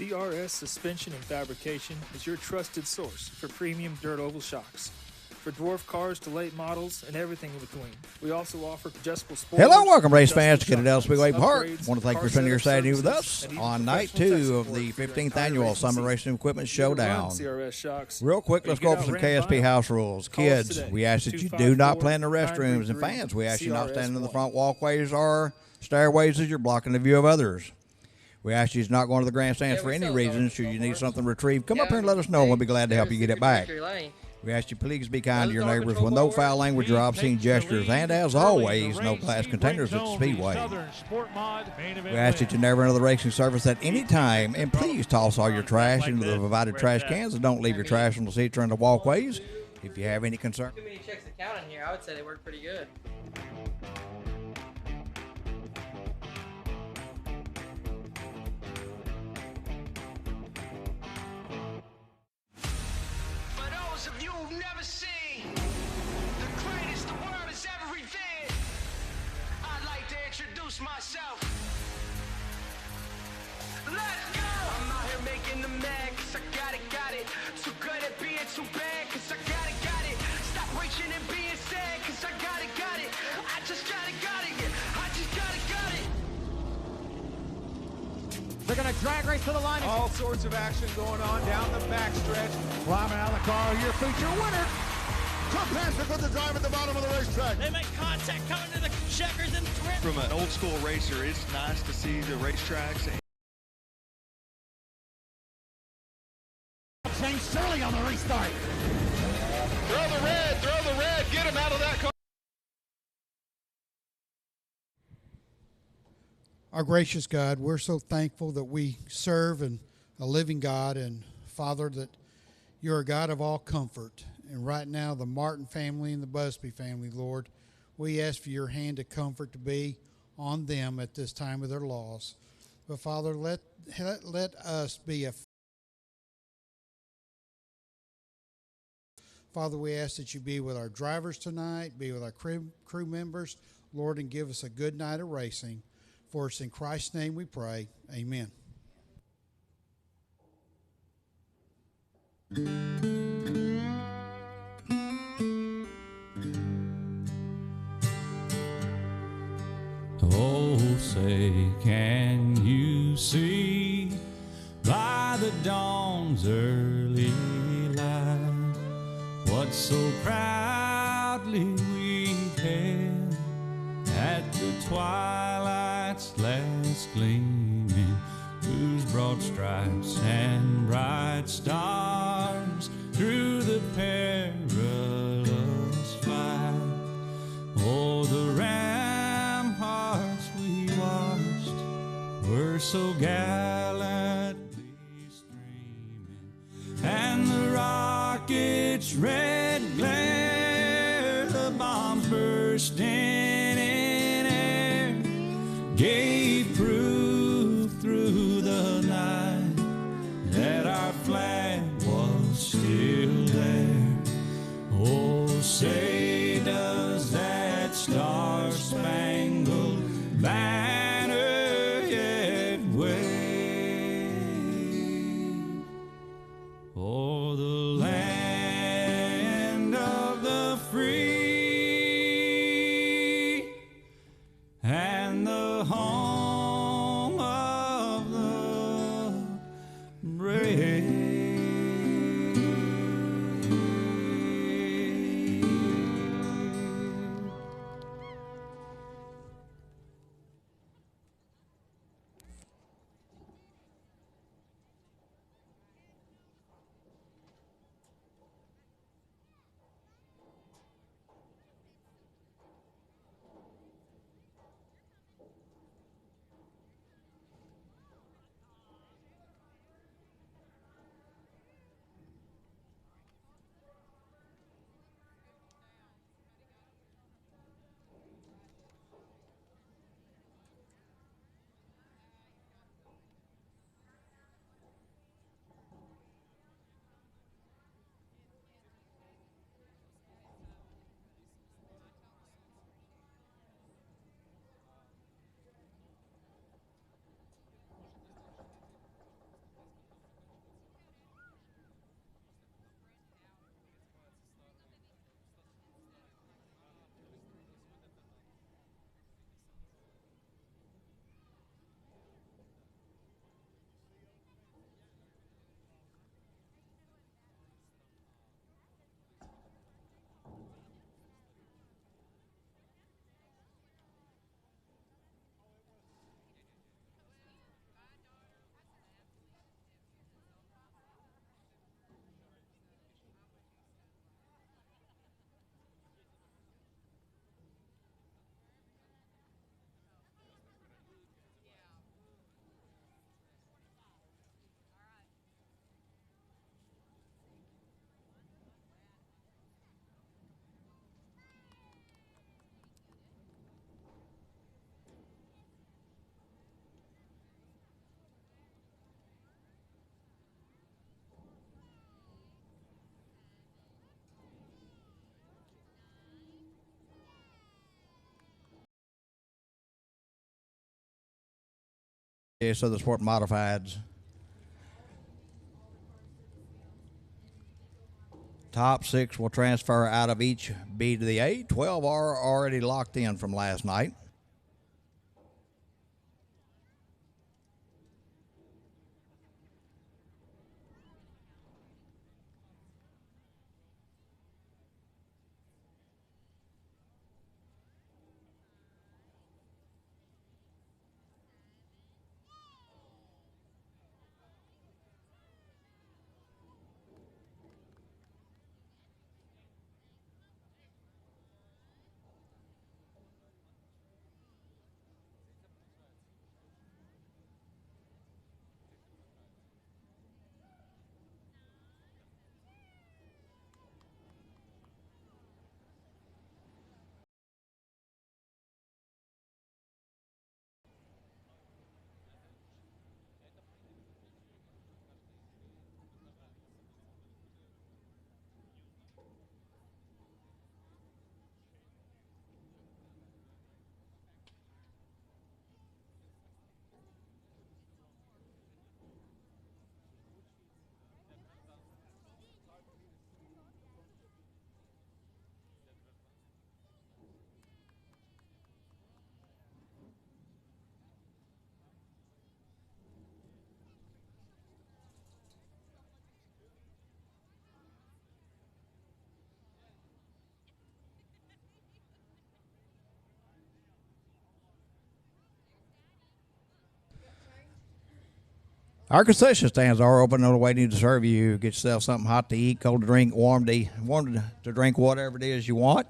CRS Suspension and Fabrication is your trusted source for premium dirt oval shocks. For dwarf cars to late models and everything in between. We also offer adjustable spoilers. Hello, welcome race fans to Kennedale Speedway Park. I want to thank you for spending your Saturday with us on night 2 of the 15th annual Summer Racing Equipment Showdown. Real quick, let's go over some KSP house rules. Kids, we ask that you do not play in the restrooms, and fans, we ask you not stand in the front walkways or stairways as you're blocking the view of others. We ask you to not go into the grandstands for any reason. Should you need something retrieved, come up here and let us know, and we'll be glad to help you get it back. We ask you please be kind to your neighbors with no foul language or obscene gestures, and as always, no glass containers at the Speedway. We ask that you never enter the racing surface at any time, and please toss all your trash into the provided trash cans, and don't leave your trash on the seats or in the walkways. If you have any concern. Too many checks to count in here. I would say they work pretty good. Myself. Let's go! I'm out here making them mad, cause I got it. Too good at being too bad, cause I got it. Stop reaching and being sad, cause I got it. I just got it, yeah. I just got it. They're gonna drag race to the line. All sorts of action going on down the backstretch. Climbing out of the car, your feature winner. Fantastic with the drive at the bottom of the racetrack. They make contact coming to the checkers and the From an old school racer, it's nice to see the racetracks. James Shirley on the restart. Throw the red, get him out of that car. Our gracious God, we're so thankful that we serve a living God, and Father, that you're a God of all comfort. And right now, the Martin family and the Busby family, Lord, we ask for your hand of comfort to be on them at this time of their loss. But Father, let us be a Father, we ask that you be with our drivers tonight, be with our crew members, Lord, and give us a good night of racing. For it's in Christ's name we pray. Amen. Oh, say, can you see by the dawn's early light what so proudly we hailed at the twilight's last gleaming, whose broad stripes and bright stars through the perilous fight, oh, the ramparts we watched were so gallantly streaming, and the rockets' red glare, the bombs bursting in air, gave proof through the night that our flag was still there. Oh, say does that star-spangled banner yet wave o'er the land of the free So the Sport Modifieds. Top 6 will transfer out of each B to the A. 12 are already locked in from last night. Our concession stands are open and waiting to serve you. Get yourself something hot to eat, cold to drink, warm to drink, whatever it is you want.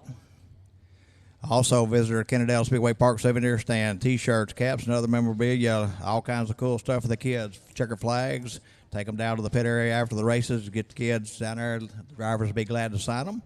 Also, visit our Kennedale Speedway Park souvenir stand, T-shirts, caps, and other memorabilia, all kinds of cool stuff for the kids. Checker flags, take them down to the pit area after the races, get the kids down there. The drivers will be glad to sign them.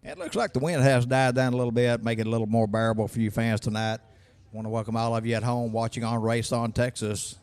It looks like the wind has died down a little bit, making it a little more bearable for you fans tonight. I want to welcome all of you at home watching on Race on Texas.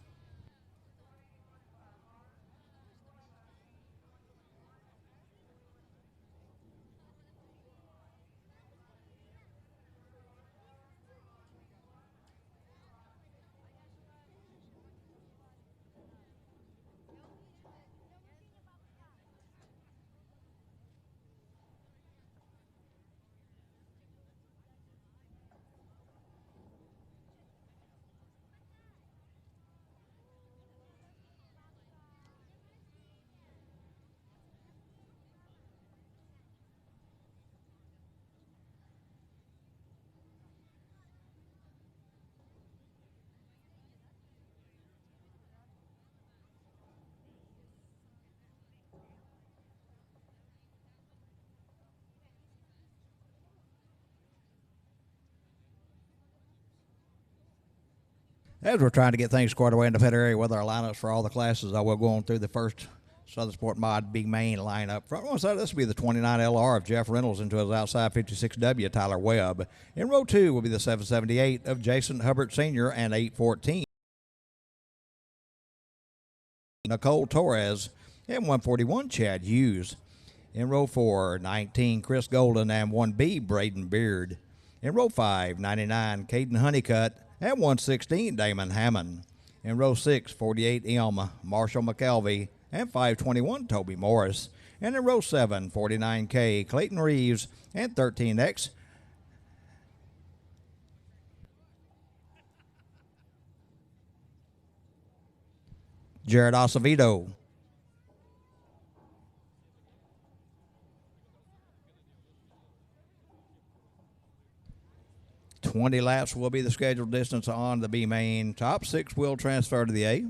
As we're trying to get things squared away in the pit area with our lineups for all the classes, I will go on through the first Southern Sport Mod B main lineup. Front one side, this will be the 29 LR of Jeff Reynolds into his outside 56W Tyler Webb. In row 2 will be the 778 of Jason Hubbard Sr. and 814 Nicole Torres and 141 Chad Hughes. In row 4, 19 Chris Golden and 1B Braden Beard. In row 5, 99 Caden Honeycutt and 116 Damon Hammond. In row 6, 48 M Marshall McKelvey and 521 Toby Morris. And in row 7, 49K Clayton Reeves and 13X Jared Acevedo. "20 laps will be the scheduled distance on the B main. Top 6 will transfer to the A."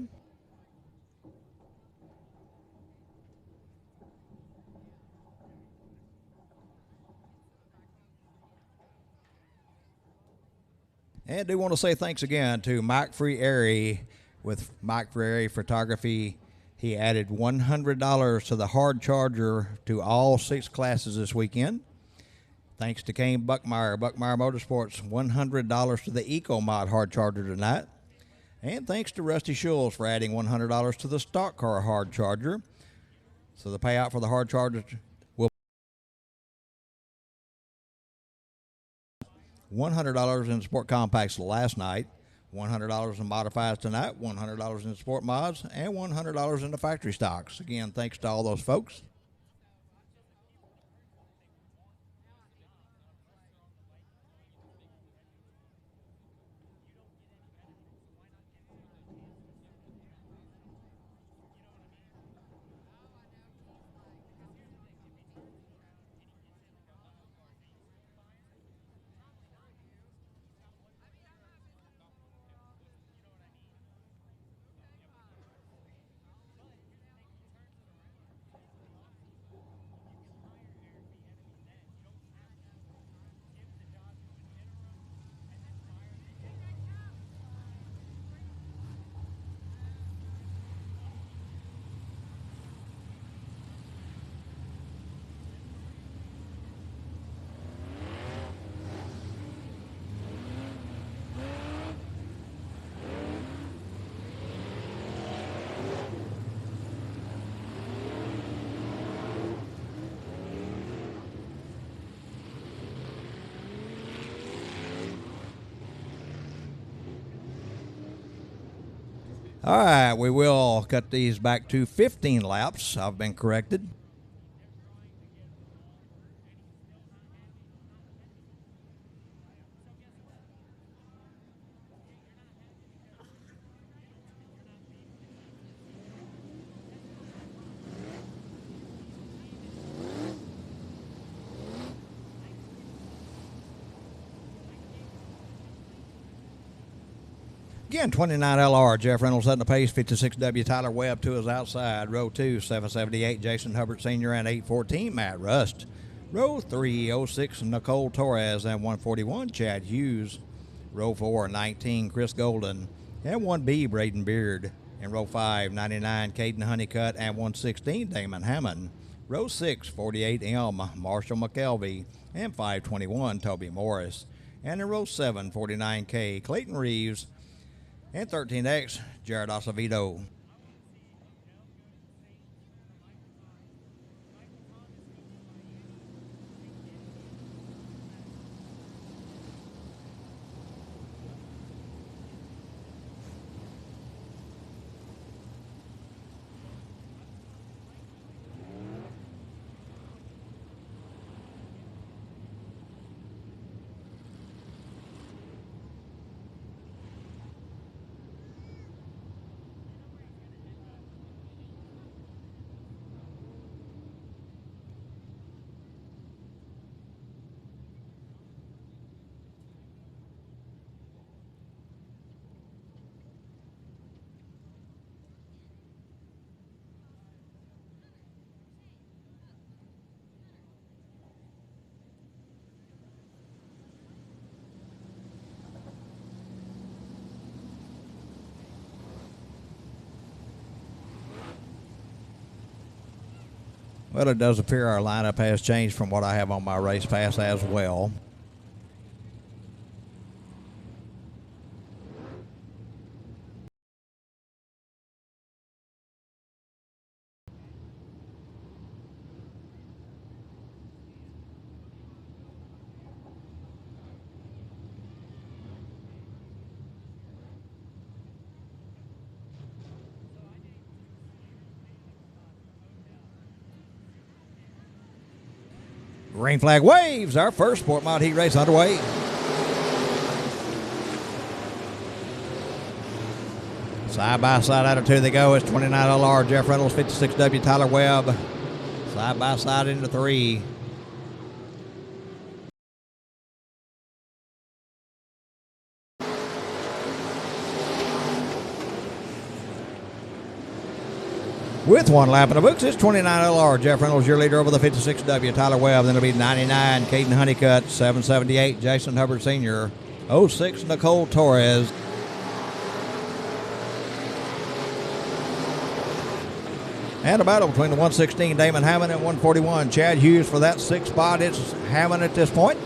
And I do want to say thanks again to Mike Freary with Mike Freary Photography. He added $100 to the hard charger to all 6 classes this weekend. Thanks to Kane Buckmeyer Motorsports, $100 to the EcoMod hard charger tonight. And thanks to Rusty Schultz for adding $100 to the stock car hard charger. So the payout for the hard charger will $100 in Sport Compacts last night, $100 in Modifieds tonight, $100 in Sport Mods, and $100 in the factory stocks. Again, thanks to all those folks. All right, we will cut these back to 15 laps. I've been corrected. Again, 29 LR, Jeff Reynolds setting the pace, 56W, Tyler Webb to his outside. Row 2, 778, Jason Hubbard Sr. and 814, Matt Rust. Row 3, 06, Nicole Torres and 141, Chad Hughes. Row 4, 19, Chris Golden and 1B, Braden Beard. In row 5, 99, Caden Honeycutt and 116, Damon Hammond. Row 6, 48M, Marshall McKelvey and 521, Toby Morris. And in row 7, 49K, Clayton Reeves and 13X, Jared Acevedo. Well, it does appear our lineup has changed from what I have on my race pass as well. Green flag waves, our first Sport Mod Heat race underway. Side by side out of 2 they go. It's 29 LR Jeff Reynolds, 56W Tyler Webb. Side by side into 3. With 1 lap in the books, it's 29 LR Jeff Reynolds, your leader over the 56W Tyler Webb. Then it'll be 99 Caden Honeycutt, 778 Jason Hubbard Sr., 06 Nicole Torres. And a battle between the 116 Damon Hammond and 141 Chad Hughes for that 6th spot. It's Hammond at this point.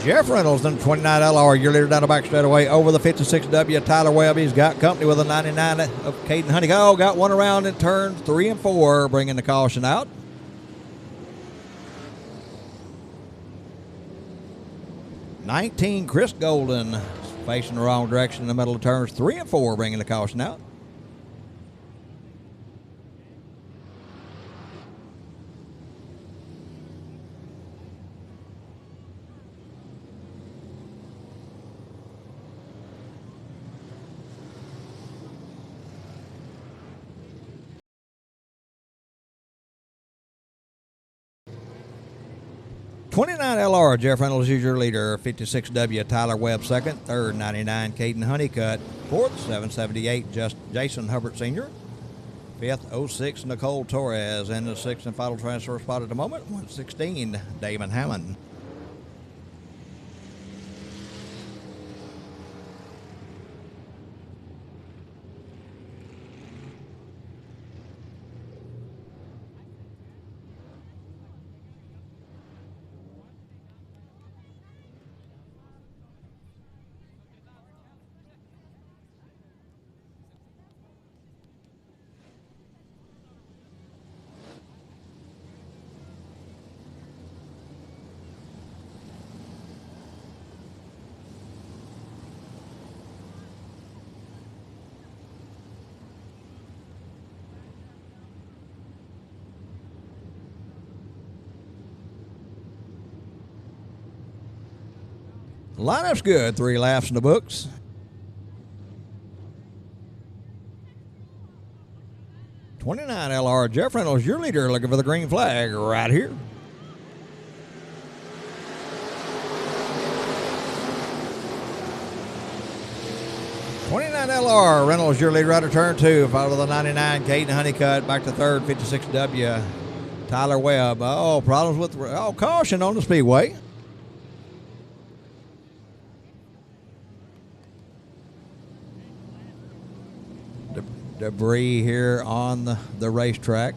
Jeff Reynolds, then 29 LR, your leader down the back straightaway over the 56W Tyler Webb. He's got company with a 99 of Caden Honeycutt. Oh, got one around in turns 3 and 4, bringing the caution out. '19 Chris Golden facing the wrong direction in the middle of turns 3 and 4, bringing the caution out. '29 LR Jeff Reynolds is your leader. 56W Tyler Webb second. Third 99 Caden Honeycutt. Fourth 778 Jason Hubbard Sr. Fifth 06 Nicole Torres. And the 6th and final transfer spot at the moment 116 Damon Hammond. Lineup's good. 3 laps in the books. '29 LR Jeff Reynolds, your leader, looking for the green flag right here. '29 LR Reynolds, your leader out of turn 2, followed by the 99 Caden Honeycutt, back to third 56W Tyler Webb. Oh, problems with caution on the Speedway. Debris here on the racetrack.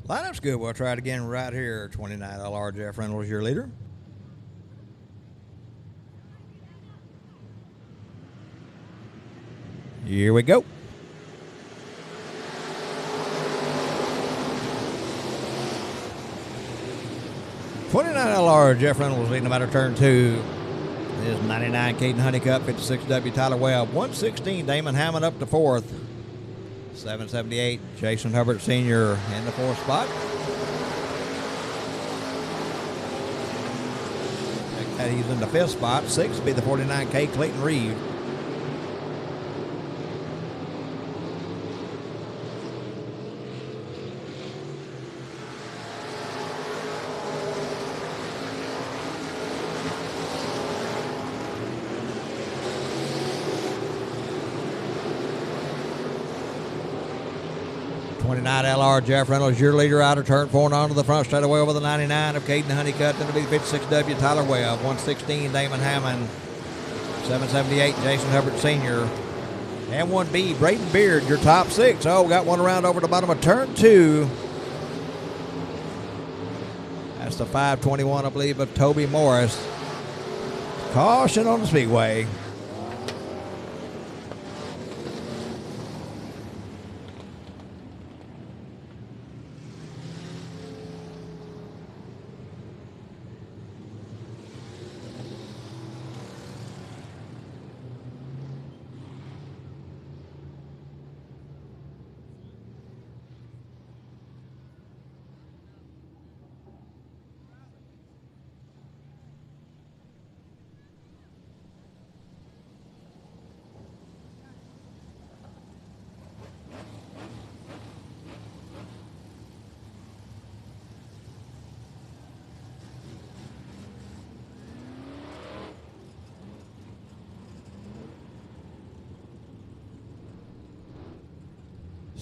Lineup's good. We'll try it again right here. 29 LR Jeff Reynolds, your leader. Here we go. '29 LR Jeff Reynolds leading them out of turn 2. This is 99 Caden Honeycutt, 56W Tyler Webb, 116 Damon Hammond up to 4th. 778 Jason Hubbard Sr. in the 4th spot. He's in the 5th spot. 6th will be the 49K Clayton Reed. 29 LR Jeff Reynolds, your leader out of turn 4 and onto the front straightaway over the 99 of Caden Honeycutt. Then to be the 56W Tyler Webb, 116 Damon Hammond, 778 Jason Hubbard Sr. And 1B Braden Beard, your top 6. Oh, got one around over the bottom of turn 2. That's the 521, I believe, of Toby Morris. Caution on the Speedway.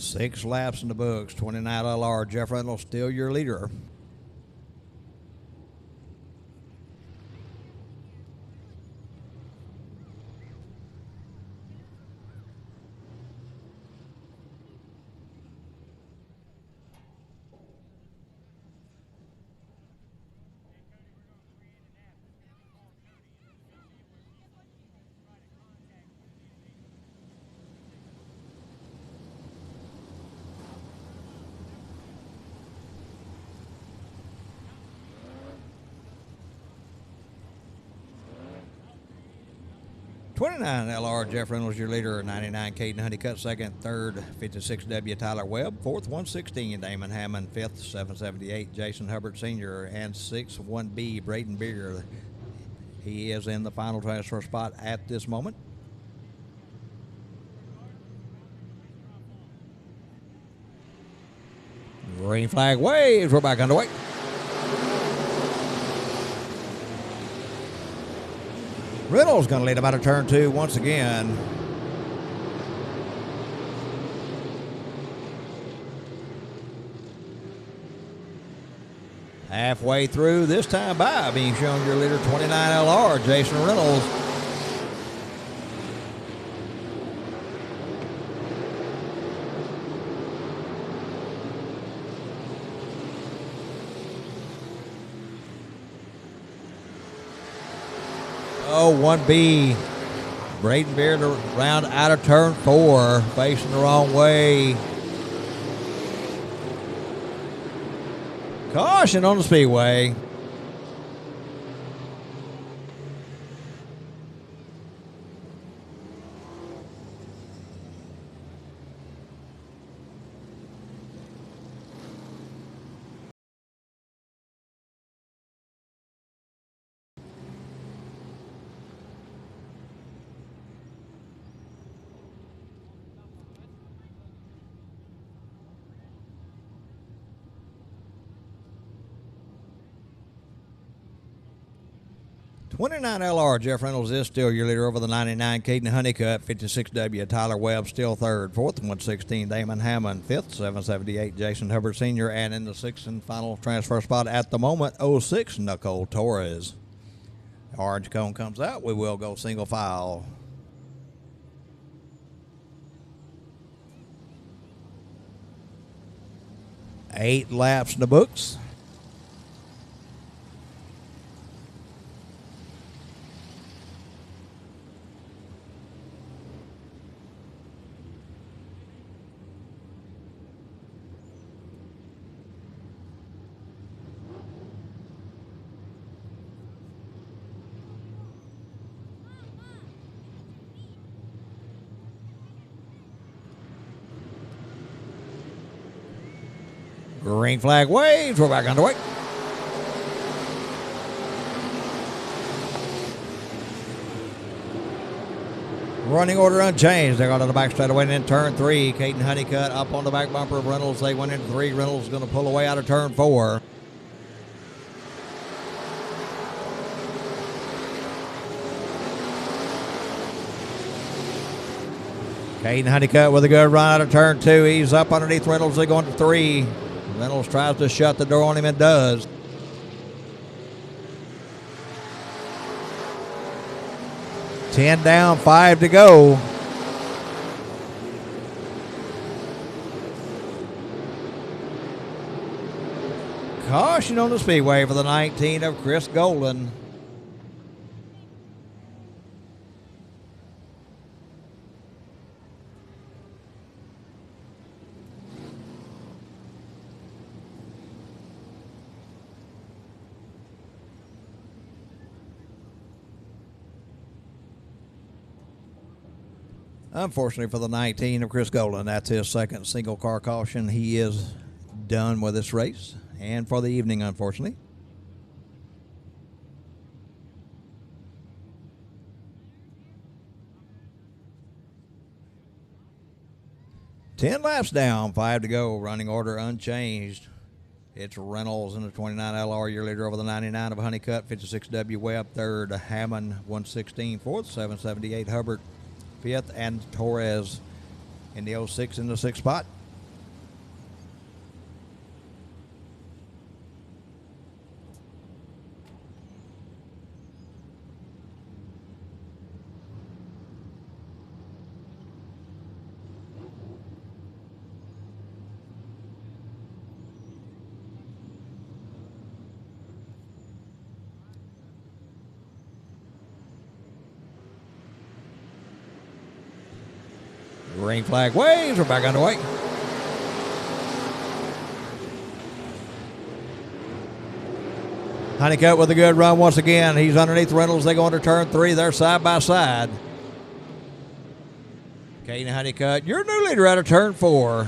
Six laps in the books. 29 LR Jeff Reynolds still your leader. '29 LR Jeff Reynolds, your leader. 99 Caden Honeycutt, second. Third, 56W Tyler Webb. Fourth, 116 Damon Hammond. Fifth, 778 Jason Hubbard Sr. And sixth, 1B Braden Beard. He is in the final transfer spot at this moment. Green flag waves. We're back underway. Reynolds going to lead about a turn 2 once again. Halfway through, this time by being shown your leader, 29 LR, Jason Reynolds. Oh, 1B. Braden Beard around out of turn 4, facing the wrong way. Caution on the Speedway. '29 LR Jeff Reynolds is still your leader over the 99 Caden Honeycutt. 56W Tyler Webb still third. Fourth, 116 Damon Hammond. Fifth, 778 Jason Hubbard Sr. And in the sixth and final transfer spot at the moment, 06 Nicole Torres. The orange cone comes out. We will go single file. Eight laps in the books. Green flag waves. We're back underway. Running order unchanged. They got on the back straightaway and in turn 3. Caden Honeycutt up on the back bumper of Reynolds. They went into 3. Reynolds going to pull away out of turn 4. Caden Honeycutt with a good run out of turn 2. He's up underneath Reynolds. They go into 3. Reynolds tries to shut the door on him and does. Ten down, 5 to go. Caution on the Speedway for the 19 of Chris Golden. Unfortunately for the 19 of Chris Golden, that's his second single car caution. He is done with this race and for the evening, unfortunately. Ten laps down, 5 to go. Running order unchanged. It's Reynolds in the 29 LR, year leader over the 99 of Honeycutt, 56W Webb third, Hammond 116 fourth, 778 Hubbard fifth, and Torres in the 06 in the 6th spot. Green flag waves. We're back underway. Honeycutt with a good run once again. He's underneath Reynolds. They go into turn 3. They're side by side. Caden Honeycutt, your new leader out of turn 4.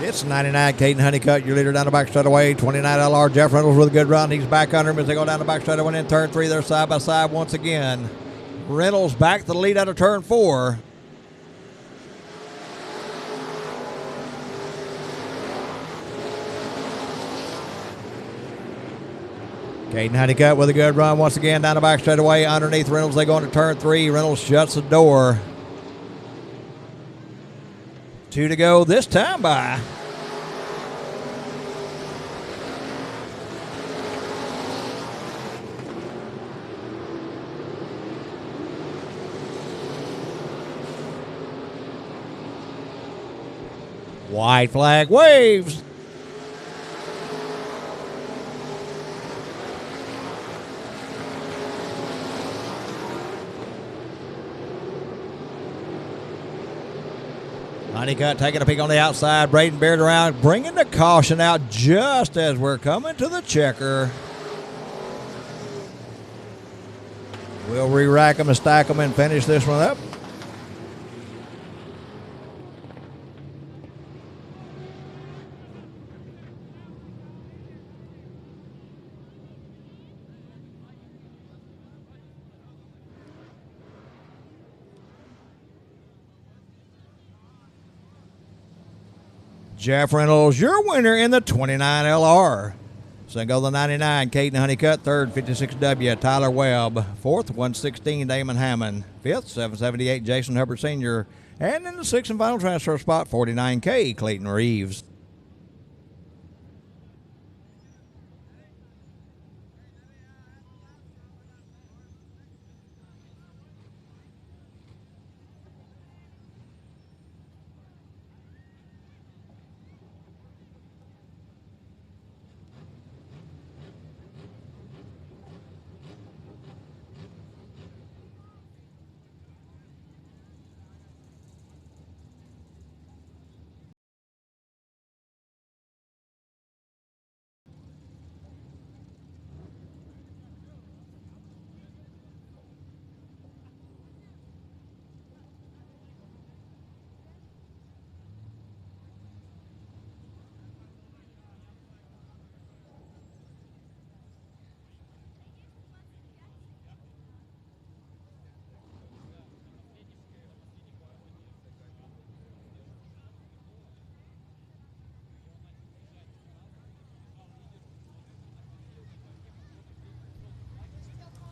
It's 99 Caden Honeycutt, your leader down the back straightaway. 29 LR Jeff Reynolds with a good run. He's back under him as they go down the back straightaway in turn 3. They're side by side once again. Reynolds back to the lead out of turn 4. Caden Honeycutt with a good run once again down the back straightaway underneath Reynolds. They go into turn 3. Reynolds shuts the door. 2 to go this time by. White flag waves. Honeycutt taking a peek on the outside. Braden Baird around, bringing the caution out just as we're coming to the checker. We'll re-rack them and stack them and finish this one up. Jeff Reynolds, your winner in the 29 LR. Single the 99, Caden Honeycutt. Third, 56W, Tyler Webb. Fourth, 116, Damon Hammond. Fifth, 778, Jason Hubbard Sr. And in the 6th and final transfer spot, 49K, Clayton Reeves.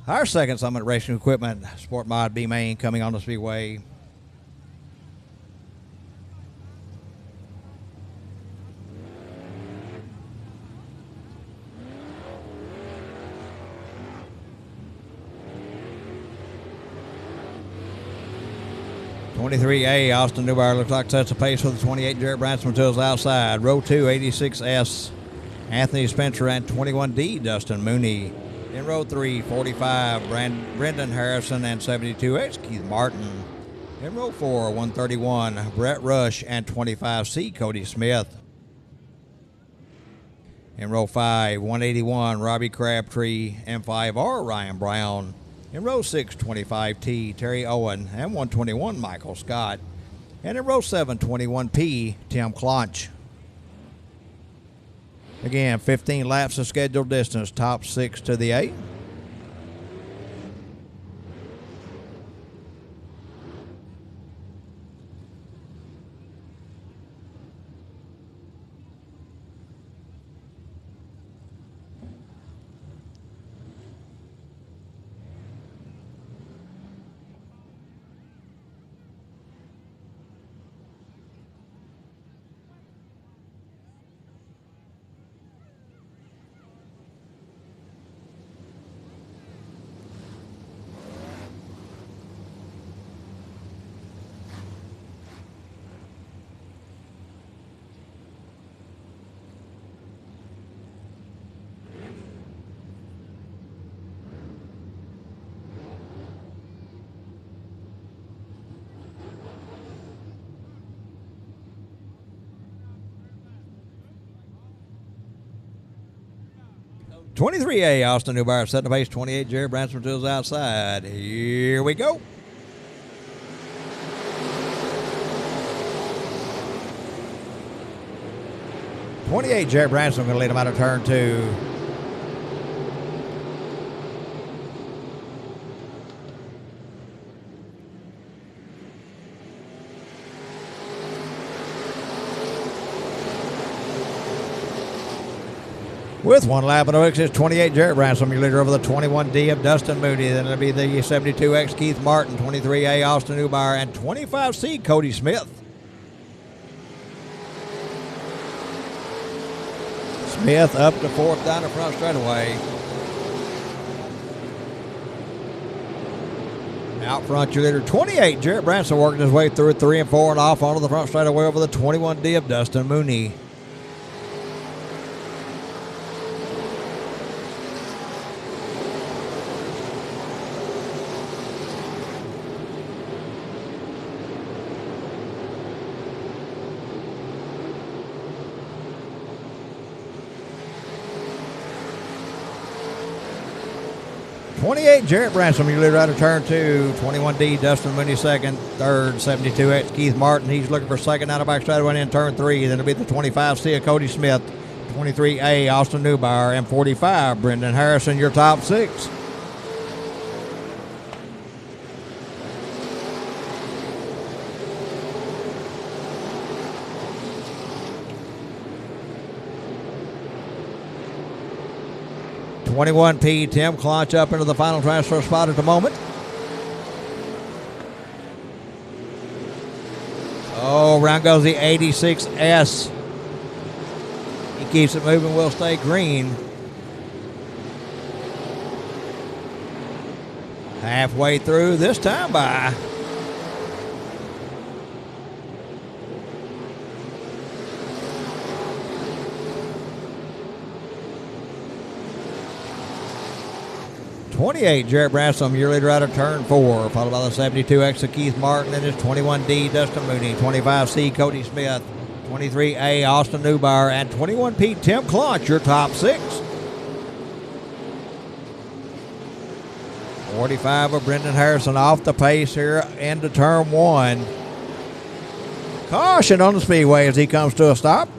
Our second Summit Racing Equipment Sport Mod B main coming on the Speedway. (23A) Austin Newbar looks like sets the pace for the 28 Jarrett Branson Matilda's outside. Row 2, 86S Anthony Spencer and 21D Dustin Mooney. In row 3, 45 Brendan Harrison and 72X Keith Martin. In row 4, 131 Brett Rush and 25C Cody Smith. In row 5, 181 Robbie Crabtree and 5R Ryan Brown. In row 6, 25T Terry Owen and 121 Michael Scott. And in row 7, 21P Tim Clonch. Again, 15 laps of scheduled distance, top 6 to the 8. (23A) Austin Newbar setting the pace. 28 Jared Branson to his outside. Here we go. (28 Jared Branson going to lead him out of turn 2. With one lap of the exit, 28 Jarrett Branson, your leader over the 21D of Dustin Mooney. Then it'll be the 72X Keith Martin, 23A Austin Newbar, and 25C Cody Smith. Smith up to 4th down the front straightaway. Out front, your leader, 28 Jarrett Branson, working his way through 3 and 4 and off onto the front straightaway over the 21D of Dustin Mooney. (28 Jarrett Branson, your leader out of turn 2. 21D Dustin Mooney second. Third, 72X Keith Martin. He's looking for second out of back straightaway in turn 3. Then it'll be the 25C of Cody Smith, 23A Austin Newbar, and 45 Brendan Harrison, your top 6. (21P Tim Clonch up into the final transfer spot at the moment. Oh, round goes the 86S. He keeps it moving, will stay green. Halfway through this time by. (28 Jarrett Branson, your leader out of turn 4, followed by the 72X of Keith Martin, and his 21D Dustin Mooney, 25C Cody Smith, 23A Austin Newbar, and 21P Tim Clonch, your top 6. 45 of Brendan Harrison off the pace here into turn 1. Caution on the speedway as he comes to a stop.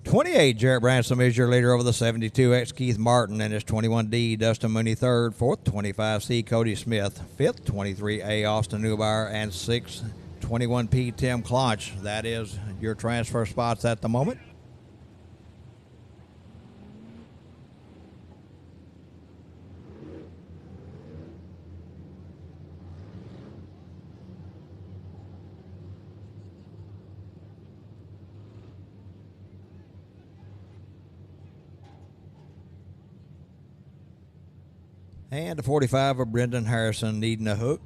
28, Jarrett Bransom is your leader over the 72X. Keith Martin in his 21D. Dustin Mooney third. Fourth, 25C. Cody Smith. Fifth, 23A. Austin Neubauer. And sixth, 21P. Tim Clonch. That is your transfer spots at the moment. And the 45 of Brendan Harrison needing a hook.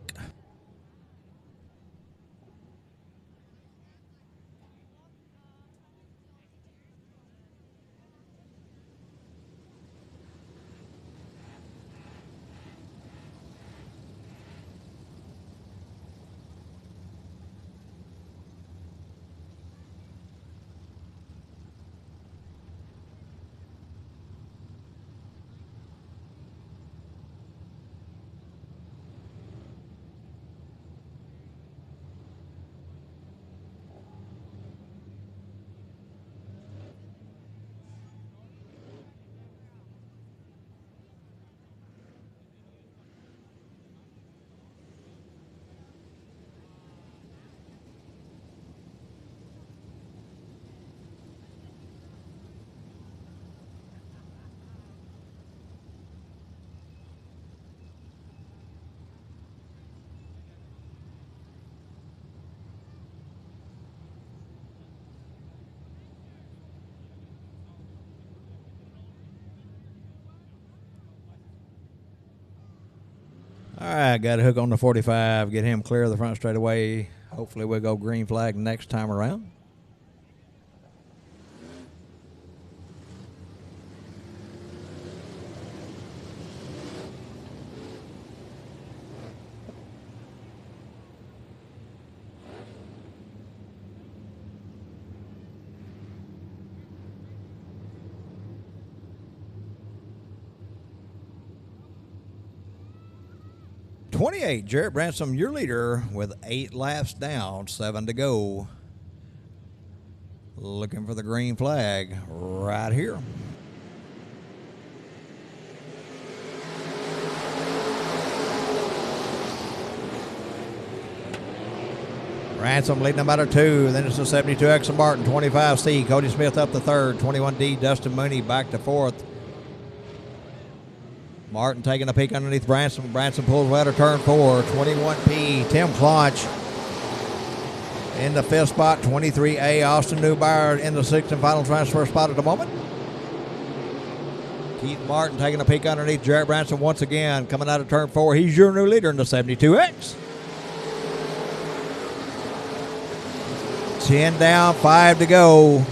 All right, got a hook on the 45. Get him clear of the front straightaway. Hopefully we'll go green flag next time around. .28, Jarrett Bransom, your leader with 8 laps down, 7 to go. Looking for the green flag right here. Bransom leading them out of 2. Then it's the 72X of Martin, 25C. Cody Smith up to 3rd. 21D, Dustin Mooney back to 4th. Martin taking a peek underneath Branson. Branson pulls well to turn 4. 21P, Tim Clonch in the 5th spot. 23A, Austin Neubauer in the 6th and final transfer spot at the moment. Keith Martin taking a peek underneath Jarrett Branson once again, coming out of turn 4. He's your new leader in the 72X. 10 down, 5 to go.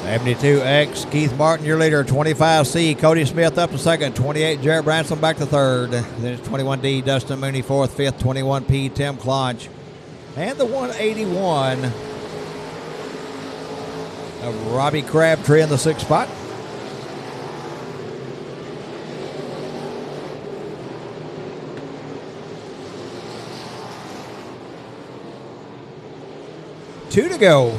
.72X, Keith Martin, your leader. 25C, Cody Smith up to 2nd. 28, Jarrett Branson back to 3rd. Then it's 21D, Dustin Mooney 4th. 5th, 21P, Tim Clonch. And the 181 of Robbie Crabtree in the 6th spot. Two to go.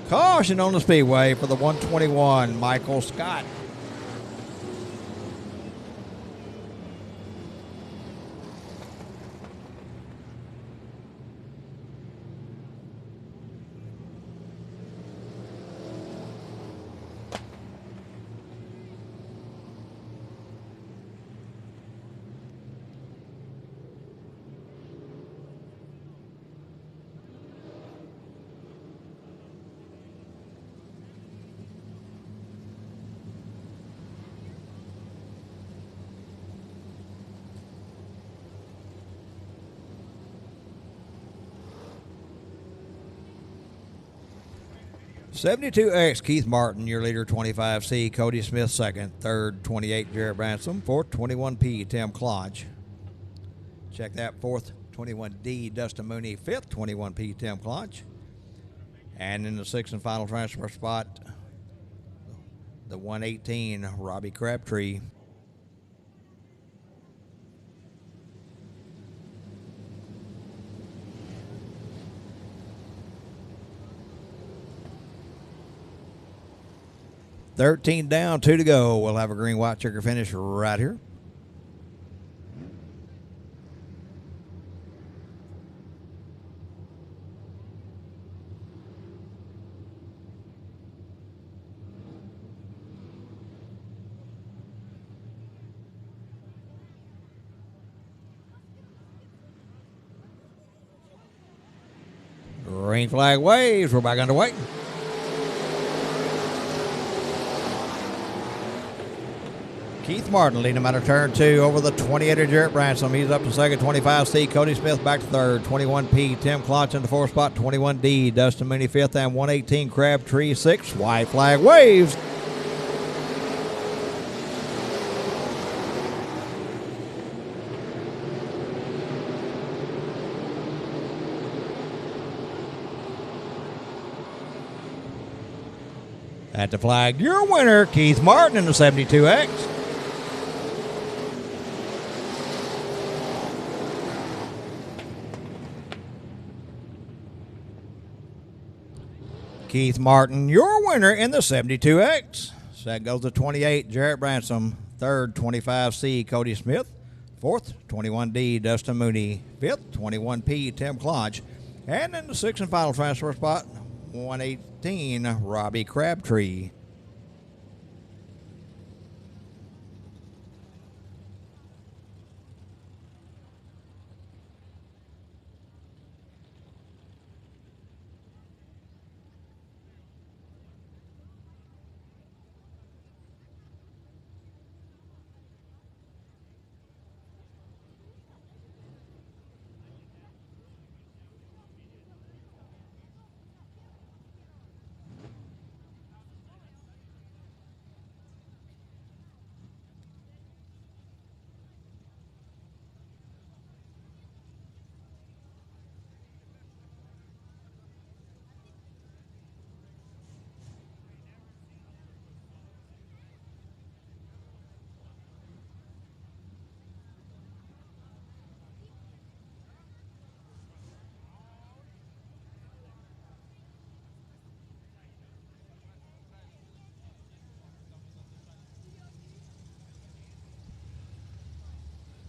Caution on the speedway for the 121, Michael Scott. 72X, Keith Martin, your leader, 25C. Cody Smith, second. Third, 28, Jarrett Bransom. Fourth, 21P, Tim Klodge. Check that. Fourth, 21D, Dustin Mooney. Fifth, 21P, Tim Klodge. And in the sixth and final transfer spot, the 118, Robbie Crabtree. $13 down, 2 to go. We'll have a green-white checker finish right here. Green flag waves. We're back underway. Keith Martin leading him out of turn 2 over the 28er Jarrett Bransom. He's up to second, 25C. Cody Smith back to third, 21P. Tim Klotz in the fourth spot, 21D. Dustin Mooney fifth and 118 Crabtree sixth. White flag waves. At the flag, your winner, Keith Martin in the 72X. Keith Martin, your winner in the 72X. Second goes to 28, Jarrett Bransom. Third, 25C, Cody Smith. Fourth, 21D, Dustin Mooney. Fifth, 21P, Tim Klodge. And in the sixth and final transfer spot, 118, Robbie Crabtree.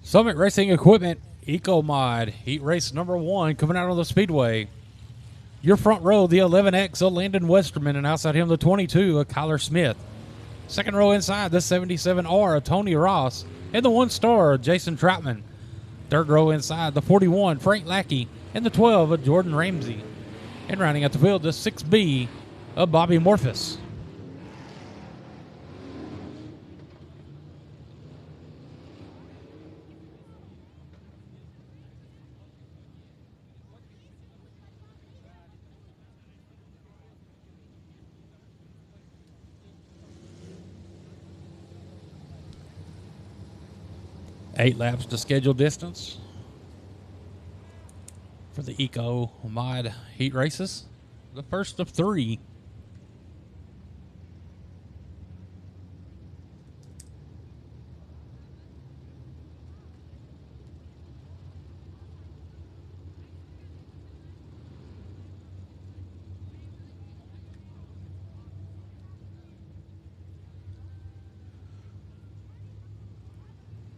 Summit Racing Equipment Eco Mod Heat Race number 1 coming out on the Speedway. Your front row, the 11X of Landon Westerman, and outside him the 22 of Kyler Smith. Second row inside, the 77R of Tony Ross, and the 1-star Jason Troutman. Third row inside, the 41 Frank Lackey, and the 12 of Jordan Ramsey. And rounding out the field, the 6B of Bobby Morphus. Eight laps to schedule distance for the Eco Mod Heat Races. The first of 3.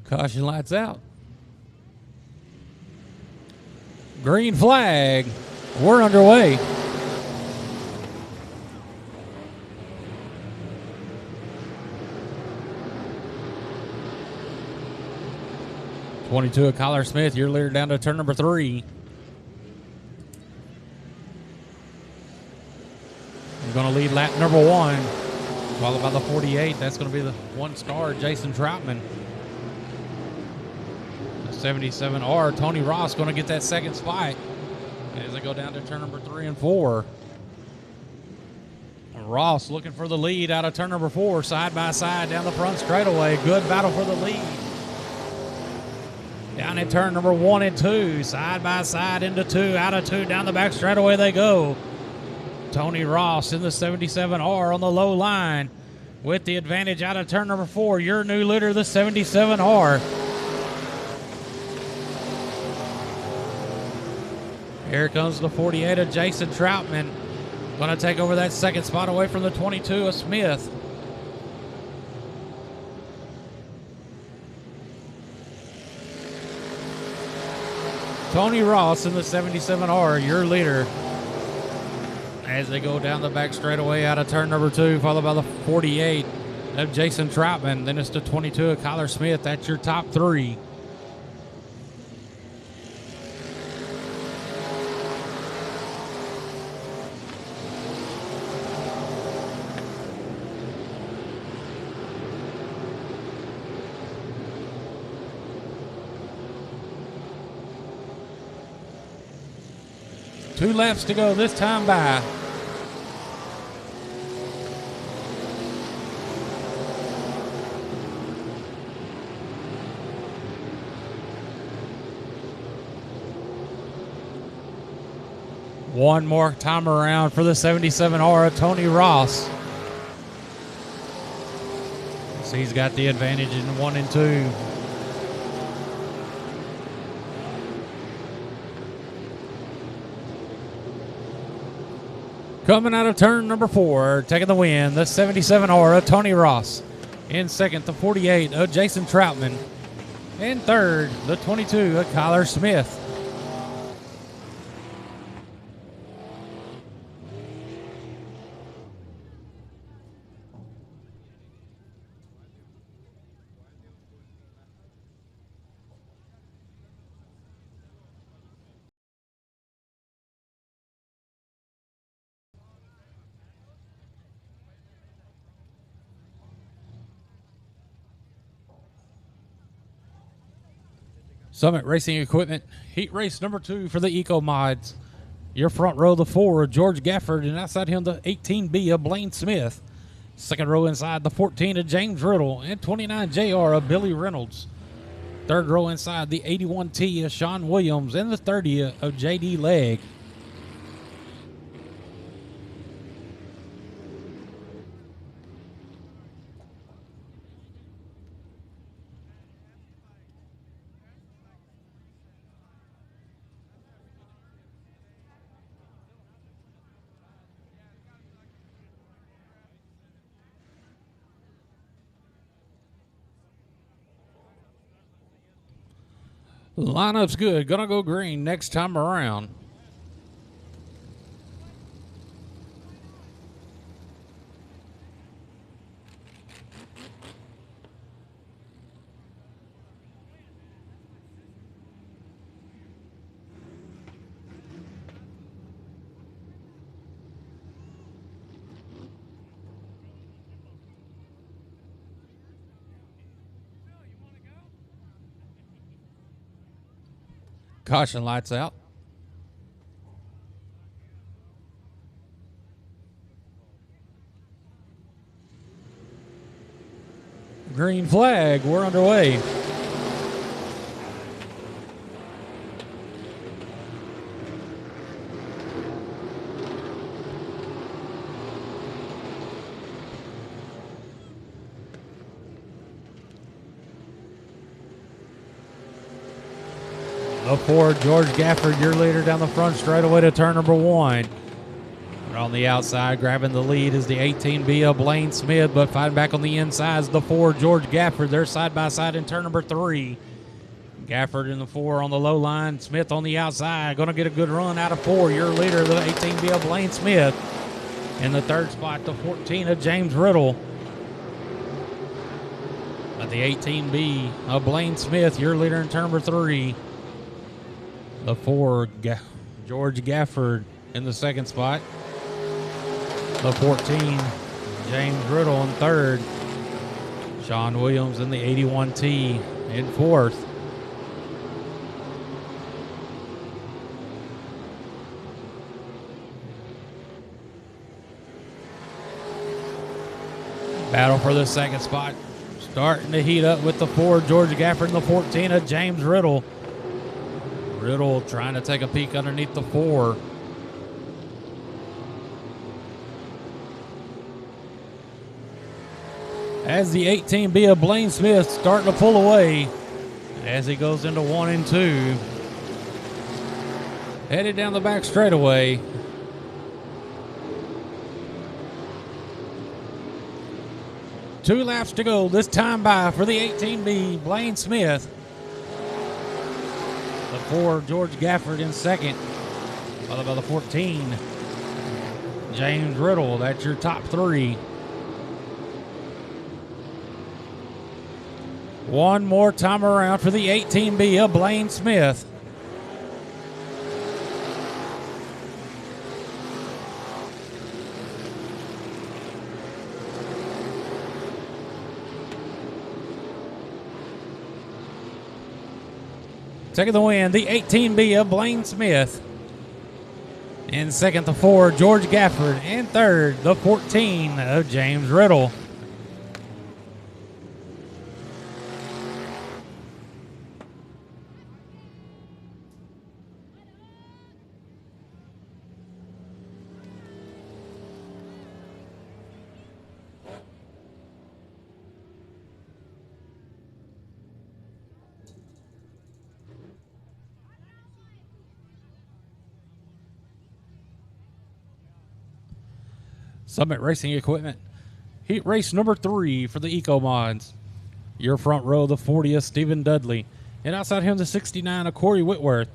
Caution lights out. Green flag. We're underway. (22) of Kyler Smith, your leader down to turn number 3. He's going to lead lap number 1. Followed by the 48. That's going to be the 1-star Jason Troutman. 77R, Tony Ross going to get that second spot as they go down to turn number 3 and 4. Ross looking for the lead out of turn number 4, side by side down the front straightaway. Good battle for the lead. Down in turn number 1 and 2, side by side into 2, out of 2, down the back straightaway they go. Tony Ross in the 77R on the low line with the advantage out of turn number 4. Your new leader, the 77R. Here comes the 48 of Jason Troutman. Going to take over that second spot away from the 22 of Smith. Tony Ross in the 77R, your leader. As they go down the back straightaway out of turn number 2, followed by the 48 of Jason Troutman. Then it's the 22 of Kyler Smith. That's your top 3. Two laps to go this time by. One more time around for the 77R of Tony Ross. So he's got the advantage in 1 and 2. Coming out of turn number 4, taking the win, the 77R of Tony Ross. In second, the 48 of Jason Troutman. In third, the 22 of Kyler Smith. Summit Racing Equipment, heat race number 2 for the Eco Mods. Your front row, the 4 of George Gafford, and outside him, the 18B of Blaine Smith. Second row inside, the 14 of James Riddle, and 29 JR of Billy Reynolds. Third row inside, the 81T of Sean Williams, and the 30 of JD Legg. Lineup's good. Gonna go green next time around. Caution lights out. Green flag, we're underway. The 4, George Gafford, your leader down the front straightaway to turn number 1. But on the outside, grabbing the lead is the 18B of Blaine Smith, but fighting back on the inside is the 4, George Gafford. They're side by side in turn number 3. Gafford in the 4 on the low line, Smith on the outside. Going to get a good run out of 4. Your leader, the 18B of Blaine Smith. In the third spot, the 14 of James Riddle. But the 18B of Blaine Smith, your leader in turn number 3. The 4, George Gafford in the second spot. The 14, James Riddle in third. Sean Williams in the 81T in fourth. Battle for the second spot. Starting to heat up with the 4, George Gafford, and the 14 of James Riddle. Riddle trying to take a peek underneath the 4. As the 18B of Blaine Smith starting to pull away as he goes into 1 and 2. Headed down the back straightaway. Two laps to go. This time by for the 18B, Blaine Smith. The 4, George Gafford in second. Followed by the 14, James Riddle. That's your top 3. One more time around for the 18B of Blaine Smith. Taking the win, the 18B of Blaine Smith. In second, the 4, George Gafford. And third, the 14 of James Riddle. Summit Racing Equipment. Heat race number 3 for the Eco Mods. Your front row, the 40 of Stephen Dudley. And outside him, the 69 of Corey Whitworth.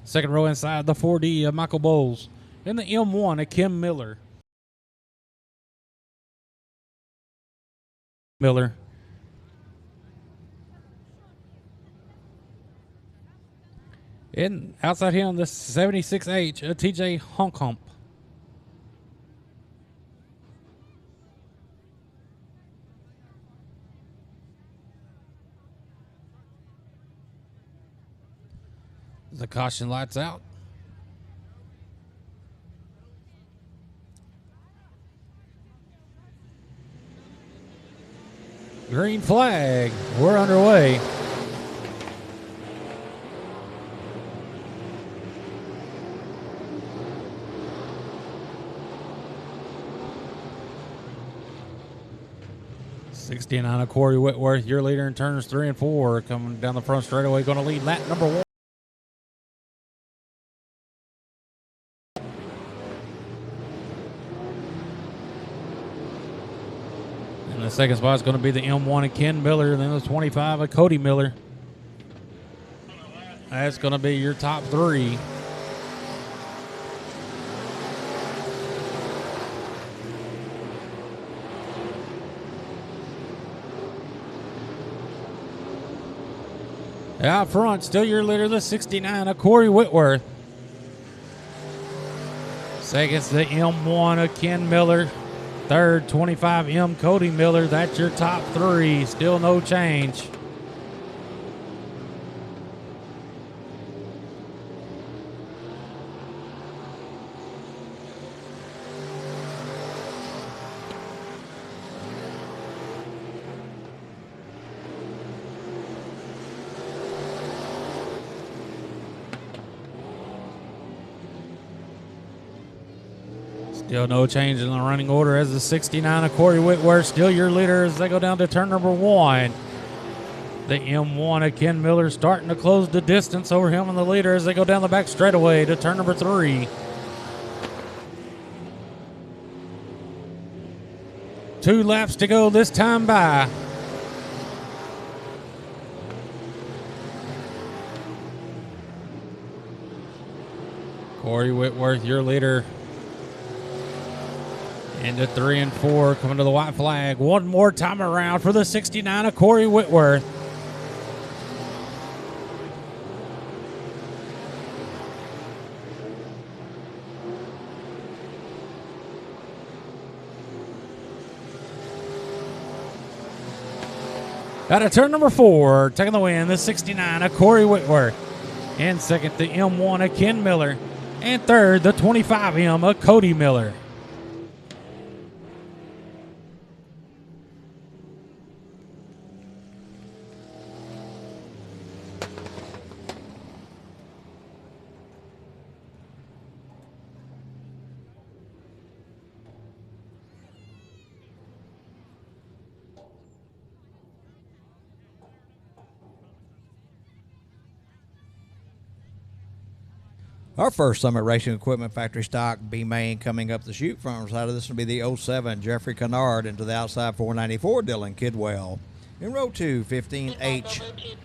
Second row inside, the 4D of Michael Bowles. And the M1 of Kim Miller. And outside him, the 76H of TJ Honkhump. The caution lights out. Green flag. We're underway. '69 of Corey Whitworth, your leader in turns 3 and 4, coming down the front straightaway, going to lead lap number 1. The second spot is going to be the M1 of Ken Miller, and then the 25 of Cody Miller. That's going to be your top 3. Out front, still your leader, the 69 of Corey Whitworth. Second's the M1 of Ken Miller. Third, 25M Cody Miller. That's your top 3. Still no change. Still no change in the running order as the 69 of Corey Whitworth, still your leader as they go down to turn number 1. The M1 of Ken Miller starting to close the distance over him and the leader as they go down the back straightaway to turn number 3. 2 laps to go this time by. Corey Whitworth, your leader. Into 3 and 4, coming to the white flag. One more time around for the 69 of Corey Whitworth. Out of turn number 4, taking the win, the 69 of Corey Whitworth. In second, the M1 of Ken Miller. And third, the 25M of Cody Miller. Our first Summit Racing Equipment factory stock B main coming up the chute front side of this will be the 07 Jeffrey Kennard into the outside 494 Dylan Kidwell. In row 2, 15H.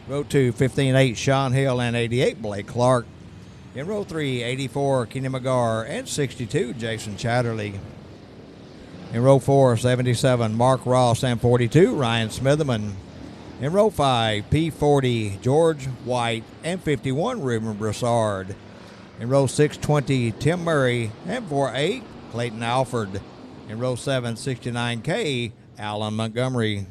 Row 2, 15H Sean Hill and 88 Blake Clark. In row 3, 84 Kenny McGar and 62 Jason Chatterley. In row 4, 77 Mark Ross and 42 Ryan Smitherman. In row 5, P40 George White and 51 Ruben Broussard. In row 6, 20 Tim Murray and 48 Clayton Alford. In row 7, 69K Alan Montgomery.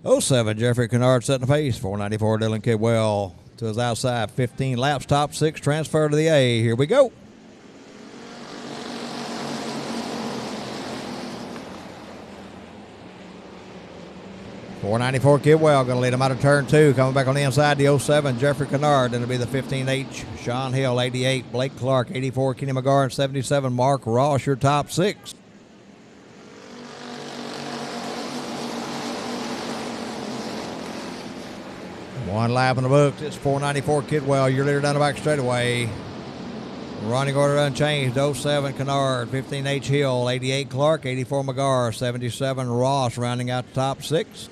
'07 Jeffrey Kennard setting the pace. 494 Dylan Kidwell to his outside. 15 laps, top 6, transfer to the A. Here we go. .494 Kidwell going to lead him out of turn 2. Coming back on the inside, the 07 Jeffrey Kennard. Then it'll be the 15H Sean Hill, 88 Blake Clark, 84 Kenny McGar, and 77 Mark Ross, your top 6. One lap in the books. It's 494 Kidwell. Your leader down the back straightaway. Running order unchanged. 07 Kennard, 15H Hill, 88 Clark, 84 McGar, 77 Ross rounding out the top 6.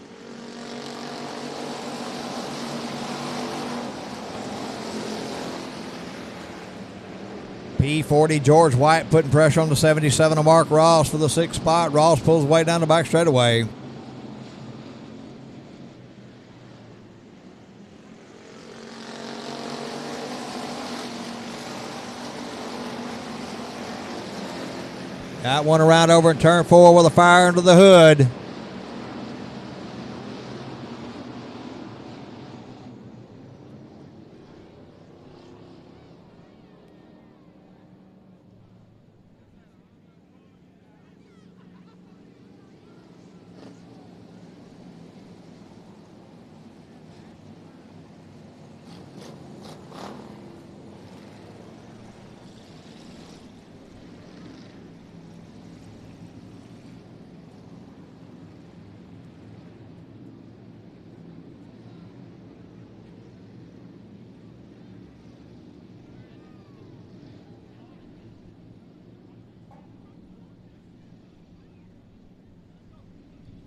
P40 George White putting pressure on the 77 of Mark Ross for the 6th spot. Ross pulls way down the back straightaway. Got one around over in turn 4 with a fire under the hood.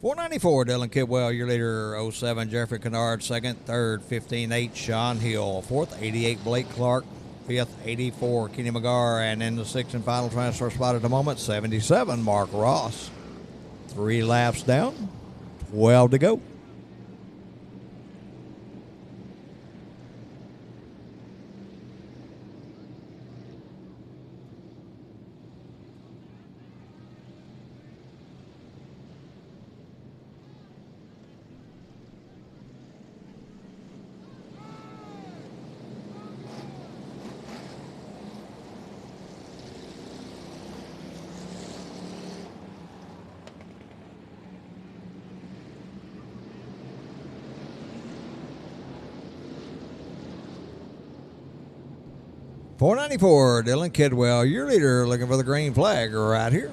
.494 Dylan Kidwell, your leader. 07 Jeffrey Kennard, 2nd, 3rd, 15H Sean Hill, 4th, 88 Blake Clark, 5th, 84 Kenny McGar, and in the 6th and final transfer spot at the moment, 77 Mark Ross. 3 laps down, 12 to go. .494 Dylan Kidwell, your leader, looking for the green flag right here.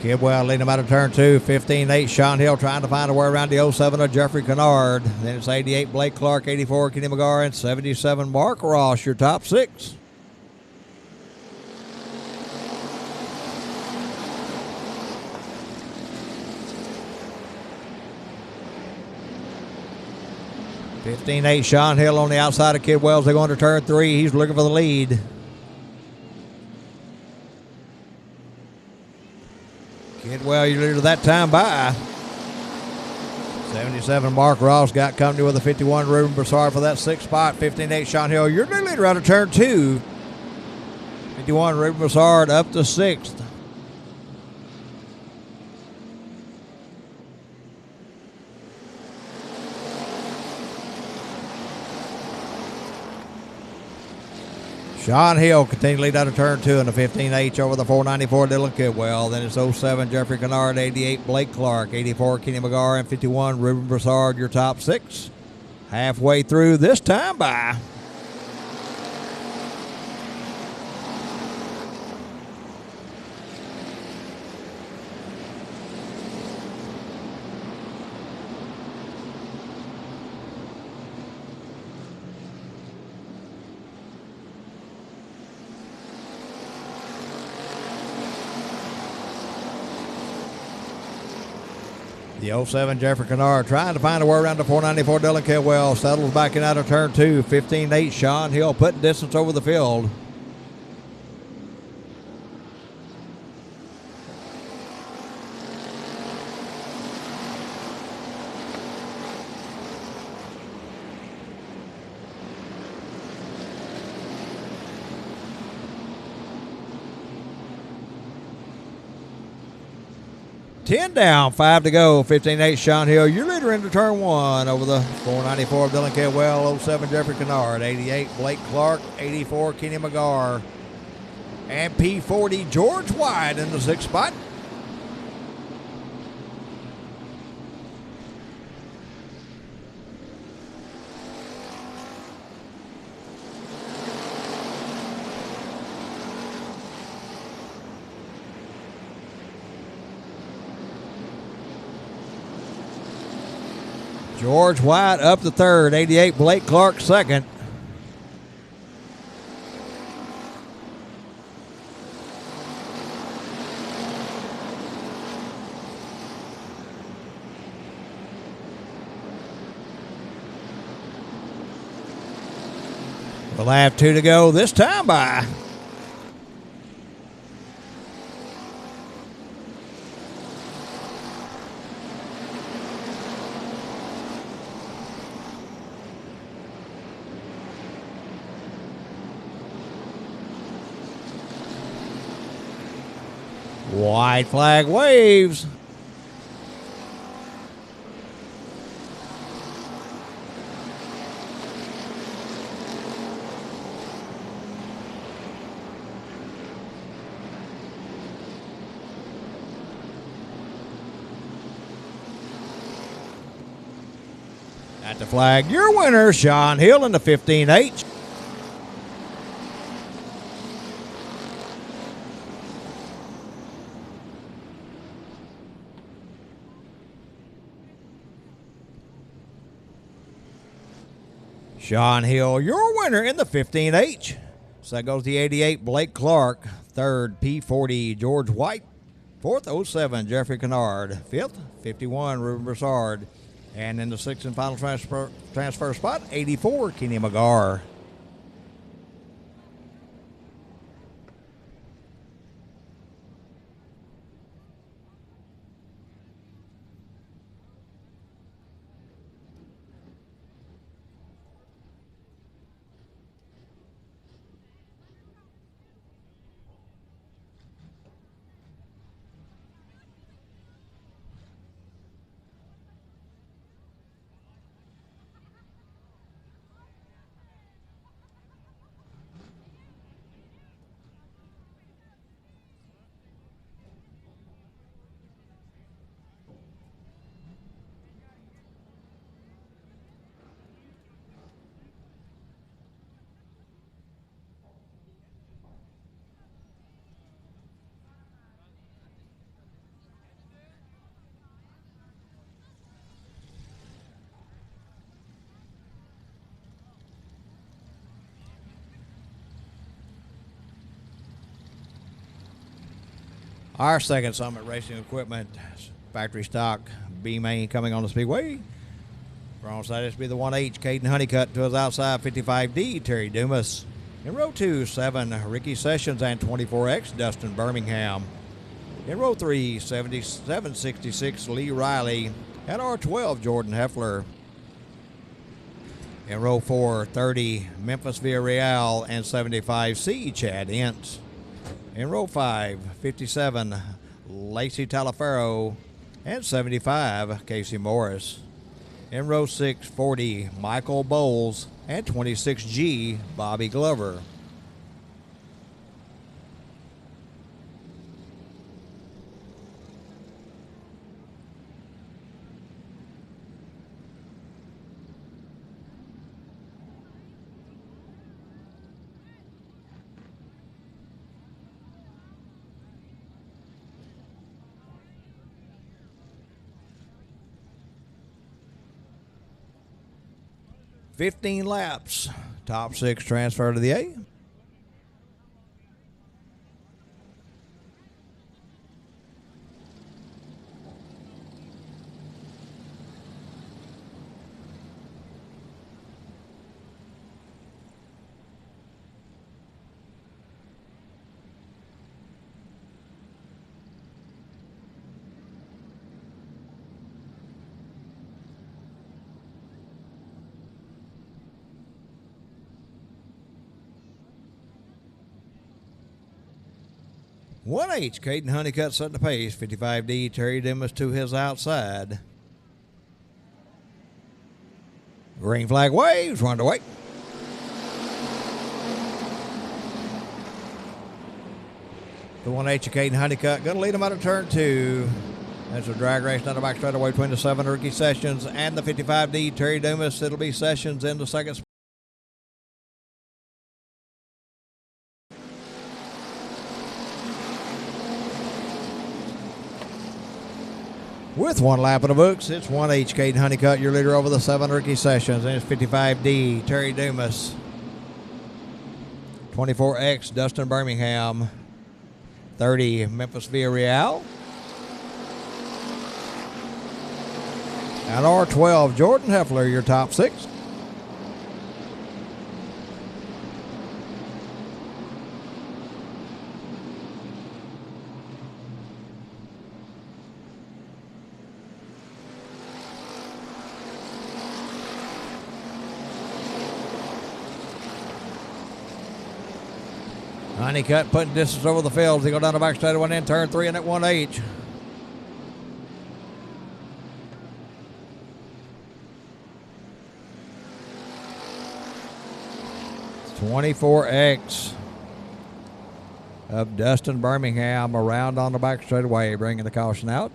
Kidwell leading him out of turn 2. 15-8 Sean Hill trying to find a way around the 07 of Jeffrey Kennard. Then it's 88 Blake Clark, 84 Kenny McGar, and 77 Mark Ross, your top 6. .15-8 Sean Hill on the outside of Kidwell. They go into turn 3. He's looking for the lead. Kidwell, your leader that time by. 77 Mark Ross got company with a 51 Ruben Broussard for that 6th spot. 15-8 Sean Hill, your leader out of turn 2. 51 Ruben Broussard up to 6th. Sean Hill continued to lead out of turn 2 in the 15H over the 494 Dylan Kidwell. Then it's 07 Jeffrey Kennard, 88 Blake Clark, 84 Kenny McGar, and 51 Ruben Broussard, your top 6. Halfway through this time by. The 07 Jeffrey Kennard trying to find a way around the 494 Dylan Kidwell. Settles back in out of turn 2. 15-8 Sean Hill putting distance over the field. Ten down, 5 to go. 15-8 Sean Hill, your leader into turn 1 over the 494 of Dylan Kidwell. 07 Jeffrey Kennard, 88 Blake Clark, 84 Kenny McGar, and P40 George White in the 6th spot. George White up the 3rd, 88 Blake Clark 2nd. We'll have 2 to go this time by. White flag waves. At the flag, your winner, Sean Hill in the 15H. Sean Hill, your winner in the 15H. So that goes the 88 Blake Clark, 3rd P40 George White, 4th 07 Jeffrey Kennard, 5th 51 Ruben Broussard, and in the 6th and final transfer spot 84 Kenny McGar. Our second Summit Racing Equipment factory stock B main coming on the Speedway. Wrong side, this will be the 1H, Caden Honeycutt to his outside 55D, Terry Dumas. In row 2, 7, Ricky Sessions and 24X, Dustin Birmingham. In row 3, 7766, Lee Riley and R12, Jordan Heffler. In row 4, 30, Memphis Villarreal and 75C, Chad Ince. In row 5, 57, Lacey Talaferro and 75, Casey Morris. In row 6, 40, Michael Bowles and 26G, Bobby Glover. 15 laps. Top 6 transfer to the A. One H, Caden Honeycutt setting the pace. 55D, Terry Dimas to his outside. Green flag waves, run away. The 1H of Caden Honeycutt going to lead him out of turn 2. That's a drag race down the back straightaway between the 7 Ricky Sessions and the 55D, Terry Dimas. It'll be Sessions in the second spot. With 1 lap in the books, it's 1H Caden Honeycutt, your leader over the 7 Ricky Sessions, and it's 55D Terry Dumas, 24X Dustin Birmingham, 30 Memphis Villarreal, and R12 Jordan Heffler, your top 6. Honeycutt putting distance over the field. He go down the back straight one in turn 3 and at 1H. It's 24X of Dustin Birmingham around on the back straightaway, bringing the caution out.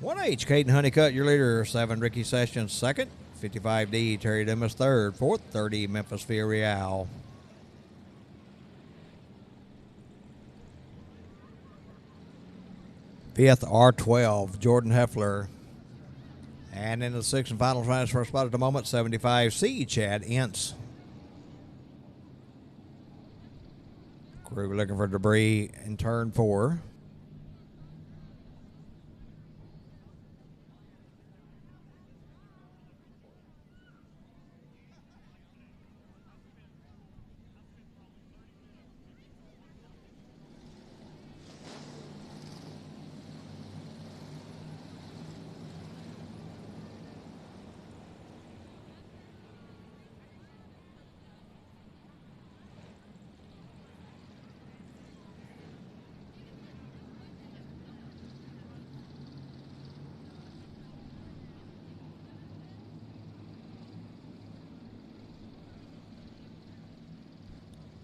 One H Caden Honeycutt, your leader. 7 Ricky Sessions second. 55D Terry Dimas third. 4th 30 Memphis Villarreal. Fifth R12 Jordan Heffler. And in the 6th and final transfer spot at the moment, 75C Chad Ince. Crew looking for debris in turn 4.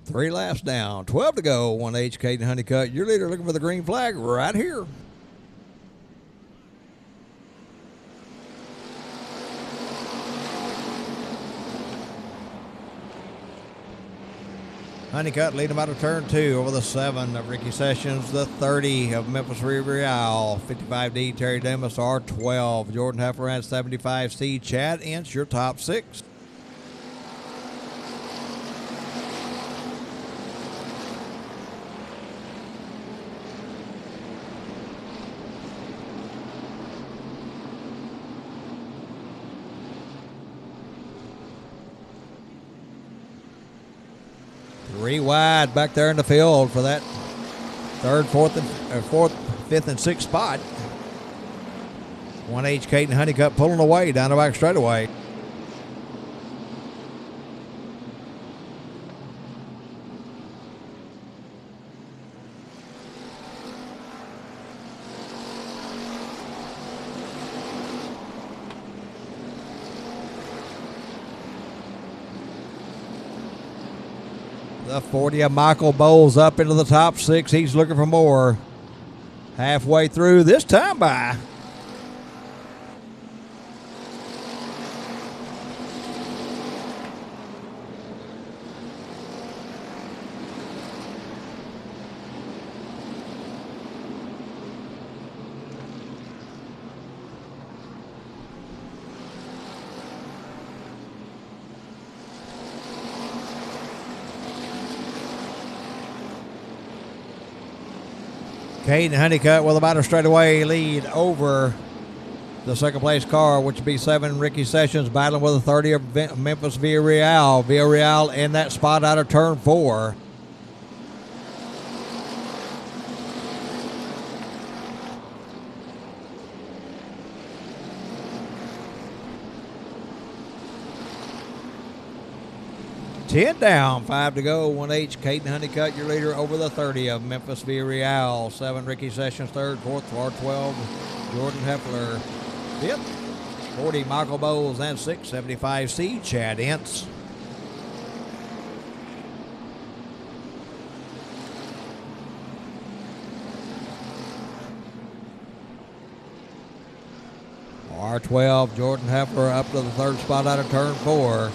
3 laps down, 12 to go. 1H Caden Honeycutt, your leader, looking for the green flag right here. Honeycutt leading him out of turn 2 over the 7 of Ricky Sessions, the 30 of Memphis Real, 55D Terry Demas, R12, Jordan Heffler and 75C Chad Inch, your top 6. Three wide back there in the field for that third, fourth, 5th, and 6th spot. 1H Caden Honeycutt pulling away down the back straightaway. The 40 of Michael Bowles up into the top 6. He's looking for more. Halfway through this time by. Caden Honeycutt with about a straightaway lead over the second place car, which would be 7 Ricky Sessions battling with a 30 of Memphis Villarreal. Villarreal in that spot out of turn 4. Ten down, 5 to go. 1H Caden Honeycutt, your leader over the 30 of Memphis Villarreal. 7 Ricky Sessions, 3rd, 4th, R12 Jordan Heffler, 5th. 40 Michael Bowles and 6th. 75C Chad Ince. R12 Jordan Heffler up to the 3rd spot out of turn 4.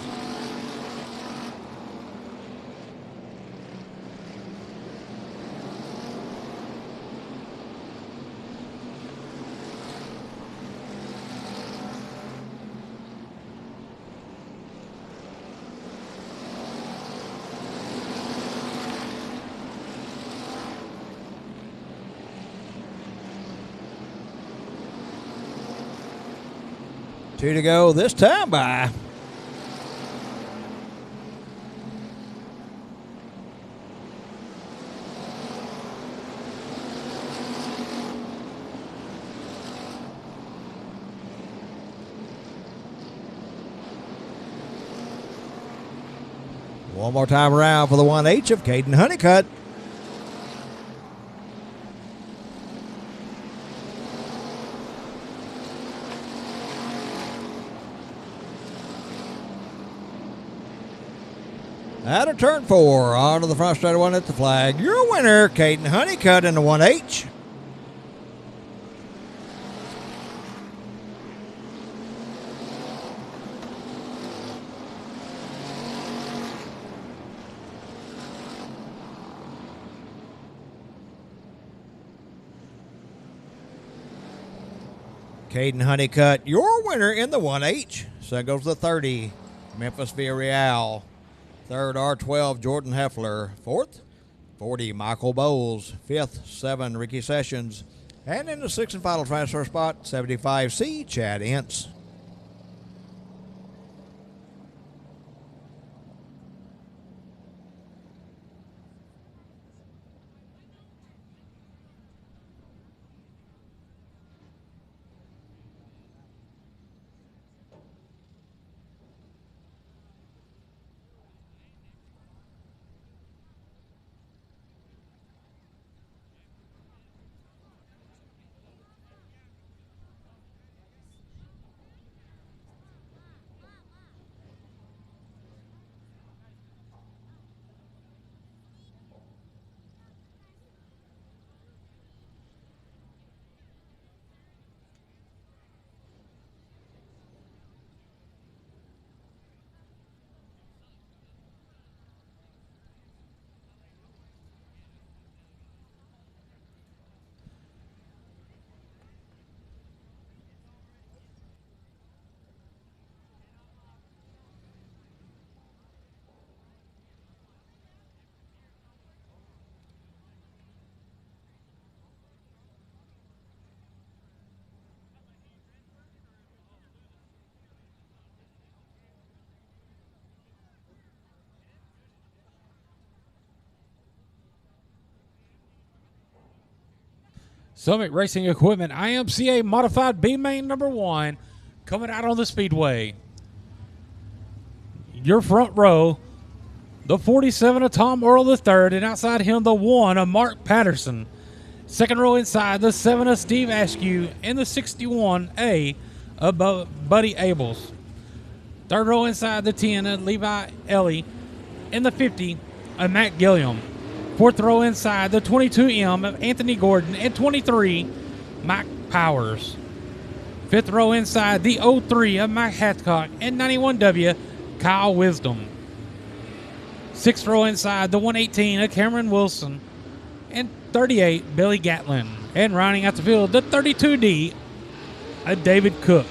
Two to go this time by. One more time around for the 1H of Caden Honeycutt. Out of turn 4, onto the front straightaway at the flag. Your winner, Caden Honeycutt in the 1H. Caden Honeycutt, your winner in the 1H. So goes the 30, Memphis Villarreal. 3rd, R12, Jordan Heffler. 4th, 40, Michael Bowles. 5th, 7, Ricky Sessions. And in the 6th and final transfer spot, 75C, Chad Ince. Summit Racing Equipment, IMCA Modified B-Main number 1, coming out on the Speedway. Your front row, the 47 of Tom Earl III, and outside him the 1 of Mark Patterson. Second row inside, the 7 of Steve Askew, and the 61A of Buddy Abels. Third row inside, the 10 of Levi Ellie, and the 50 of Matt Gilliam. Fourth row inside, the 22M of Anthony Gordon, and 23, Mike Powers. Fifth row inside, the 03 of Mike Hathcock, and 91W, Kyle Wisdom. Sixth row inside, the 118 of Cameron Wilson, and 38, Billy Gatlin. And rounding out the field, the 32D of David Cook.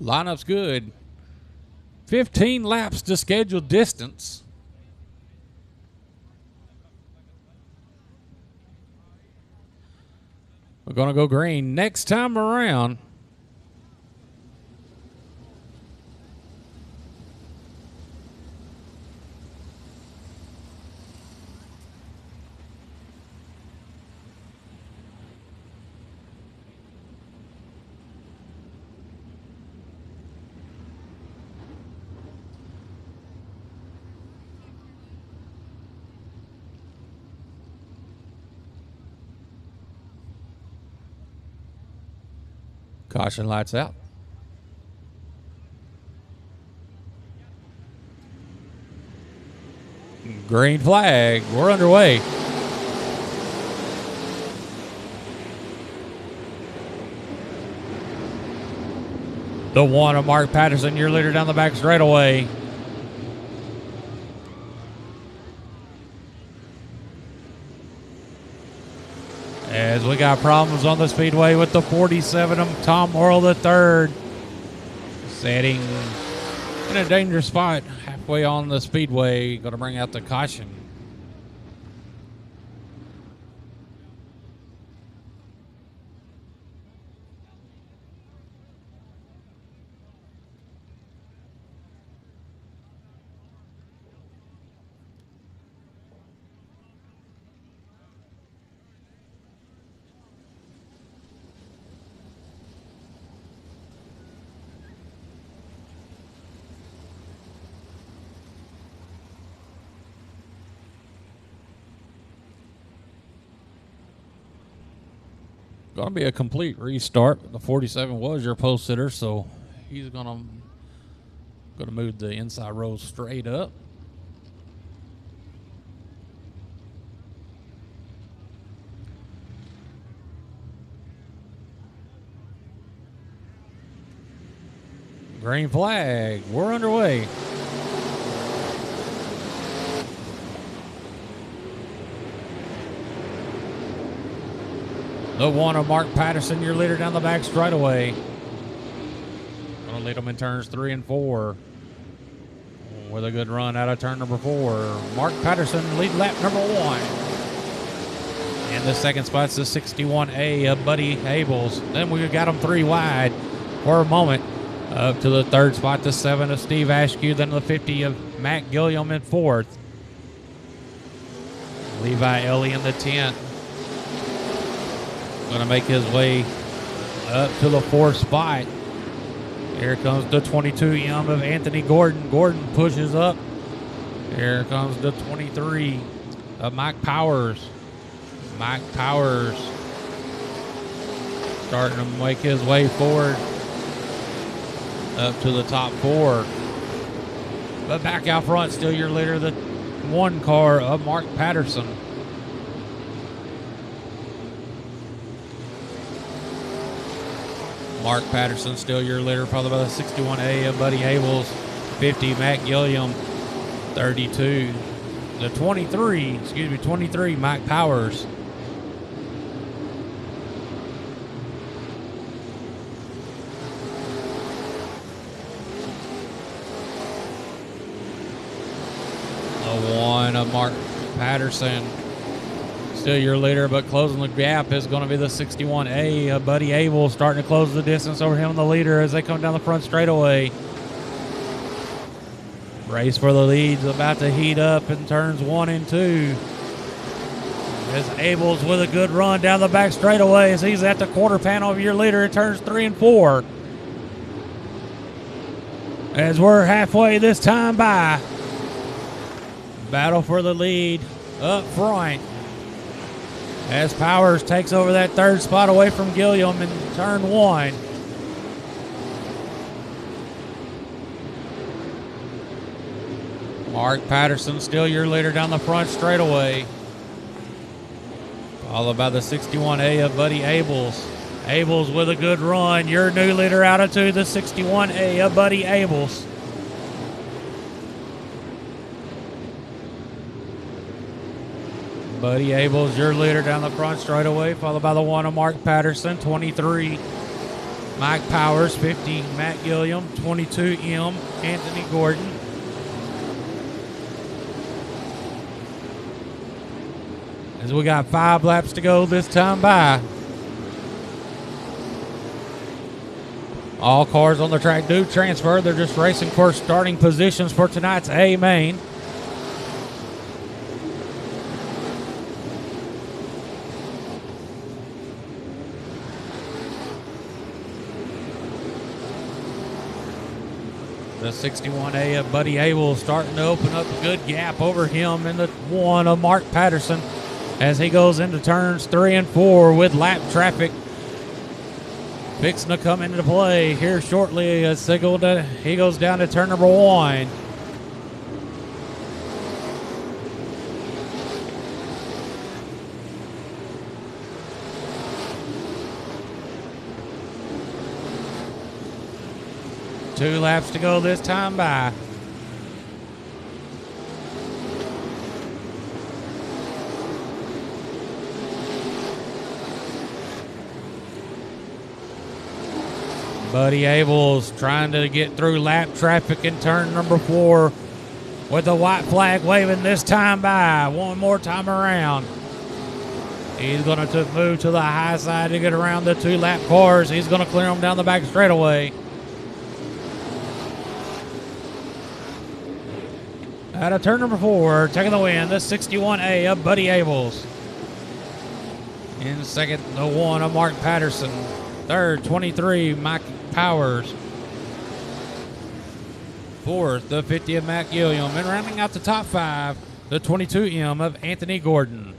Lineup's good. 15 laps to scheduled distance. We're going to go green next time around. Caution lights out. Green flag. We're underway. The 1 of Mark Patterson, your leader down the back straightaway. As we got problems on the Speedway with the 47 of Tom Earl III. Setting in a dangerous spot halfway on the Speedway. Going to bring out the caution. Going to be a complete restart. The 47 was your post sitter, so he's going to move the inside row straight up. Green flag. We're underway. The 1 of Mark Patterson, your leader down the back straightaway. Going to lead them in turns 3 and 4. With a good run out of turn number 4. Mark Patterson, lead lap number 1. In the second spot's the 61A of Buddy Abels. Then we got them 3 wide for a moment. Up to the third spot, the 7 of Steve Askew. Then the 50 of Matt Gilliam in 4th. Levi Ellie in the 10th. Going to make his way up to the 4th spot. Here comes the 22M of Anthony Gordon. Gordon pushes up. Here comes the 23 of Mike Powers. Mike Powers starting to make his way forward up to the top 4. But back out front, still your leader, the 1 car of Mark Patterson. Mark Patterson still your leader, followed by the 61A of Buddy Abels, 50 Matt Gilliam, 32 the 23 Mike Powers. 1 of Mark Patterson. Still your leader, but closing the gap is going to be the 61A of Buddy Abel, starting to close the distance over him, the leader, as they come down the front straightaway. Race for the lead's about to heat up in turns 1 and 2. As Abel's with a good run down the back straightaway as he's at the quarter panel of your leader in turns 3 and 4. As we're halfway this time by. Battle for the lead up front. As Powers takes over that third spot away from Gilliam in turn 1. Mark Patterson still your leader down the front straightaway. Followed by the 61A of Buddy Abels. Abels with a good run. Your new leader out of 2, the 61A of Buddy Abels. Buddy Abels, your leader down the front straightaway, followed by the 1 of Mark Patterson, 23. Mike Powers, 50. Matt Gilliam, 22. Anthony Gordon. As we got 5 laps to go this time by. All cars on the track do transfer. They're just racing for starting positions for tonight's A main. The 61A of Buddy Abel starting to open up a good gap over him in the 1 of Mark Patterson as he goes into turns 3 and 4 with lap traffic fixing to come into play here shortly as he goes down to turn number 1. Two laps to go this time by. Buddy Abels trying to get through lap traffic in turn number 4 with the white flag waving this time by. One more time around. He's going to move to the high side to get around the 2 lap cars. He's going to clear them down the back straightaway. Out of turn number 4, taking the win, the 61A of Buddy Abels. In second, the 1 of Mark Patterson. Third, 23, Mike Powers. Fourth, the 50 of Matt Gilliam. And rounding out the top 5, the 22M of Anthony Gordon.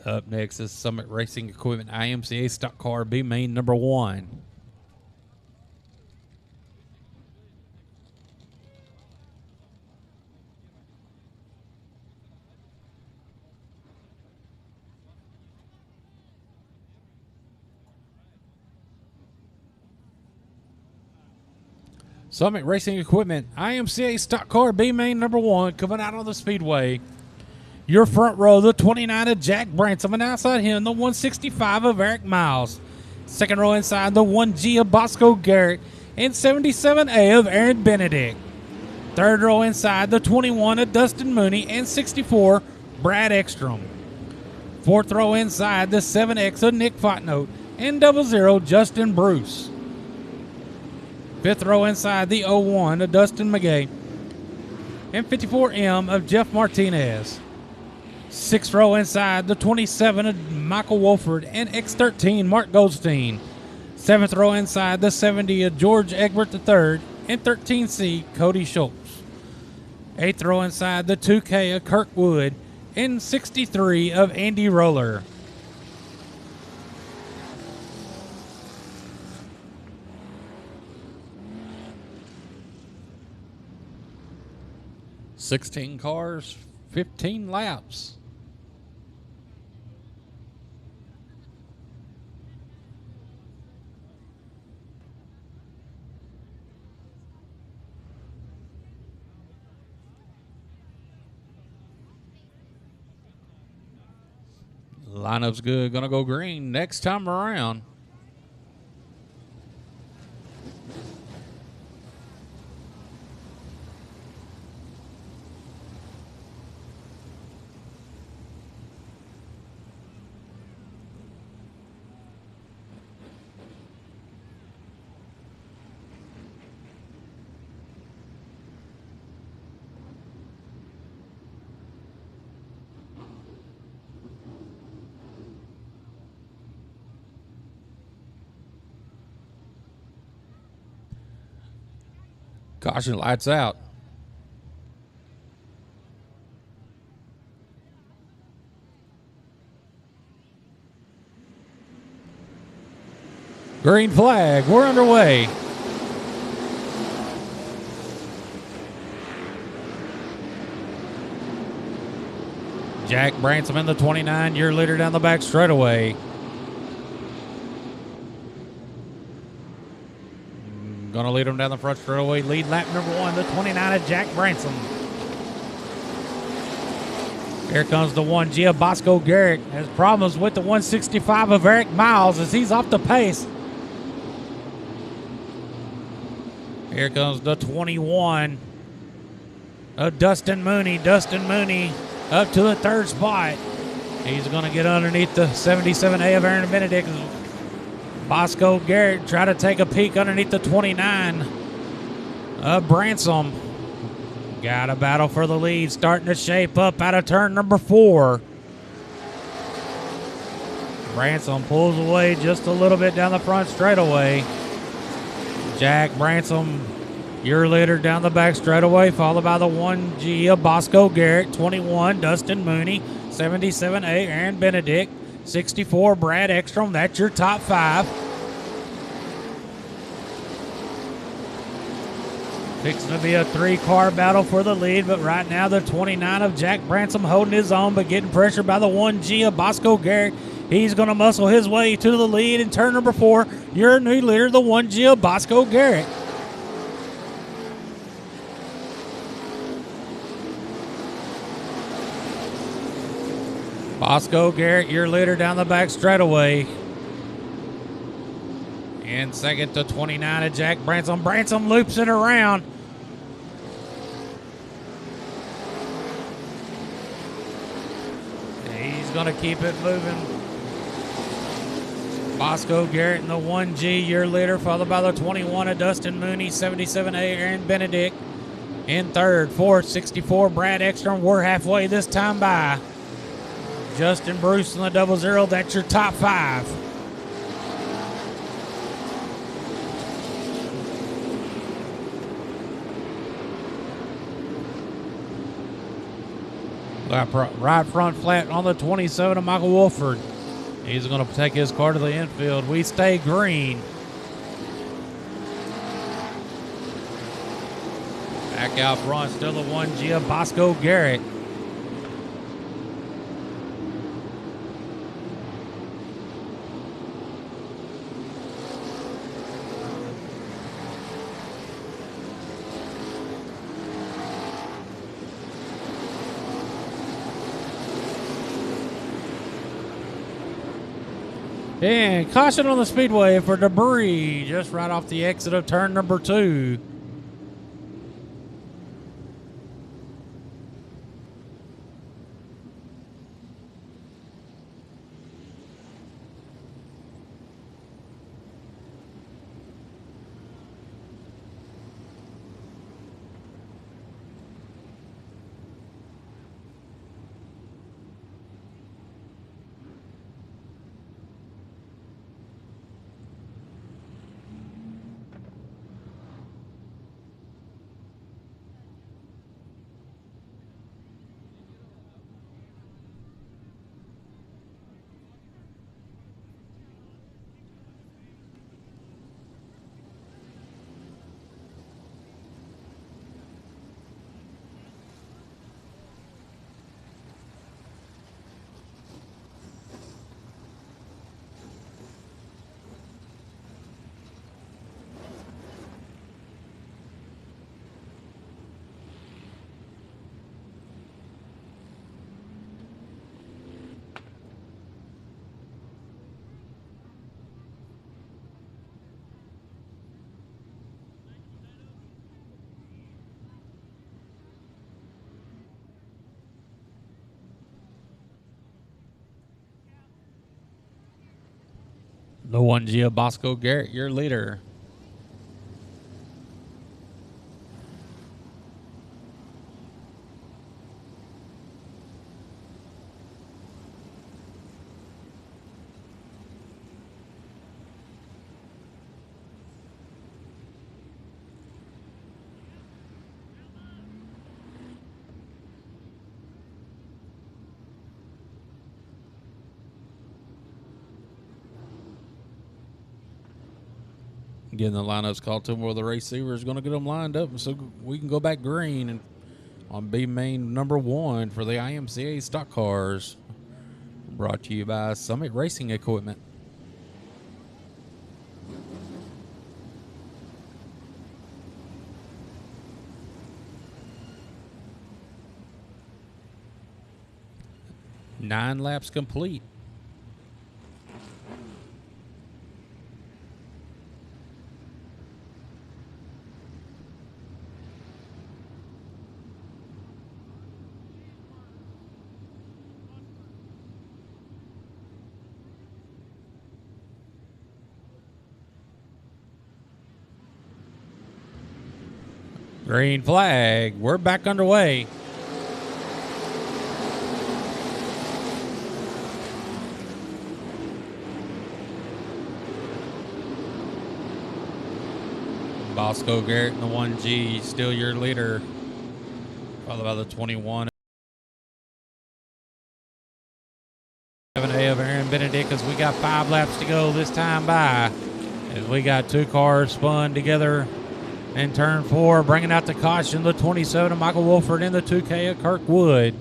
Up next is Summit Racing Equipment IMCA Stock Car B Main number 1. Summit Racing Equipment IMCA Stock Car B Main number 1 coming out on the Speedway. Your front row, the 29 of Jack Branson, and outside him, the 165 of Eric Miles. Second row inside, the 1G of Bosco Garrett, and 77A of Aaron Benedict. Third row inside, the 21 of Dustin Mooney, and 64, Brad Ekstrom. Fourth row inside, the 7X of Nick Fotnote, and 00, Justin Bruce. 5th row inside the 01 of Dustin McGay, and 54M of Jeff Martinez. 6th row inside the 27 of Michael Wolford and X13 Mark Goldstein. 7th row inside the 70 of George Egbert III and 13C Cody Schultz. 8th row inside the 2K of Kirk Wood and 63 of Andy Roller. $16 cars, 15 laps. Lineup's good. Gonna go green next time around. Caution, lights out. Green flag, we're underway. Jack Bransom in the 29, year leader down the back straightaway. Gonna lead him down the front straightaway. Lead lap number 1, the 29 of Jack Bransom. Here comes the 1G of Bosco Garrett. Has problems with the 165 of Eric Miles as he's off the pace. Here comes the 21 of Dustin Mooney. Dustin Mooney up to the 3rd spot. He's gonna get underneath the 77A of Aaron Benedict. Bosco Garrett try to take a peek underneath the 29 of Bransom. Got a battle for the lead, starting to shape up out of turn number 4. Bransom pulls away just a little bit down the front straightaway. Jack Bransom, your leader down the back straightaway, followed by the 1G of Bosco Garrett, 21 Dustin Mooney, 77A Aaron Benedict, 64 Brad Ekstrom. That's your top 5. Fixing to be a 3-car battle for the lead, but right now the 29 of Jack Bransom holding his own, but getting pressured by the 1G of Bosco Garrett. He's going to muscle his way to the lead in turn number 4. Your new leader, the 1G of Bosco Garrett. Bosco Garrett, your leader down the back straightaway. In second to 29 of Jack Bransom. Bransom loops it around. He's going to keep it moving. Bosco Garrett and the 1G, your leader, followed by the 21 of Dustin Mooney, 77A Aaron Benedict. In third, fourth, 64 Brad Ekstrom. We're halfway this time by. Justin Bruce in the 00. That's your top 5. Right front flat on the 27 of Michael Wolford. He's going to take his car to the infield. We stay green. Back out front, still the 1G of Bosco Garrett. And caution on the speedway for debris just right off the exit of turn number 2. The 1G of Bosco Garrett, your leader. Getting the lineups called to them where the receiver is going to get them lined up so we can go back green and on B main number 1 for the IMCA stock cars. Brought to you by Summit Racing Equipment. Nine laps complete. Green flag. We're back underway. Bosco Garrett in the 1G, still your leader. Followed by the 21. 7A of Aaron Benedict as we got 5 laps to go this time by. As we got 2 cars spun together in turn 4, bringing out the caution, the 27 of Michael Wolford and the 2K of Kirkwood.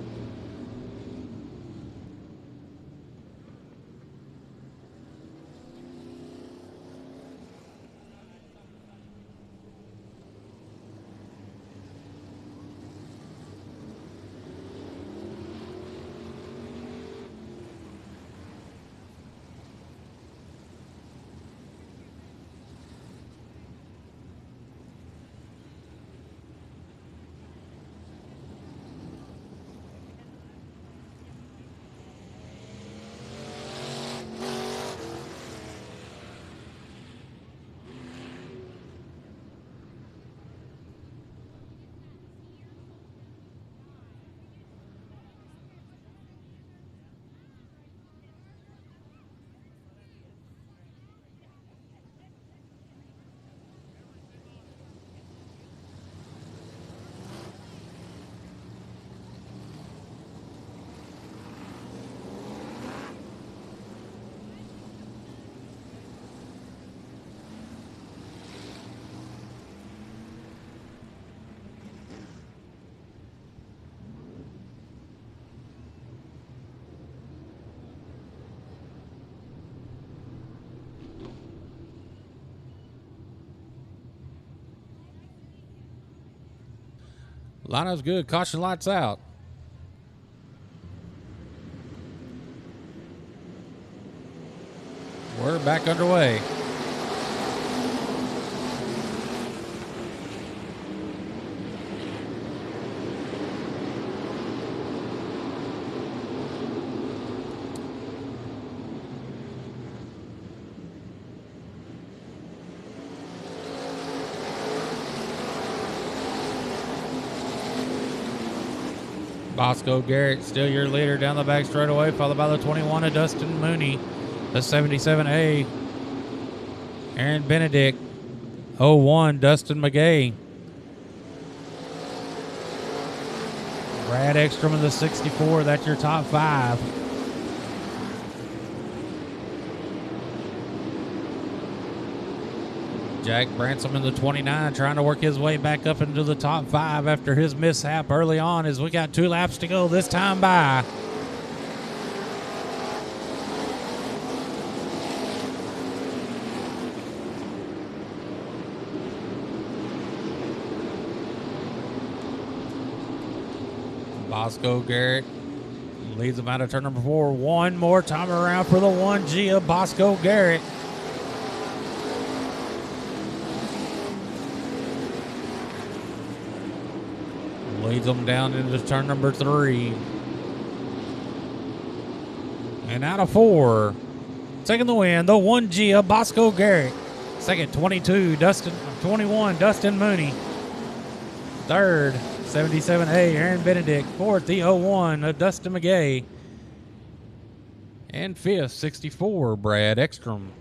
Lineup's good. Caution lights out. We're back underway. Bosco Garrett, still your leader down the back straightaway, followed by the 21 of Dustin Mooney. The 77A, Aaron Benedict. 01, Dustin McGay. Brad Ekstrom in the 64, that's your top 5. Jack Bransom in the 29 trying to work his way back up into the top 5 after his mishap early on as we got 2 laps to go this time by. Bosco Garrett leads them out of turn number 4. One more time around for the 1G of Bosco Garrett. Leads them down into turn number 3. And out of 4. taking the win. The 1G of Bosco Garrett. Second, 21, Dustin Mooney. Third, 77A, Aaron Benedict. Fourth, the 01 of Dustin McGay. And fifth, 64, Brad Ekstrom.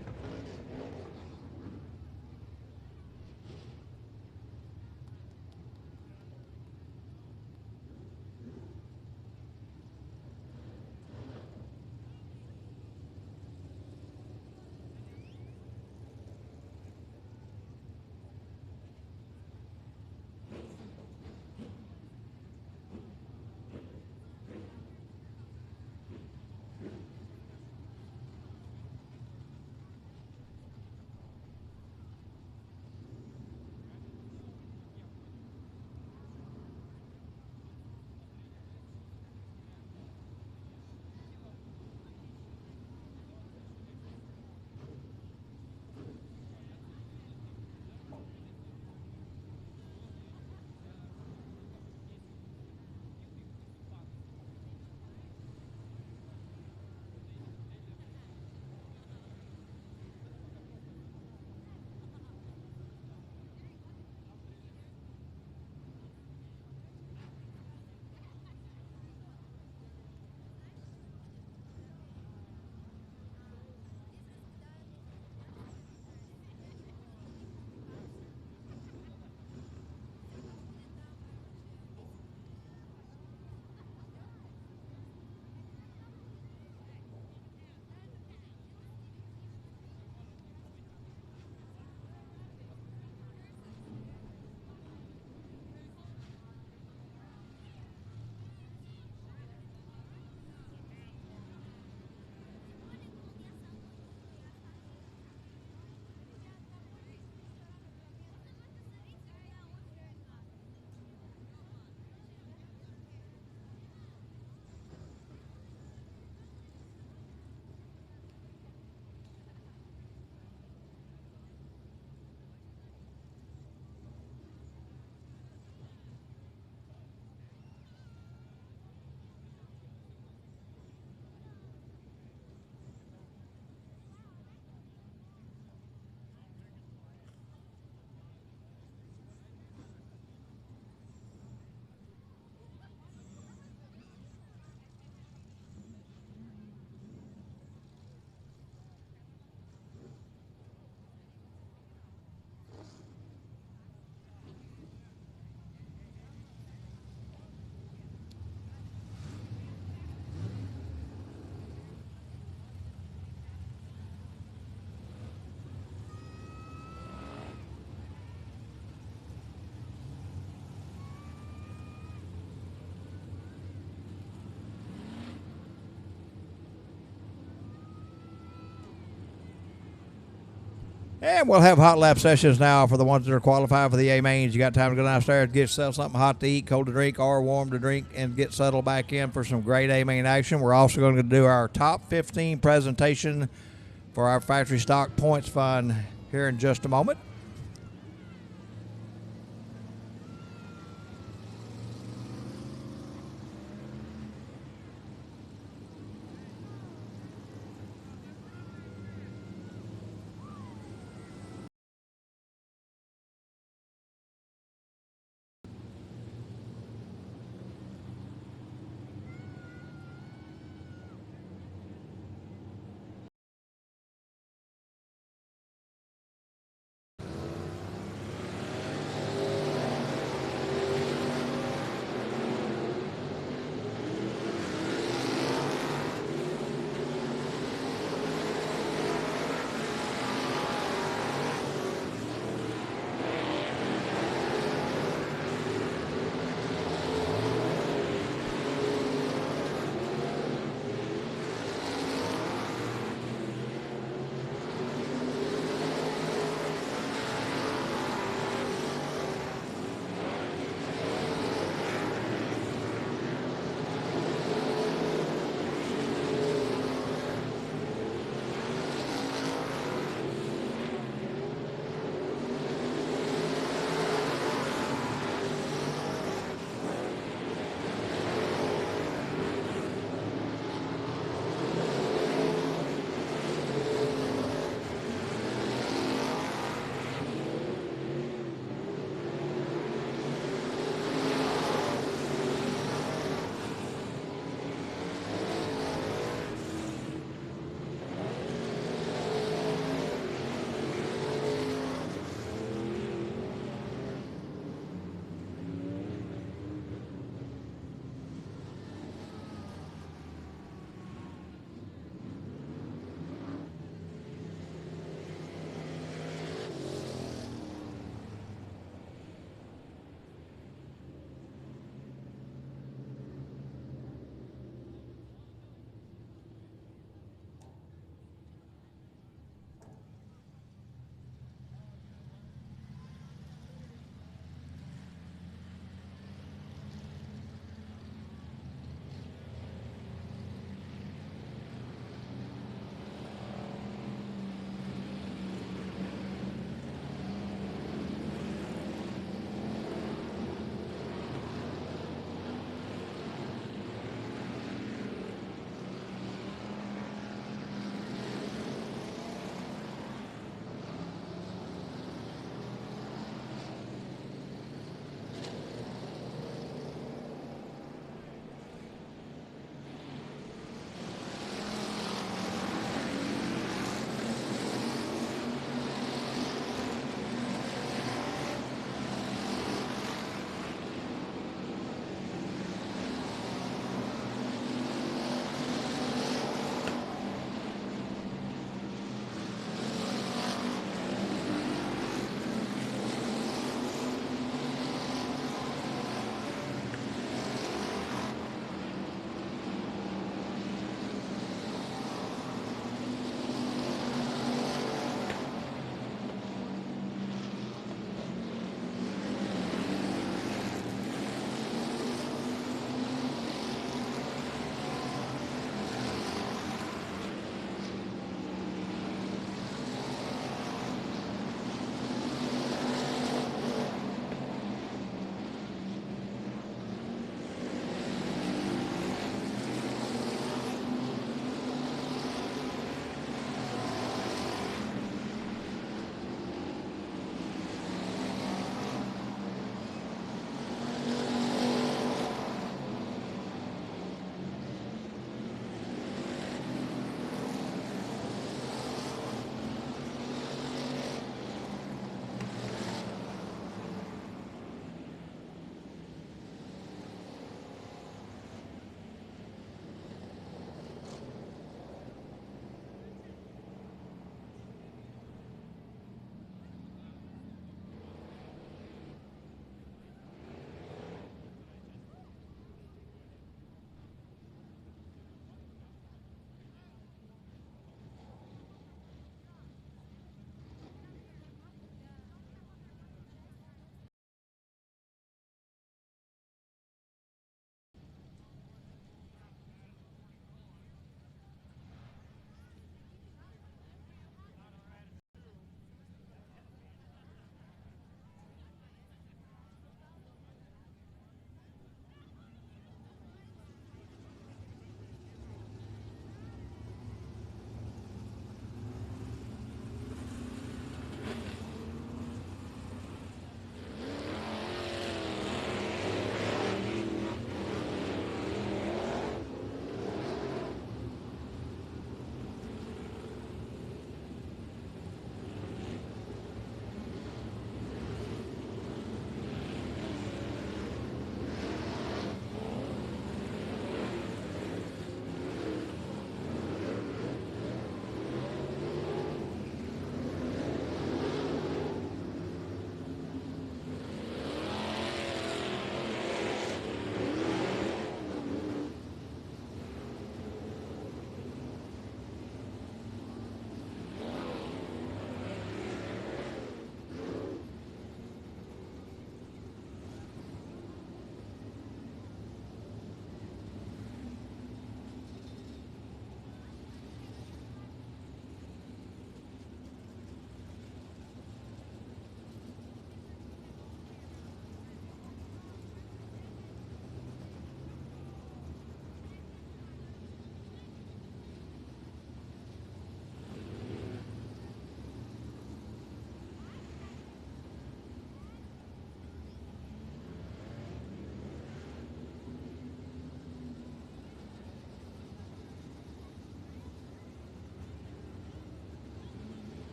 And we'll have hot lap sessions now for the ones that are qualified for the A-mains. You got time to go downstairs, get yourself something hot to eat, cold to drink, or warm to drink, and get settled back in for some great A-main action. We're also going to do our top 15 presentation for our factory stock points fund here in just a moment.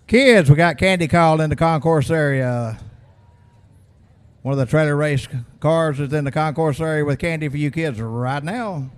Kids, we got Candy called in the concourse area. One of the trailer race cars is in the concourse area with Candy for you kids right now.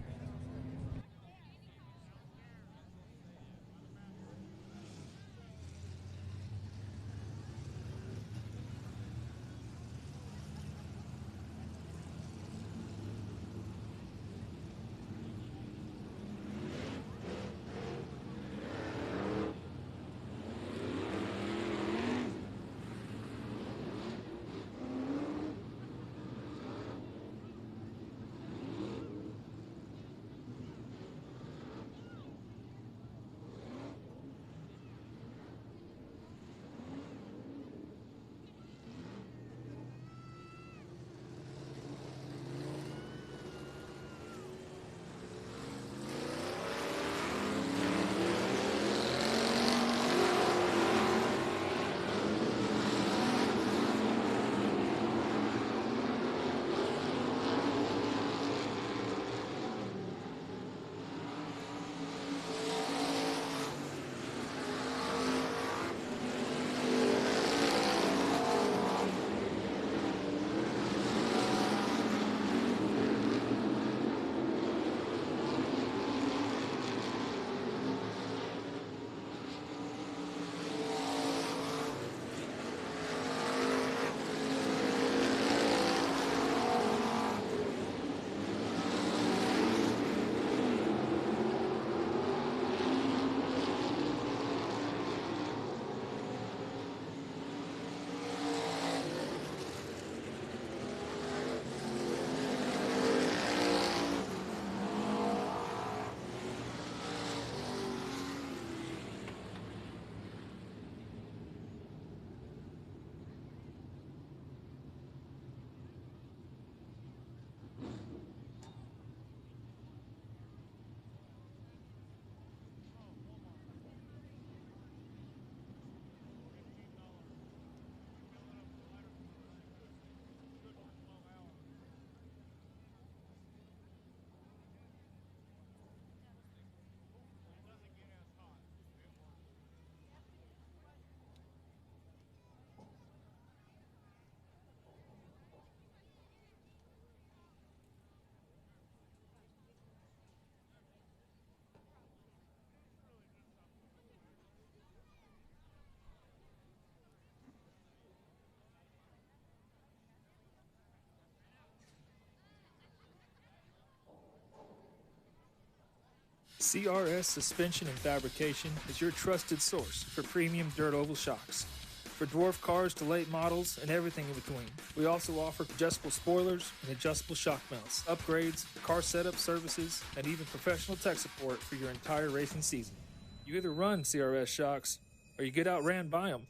CRS Suspension and Fabrication is your trusted source for premium dirt oval shocks. For dwarf cars to late models and everything in between. We also offer adjustable spoilers and adjustable shock mounts, upgrades, car setup services, and even professional tech support for your entire racing season. You either run CRS shocks or you get outran by them.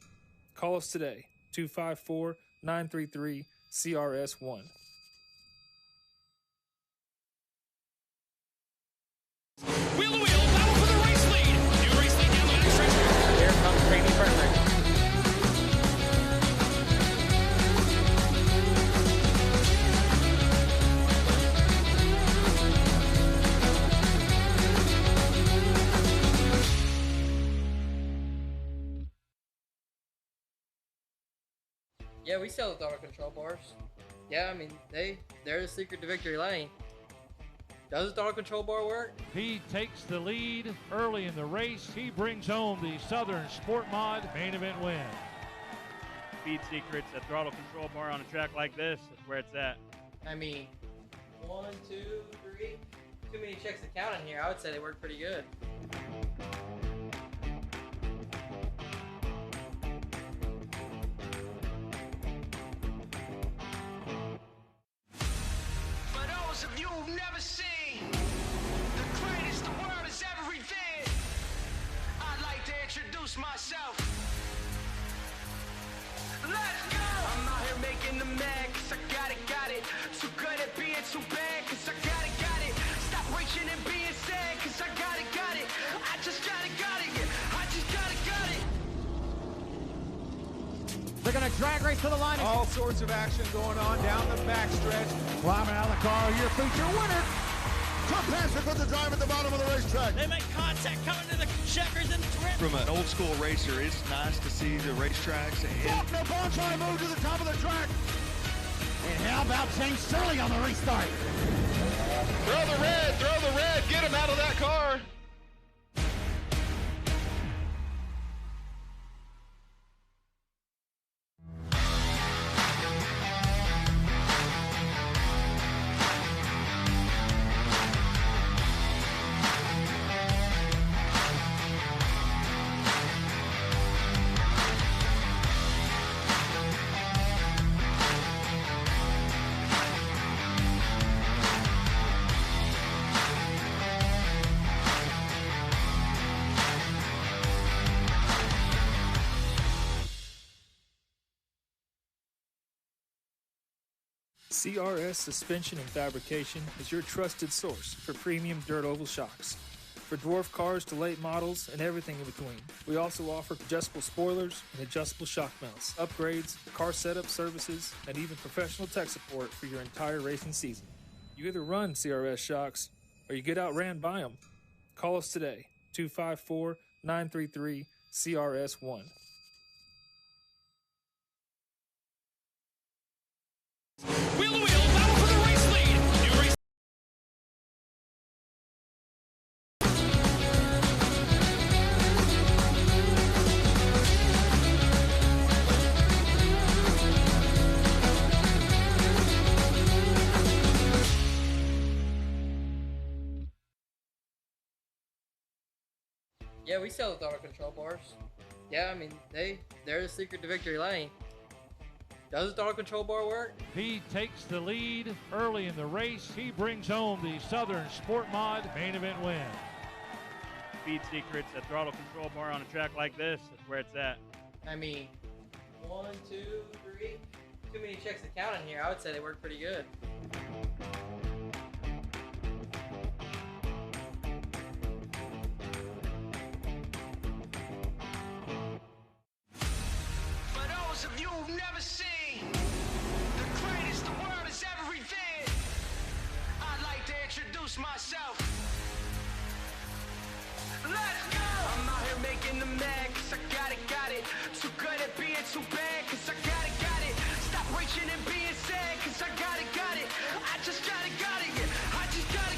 Call us today, 254-933-CRS1. Wheel to wheel, battle for the race lead. New race lead down the backstretch. Here comes Brady Frederick. Yeah, we sell the auto control bars. Yeah, I mean, they're the secret to victory lane. Does the auto control bar work? He takes the lead early in the race. He brings home the Southern Sport Mod main event win. Speed secrets, a throttle control bar on a track like this is where it's at. I mean, 1, 2, 3. Too many checks to count in here. I would say they work pretty good. Myself. Let's go! I'm out here making them mad cause I got it. Too good at being too bad cause I got it. Stop reaching and being sad cause I got it. I just got it, yeah. I just got it. They're gonna drag race to the line. All sorts of action going on down the backstretch. Climbing out of the car, your feature winner. Fantastic with the drive at the bottom of the racetrack. They make contact coming to the checkers and the From an old school racer, it's nice to see the racetracks. Faulkner Bonchai move to the top of the track. And how about James Shirley on the restart? Throw the red, get him out of that car. CRS Suspension and Fabrication is your trusted source for premium dirt oval shocks. For dwarf cars to late models and everything in between. We also offer adjustable spoilers and adjustable shock mounts, upgrades, car setup services, and even professional tech support for your entire racing season. You either run CRS shocks or you get outran by them. Call us today, 254-933-CRS1. Wheel to wheel, battle for the race lead. New race. Yeah, we sell the throttle control bars. Yeah, I mean, they're the secret to victory lane. Does the throttle control bar work? He takes the lead early in the race. He brings home the Southern Sport Mod main event win. Speed secrets, a throttle control bar on a track like this, that's where it's at. I mean, 1, 2, 3. Too many checks to count in here. I would say they work pretty good. For those of you who've never seen the greatest the world has ever revered, I'd like to introduce myself. Let's go! I'm out here making them mad, cause I got it. Too good at being too bad, cause I got it. Stop reaching and being sad, cause I got it. I just got it, yeah. I just got it.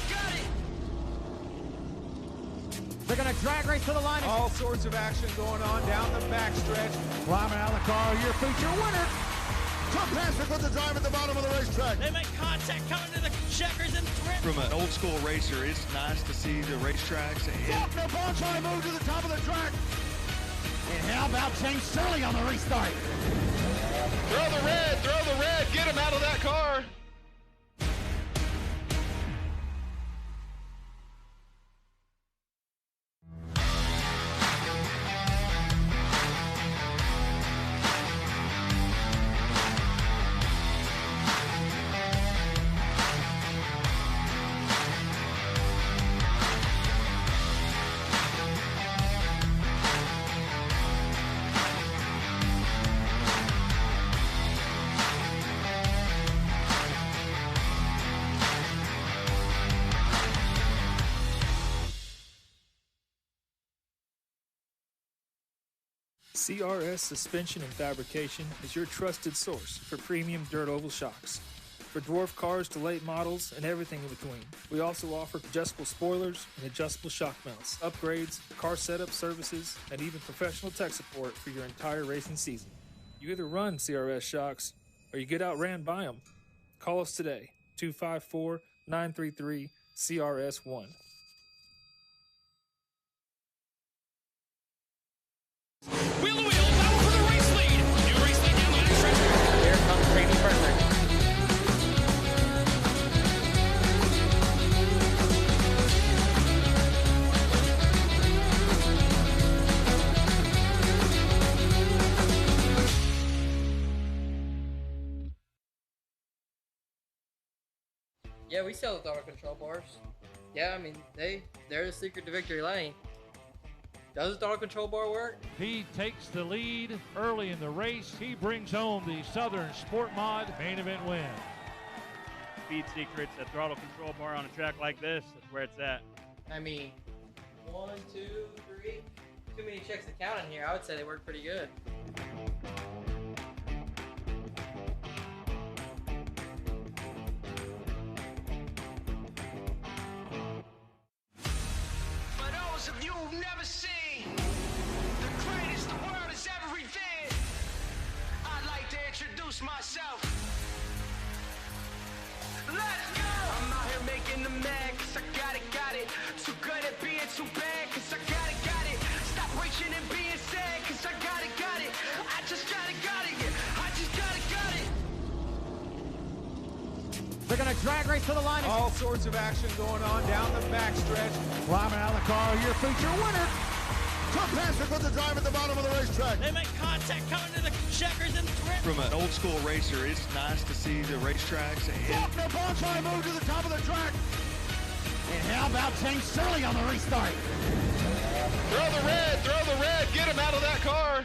They're going to drag race to the line. All sorts of action going on down the backstretch. Climbing out of the car, your feature winner. Tom Patrick with the drive at the bottom of the racetrack. They make contact coming to the checkers and threat. From an old school racer, it's nice to see the racetracks. Faulkner Bonchai move to the top of the track. And how about James Shirley on the restart? Throw the red, get him out of that car. CRS Suspension and Fabrication is your trusted source for premium dirt oval shocks. For dwarf cars to late models and everything in between. We also offer adjustable spoilers and adjustable shock mounts, upgrades, car setup services, and even professional tech support for your entire racing season. You either run CRS shocks or you get outran by them. Call us today, 254-933-CRS1. Wheel to wheel, battle for the race lead. New race lead down the backstretch. Here comes Jamie Burger. Yeah, we sell the throttle control bars. Yeah, I mean, they're the secret to victory lane. Does the throttle control bar work? He takes the lead early in the race. He brings home the Southern Sport Mod main event win. Speed secrets, a throttle control bar on a track like this, that's where it's at. I mean, 1, 2, 3. Too many checks to count in here, I would say they work pretty good. For those of you who've never seen the greatest the world has ever revealed, I'd like to introduce myself. Let's go! I'm out here making them mad, cause I got it. Too good at being too bad, cause I got it. Stop reaching and being sad, cause I got it. I just got it, yeah. I just got it. They're going to drag race to the line. All sorts of action going on down the backstretch. Climbing out of the car, your feature winner. Tom Patrick with the drive at the bottom of the racetrack. They make contact coming to the checkers and thrift. From an old school racer, it's nice to see the racetracks. Faulkner Bond trying to move to the top of the track. And how about James Shirley on the restart? Throw the red, get him out of that car.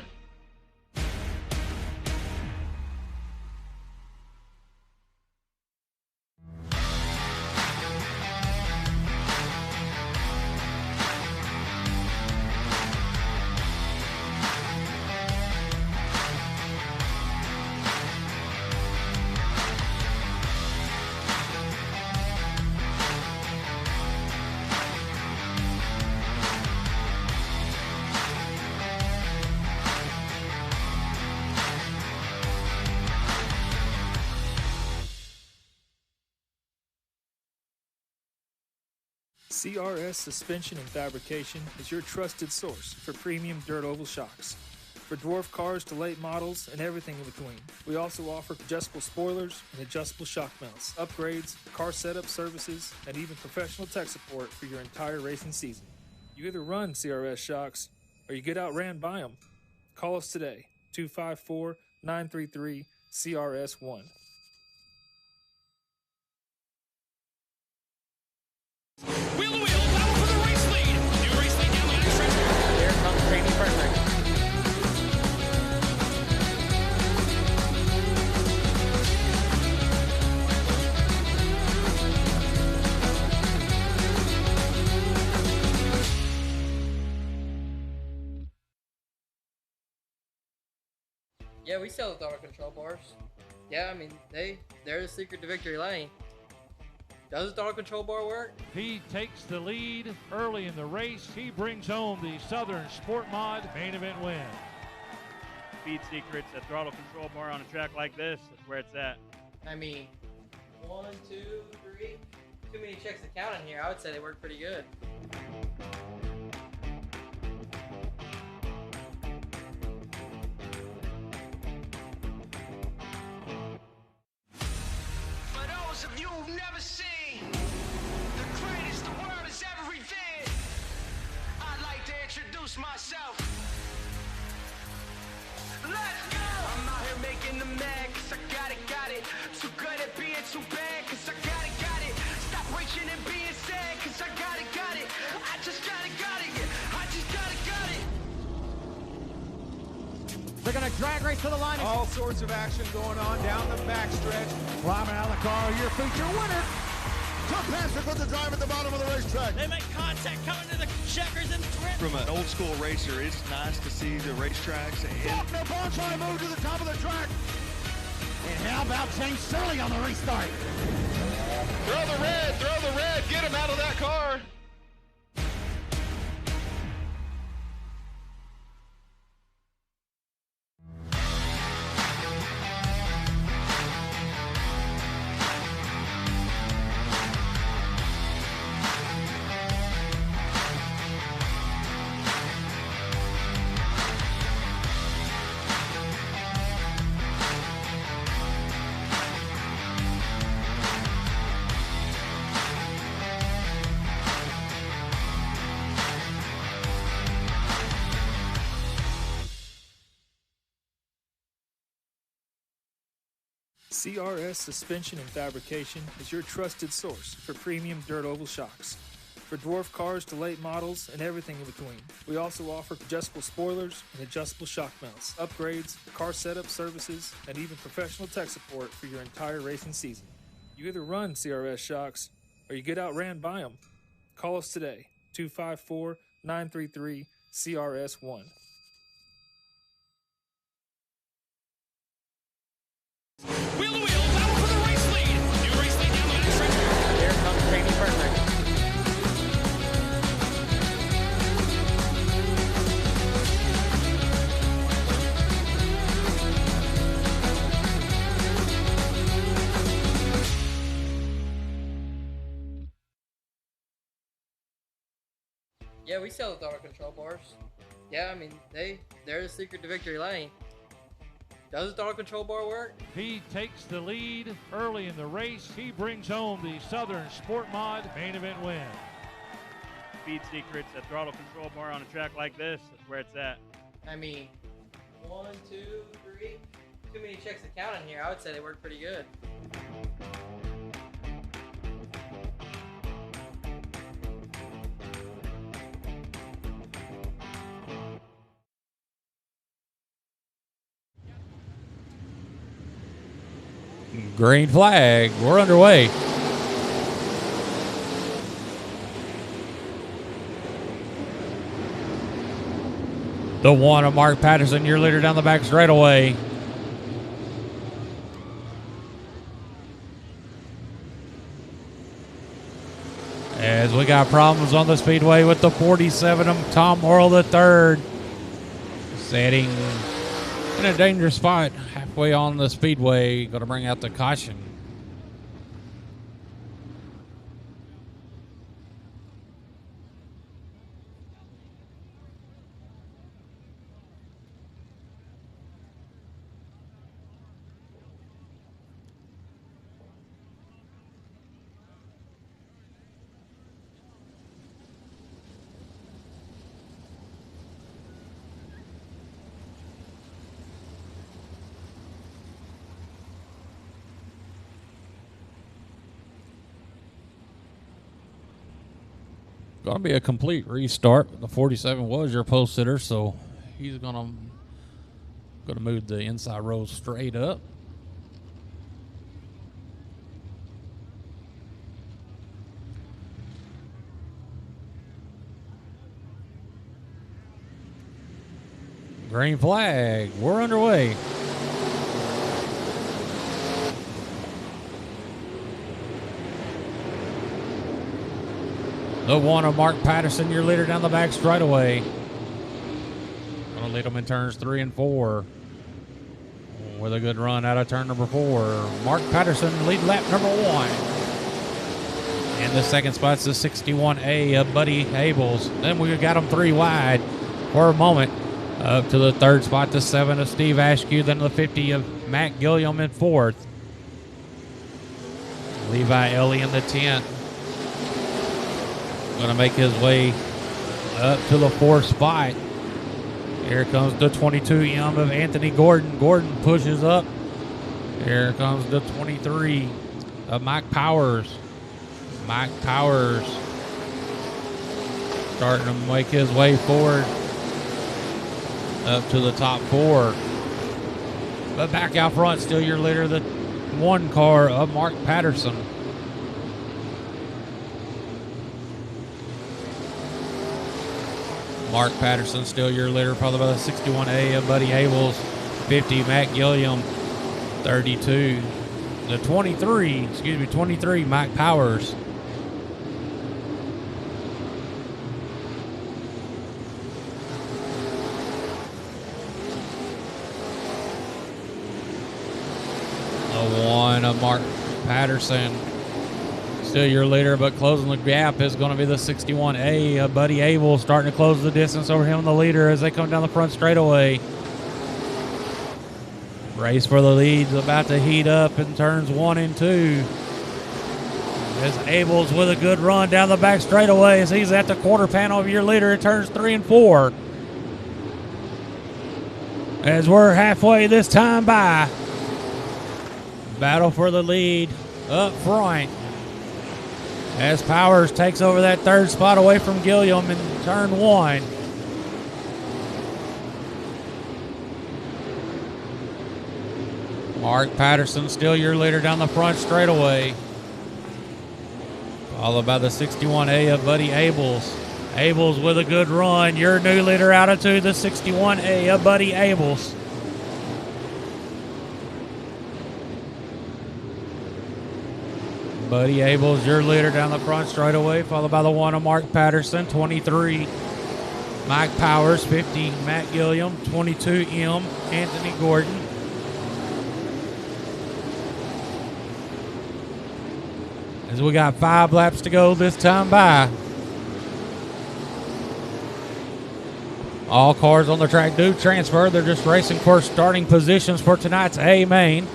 CRS Suspension and Fabrication is your trusted source for premium dirt oval shocks. For dwarf cars to late models and everything in between. We also offer adjustable spoilers and adjustable shock mounts, upgrades, car setup services, and even professional tech support for your entire racing season. You either run CRS shocks or you get outran by them. Call us today, 254-933-CRS1. Wheel to wheel, battle for the race lead. New race lead down the backstretch. Here comes Jamie Frederick. Yeah, we sell the throttle control bars. Yeah, I mean, they're the secret to victory lane. Does the throttle control bar work? He takes the lead early in the race. He brings home the Southern Sport Mod main event win. Speed secrets, a throttle control bar on a track like this, that's where it's at. I mean, 1, 2, 3. Too many checks to count in here. I would say they work pretty good. For those of you who've never seen the greatest the world has ever revealed, I'd like to introduce myself. Let's go! I'm out here making them mad, cause I got it. Too good at being too bad, cause I got it. Stop reaching and being sad, cause I got it. I just got it, yeah. I just got it. They're going to drag race to the line. All sorts of action going on down the backstretch. Climbing out of the car, your feature winner. Tom Patrick with the drive at the bottom of the racetrack. They make contact coming to the checkers and thrift. From an old school racer, it's nice to see the racetracks. Faulkner Bond trying to move to the top of the track. And how about James Shirley on the restart? Throw the red, get him out of that car. CRS Suspension and Fabrication is your trusted source for premium dirt oval shocks. For dwarf cars to late models and everything in between. We also offer adjustable spoilers and adjustable shock mounts, upgrades, car setup services, and even professional tech support for your entire racing season. You either run CRS shocks or you get outran by them. Call us today, 254-933-CRS1. CRS1. Wheel to wheel, battle for the race lead. New race lead down the backstretch. Here comes Brady Perfect. Yeah, we sell the auto control bars. Yeah, I mean, they're the secret to victory lane. Does the auto control bar work? He takes the lead early in the race. He brings home the Southern Sport Mod main event win. Speed secrets, that throttle control bar on a track like this, that's where it's at. I mean, 1, 2, 3. Too many checks to count in here. I would say they work pretty good. Green flag. We're underway. The one of Mark Patterson, your leader down the back straightaway. As we got problems on the speedway with the 47 of Tom Morrill III. Setting in a dangerous spot halfway on the speedway. Going to bring out the caution. Going to be a complete restart. The 47 was your post sitter, so he's going to move the inside row straight up. Green flag. We're underway. The one of Mark Patterson, your leader down the back straightaway. Going to lead them in turns 3 and 4. With a good run out of turn number 4. Mark Patterson lead lap number 1. In the second spot's the 61A of Buddy Abels. Then we got him 3 wide for a moment. Up to the third spot, the 7 of Steve Askew. Then the 50 of Matt Gilliam in 4th. Levi Ellie in the 10th. Going to make his way up to the 4th spot. Here comes the 22M of Anthony Gordon. Gordon pushes up. Here comes the 23 of Mike Powers. Mike Powers starting to make his way forward up to the top 4. But back out front, still your leader, the 1 car of Mark Patterson. Mark Patterson still your leader, followed by the 61A of Buddy Abels, 50 Matt Gilliam, 32 the 23 Mike Powers. The 1 of Mark Patterson. Still your leader, but closing the gap is going to be the 61A of Buddy Abel, starting to close the distance over him, the leader, as they come down the front straightaway. Race for the lead's about to heat up in turns 1 and 2. As Abel's with a good run down the back straightaway as he's at the quarter panel of your leader in turns 3 and 4. As we're halfway this time by. Battle for the lead up front. As Powers takes over that 3rd spot away from Gilliam in turn 1. Mark Patterson still your leader down the front straightaway. Followed by the 61A of Buddy Abels. Abels with a good run. Your new leader out of two, the 61A of Buddy Abels. Buddy Abels, your leader down the front straight away, followed by the one of Mark Patterson, 23. Mike Powers, 50. Matt Gilliam, 22. Anthony Gordon. As we got 5 laps to go this time by. All cars on the track do transfer. They're just racing for starting positions for tonight's A main.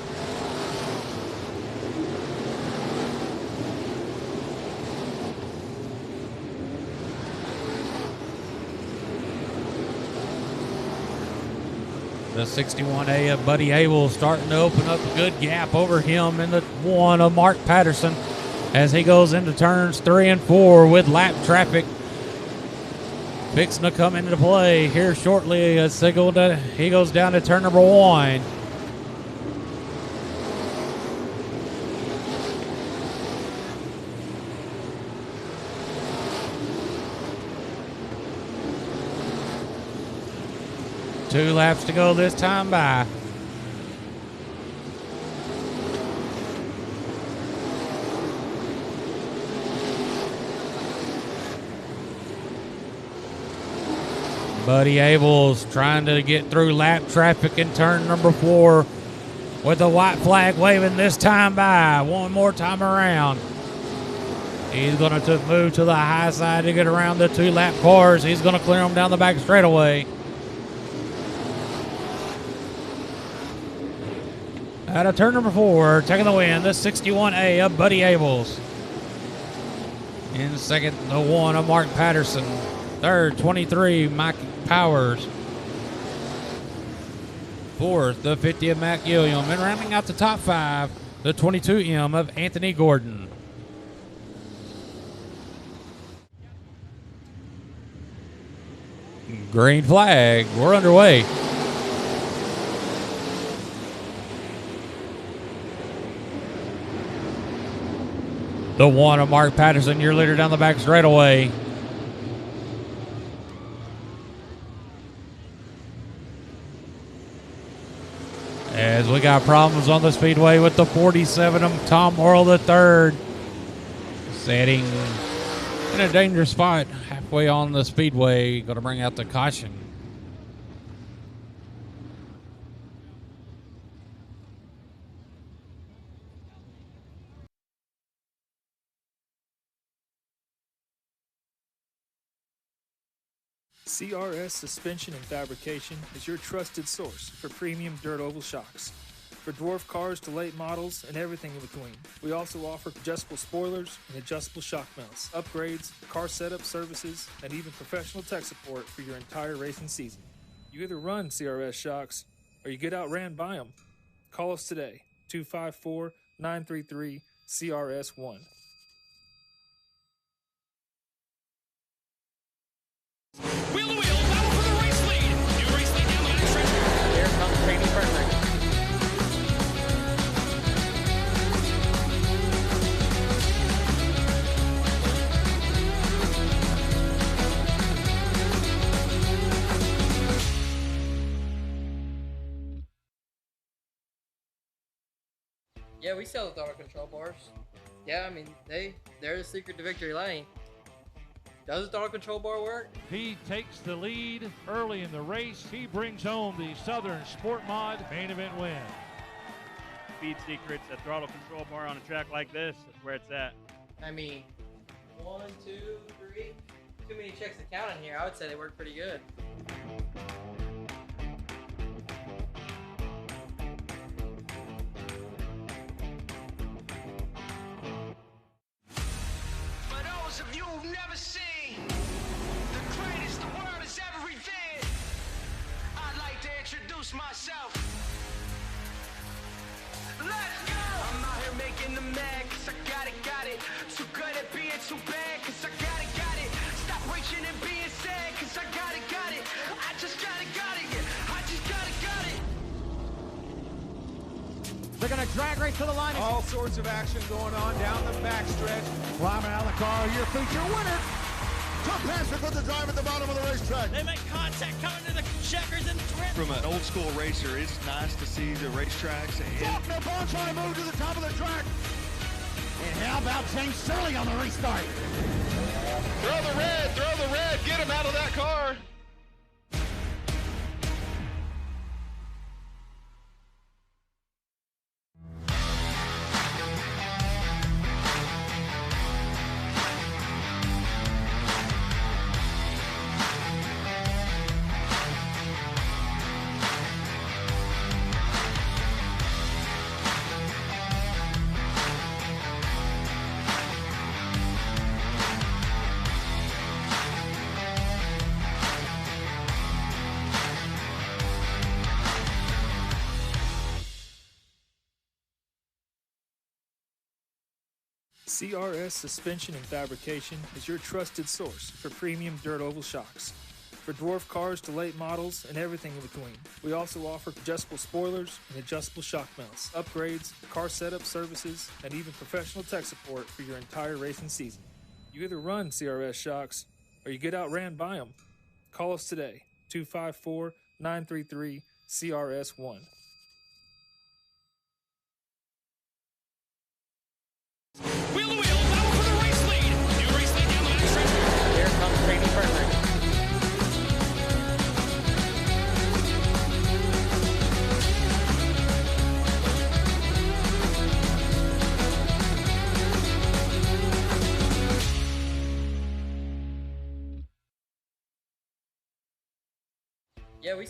The 61A of Buddy Abel starting to open up a good gap over him in the one of Mark Patterson as he goes into turns 3 and 4 with lap traffic fixing to come into play here shortly as he goes down to turn number 1. Two laps to go this time by. Buddy Abels trying to get through lap traffic in turn number 4 with the white flag waving this time by. One more time around. He's going to move to the high side to get around the 2 lap cars. He's going to clear them down the back straightaway. Out of turn number 4, taking the win, the 61A of Buddy Abels. In second, the 1 of Mark Patterson. Third, 23, Mike Powers. Fourth, the 50 of Matt Gilliam. And rounding out the top 5, the 22M of Anthony Gordon. Green flag, we're underway. The 1 of Mark Patterson, your leader down the back straightaway. As we got problems on the speedway with the 47 of Tom Morrill III. Setting in a dangerous spot halfway on the speedway. Going to bring out the caution. CRS Suspension and Fabrication is your trusted source for premium dirt oval shocks. For dwarf cars to late models and everything in between. We also offer adjustable spoilers and adjustable shock mounts, upgrades, car setup services, and even professional tech support for your entire racing season. You either run CRS shocks or you get outran by them. Call us today, 254-933-CRS1. Wheel to wheel, battle for the race lead. New race lead down the backstretch. Here comes Training Partner. Yeah, we sell the throttle control bars. Yeah, I mean, they're the secret to victory lane. Does the throttle control bar work? He takes the lead early in the race. He brings home the Southern Sport Mod main event win. Speed secrets, a throttle control bar on a track like this, that's where it's at. I mean, 1, 2, 3. Too many checks to count in here. I would say they work pretty good. For those of you who've never seen the greatest the world has ever revered, I'd like to introduce myself. Let's go! I'm out here making them mad, cause I got it. Too good at being too bad, cause I got it. Stop reaching and being sad, cause I got it. I just got it, yeah. I just got it. They're going to drag race to the line. All sorts of action going on down the backstretch. Climbing out of the car, your feature winner, Tough passer put the drive at the bottom of the racetrack. They make contact coming to the checkers and thread. From an old school racer, it's nice to see the racetracks. Faulkner ball trying to move to the top of the track. And how about James Shirley on the restart? Throw the red, get him out of that car. CRS Suspension and Fabrication is your trusted source for premium dirt oval shocks. For dwarf cars to late models and everything in between. We also offer adjustable spoilers and adjustable shock mounts, upgrades, car setup services, and even professional tech support for your entire racing season. You either run CRS shocks or you get outran by them. Call us today, 254-933-CRS1. Wheel to wheel, battle for the race lead. New race lead down the backstretch. Here comes Training Partner. Yeah, we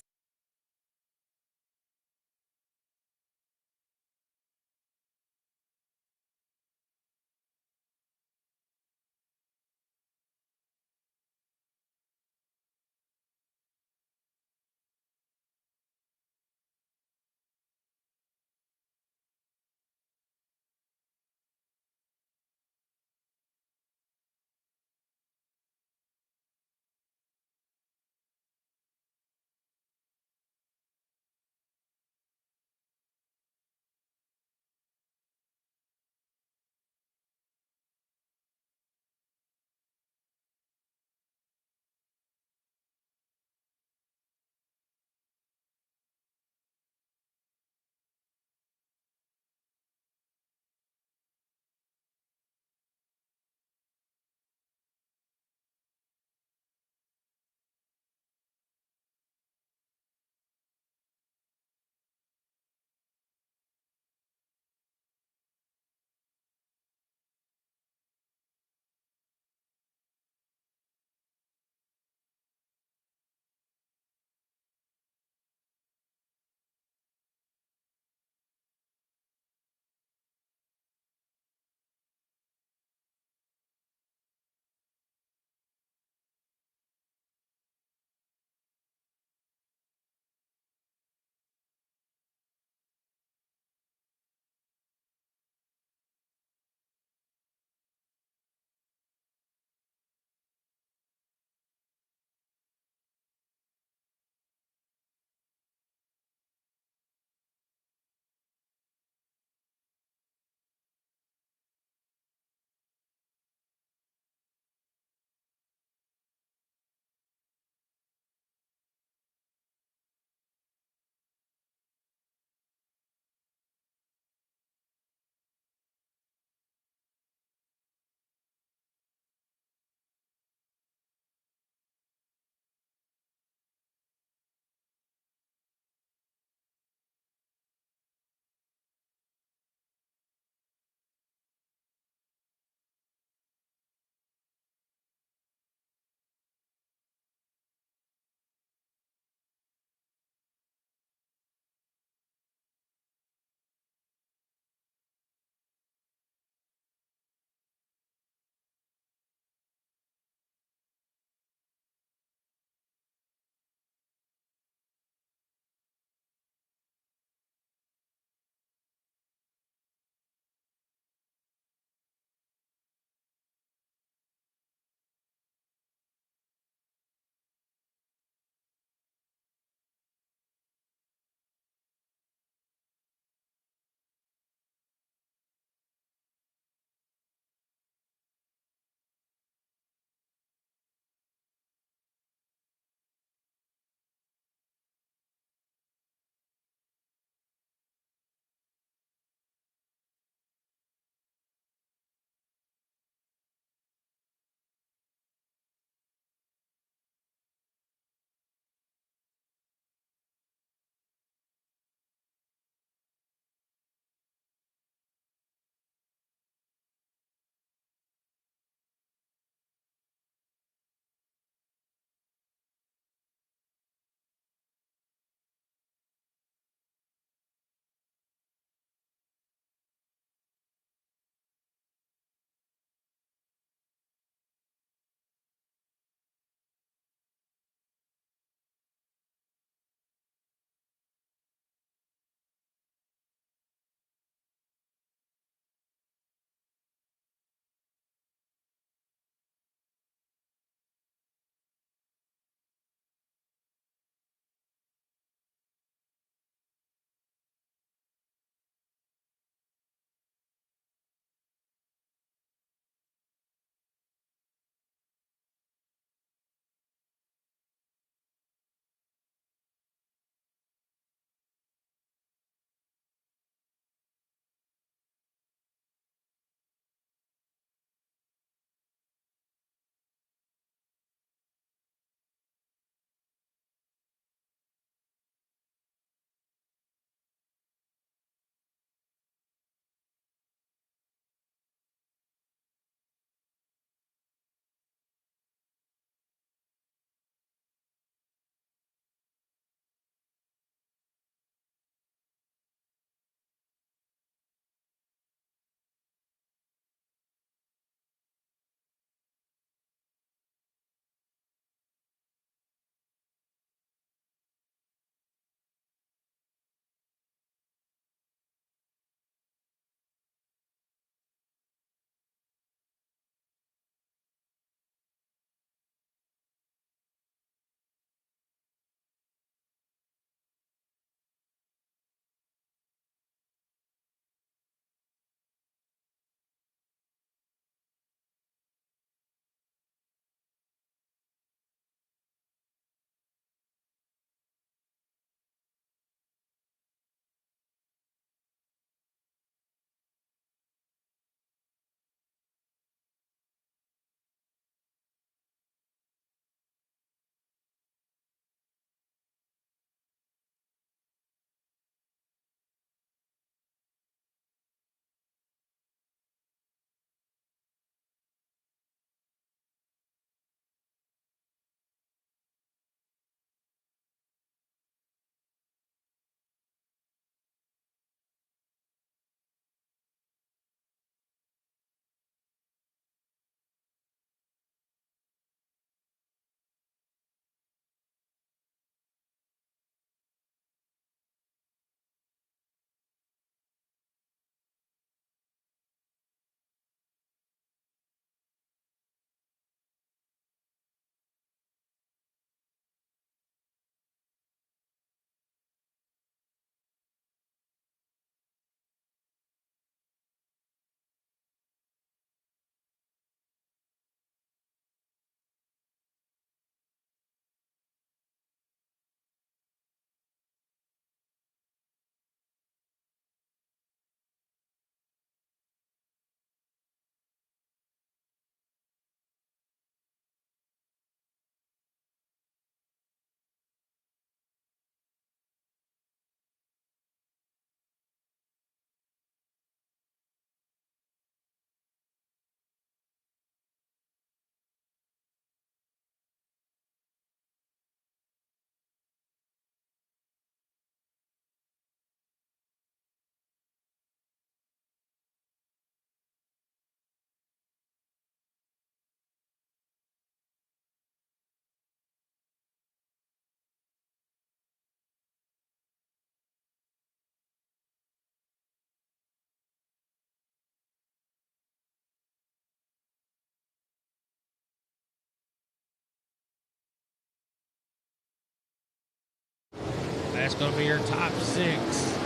That's going to be your top 6.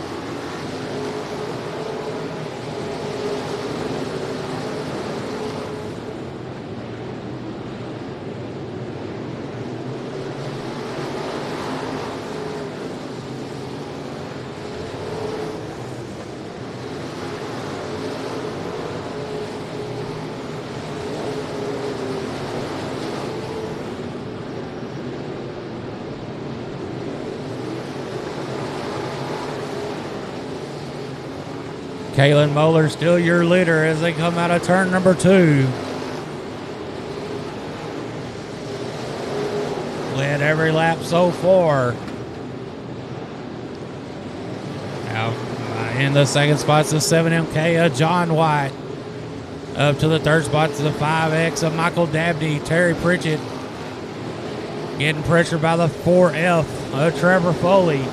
Kalen Moeller still your leader as they come out of turn number 2. Led every lap so far. Now in the second spot's the 7MK of John White. Up to the third spot's the 5X of Michael Dabney. Terry Pritchett getting pressured by the 4F of Trevor Foley.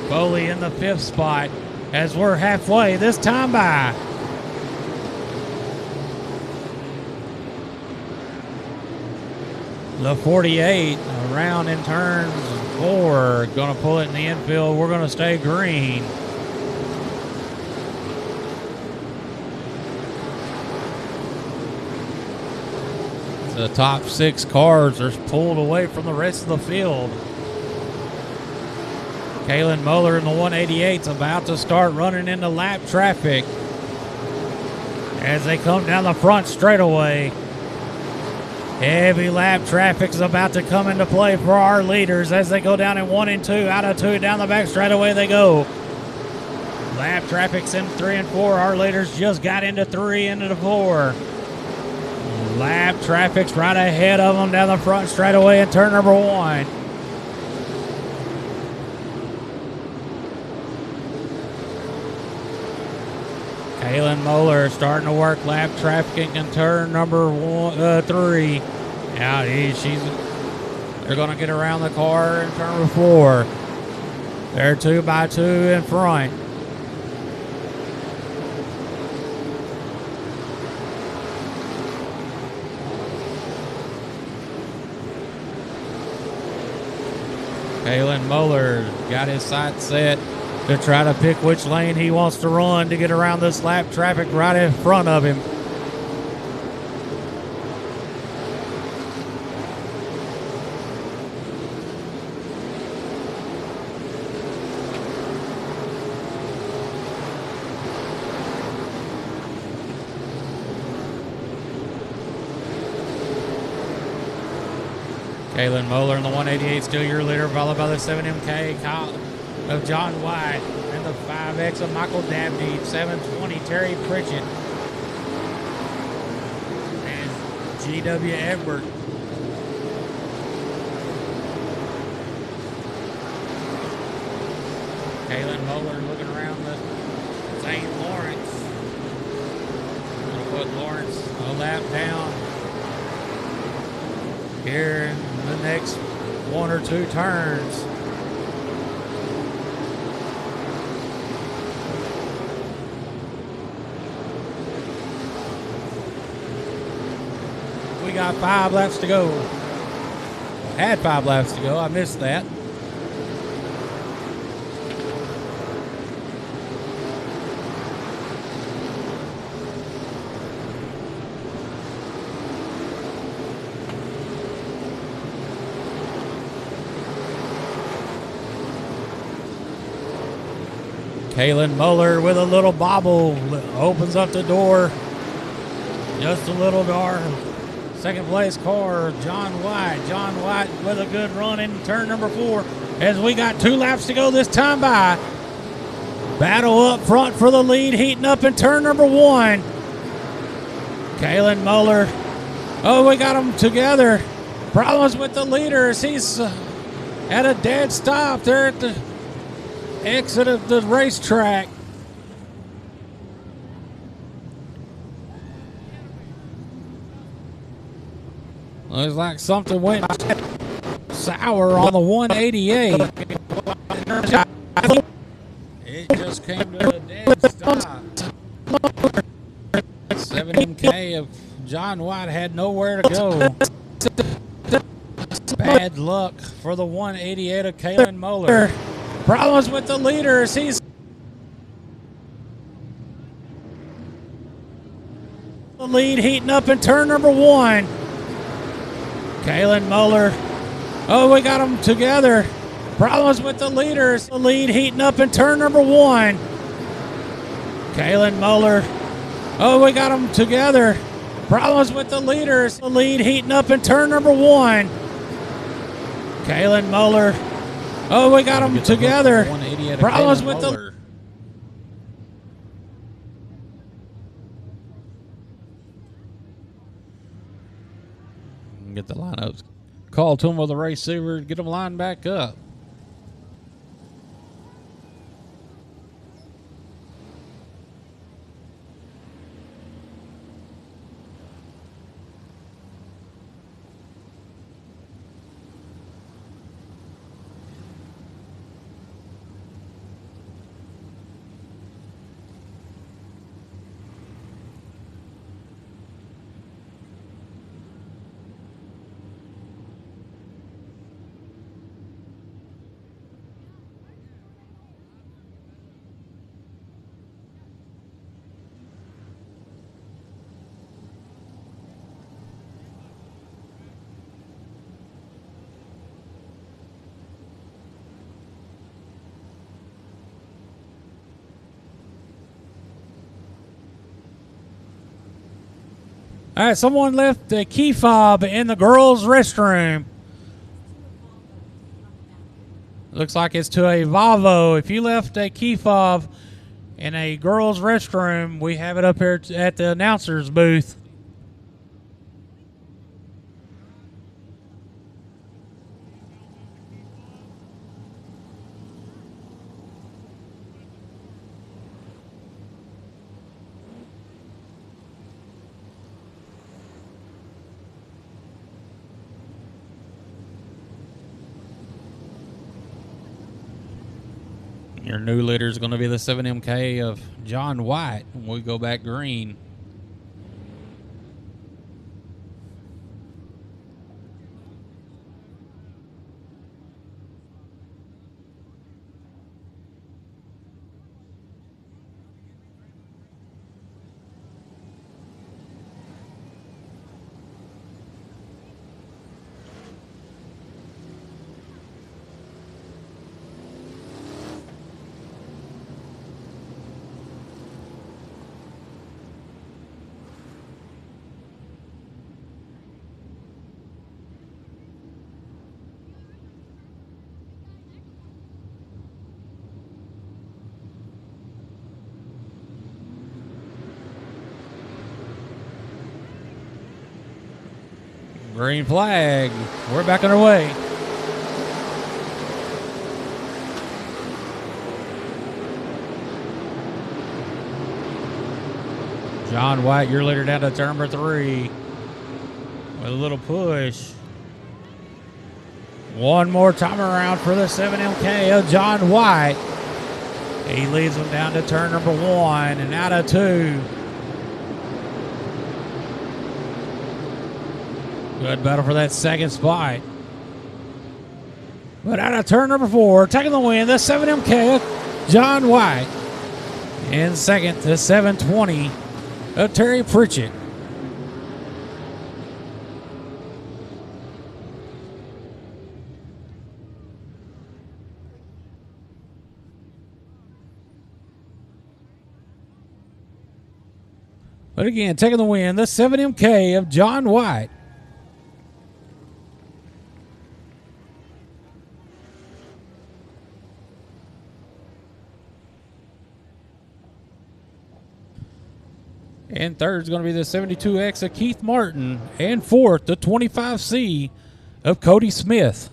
Foley in the 5th spot. As we're halfway this time by. The 48 around in turns 4. Going to pull it in the infield. We're going to stay green. The top 6 cars are pulled away from the rest of the field. Kalen Moeller in the 188's about to start running into lap traffic as they come down the front straightaway. Heavy lap traffic is about to come into play for our leaders as they go down in 1 and 2. Out of 2, down the back straightaway they go. Lap traffic's in 3 and 4. Our leaders just got into 3, into the 4. Lap traffic's right ahead of them down the front straightaway in turn number 1. Kalen Moeller starting to work lap traffic in turn number 3. Now they're going to get around the car in turn number 4. They're 2 by 2 in front. Kalen Moeller got his sights set to try to pick which lane he wants to run to get around this lap traffic right in front of him. Kalen Moeller in the 188, still your leader, followed by the 7MK of John White and the 5X of Michael Dabney, 720 Terry Pritchett, and GW Edward. Kalen Moeller looking around the St. Lawrence. Gonna put Lawrence a lap down here in the next 1 or 2 turns. We got 5 laps to go. Had 5 laps to go. I missed that. Kalen Moeller with a little bobble opens up the door. Just a little door. Second place car, John White. John White with a good run in turn number 4 as we got 2 laps to go this time by. Battle up front for the lead, heating up in turn number 1. Kalen Moeller. Oh, we got them together. Problems with the leaders. He's at a dead stop there at the exit of the racetrack. Looks like something went sour on the 188. It just came to a dead stop. 7K of John White had nowhere to go. Bad luck for the 188 of Kalen Moeller. Problems with the leaders. He's the lead heating up in turn number 1. Kalen Muller. Oh, we got them together. Problems with the leaders. The lead heating up in turn number 1. Kalen Muller. Oh, we got them together. Problems with the leaders. The lead heating up in turn number 1. Kalen Muller. Oh, we got them together. Problems with the... Get the lineups. Call to them with a race saver. Get them lined back up. All right, someone left the key fob in the girls' restroom. Looks like it's to a Volvo. If you left a key fob in a girls' restroom, we have it up here at the announcer's booth. Your new leader is going to be the 7MK of John White when we go back green. Green flag. We're back on our way. John White, your leader down to turn number 3. With a little push. One more time around for the 7MK of John White. He leads them down to turn number 1 and out of 2. Good battle for that second spot. But out of turn number 4, taking the win, the 7MK of John White. In second, the 720 of Terry Pritchett. But again, taking the win, the 7MK of John White. And third is going to be the 72X of Keith Martin. And fourth, the 25C of Cody Smith.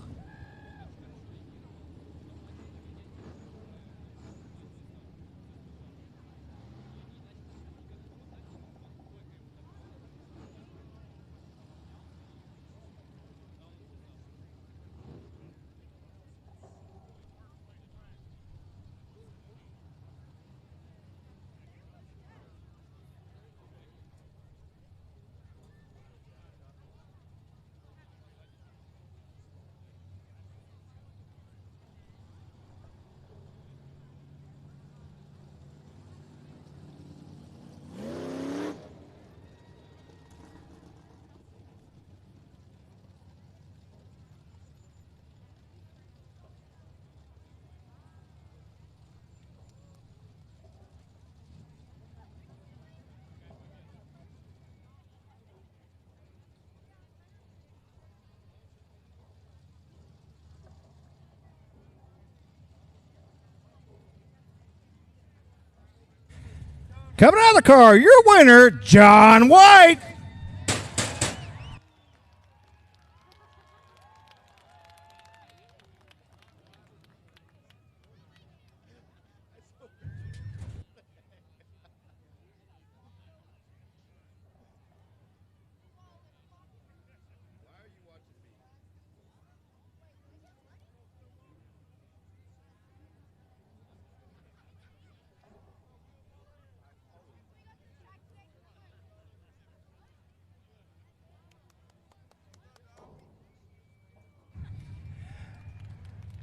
Coming out of the car, your winner, John White.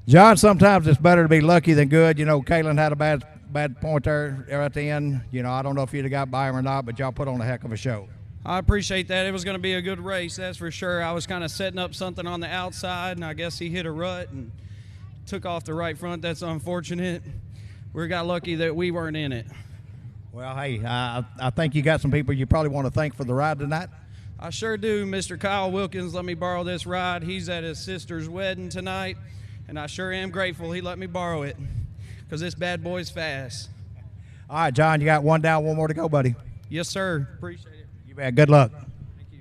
John, sometimes it's better to be lucky than good. You know, Kalen had a bad point there at the end. You know, I don't know if you'd have got by him or not, but y'all put on a heck of a show. I appreciate that. It was going to be a good race, that's for sure. I was kind of setting up something on the outside, and I guess he hit a rut and took off the right front. That's unfortunate. We got lucky that we weren't in it. Well, hey, I think you got some people you probably want to thank for the ride tonight. I sure do. Mr. Kyle Wilkins let me borrow this ride. He's at his sister's wedding tonight, and I sure am grateful he let me borrow it because this bad boy's fast. All right, John, you got one down, one more to go, buddy. Yes, sir. Appreciate it. You bet. Good luck. Thank you.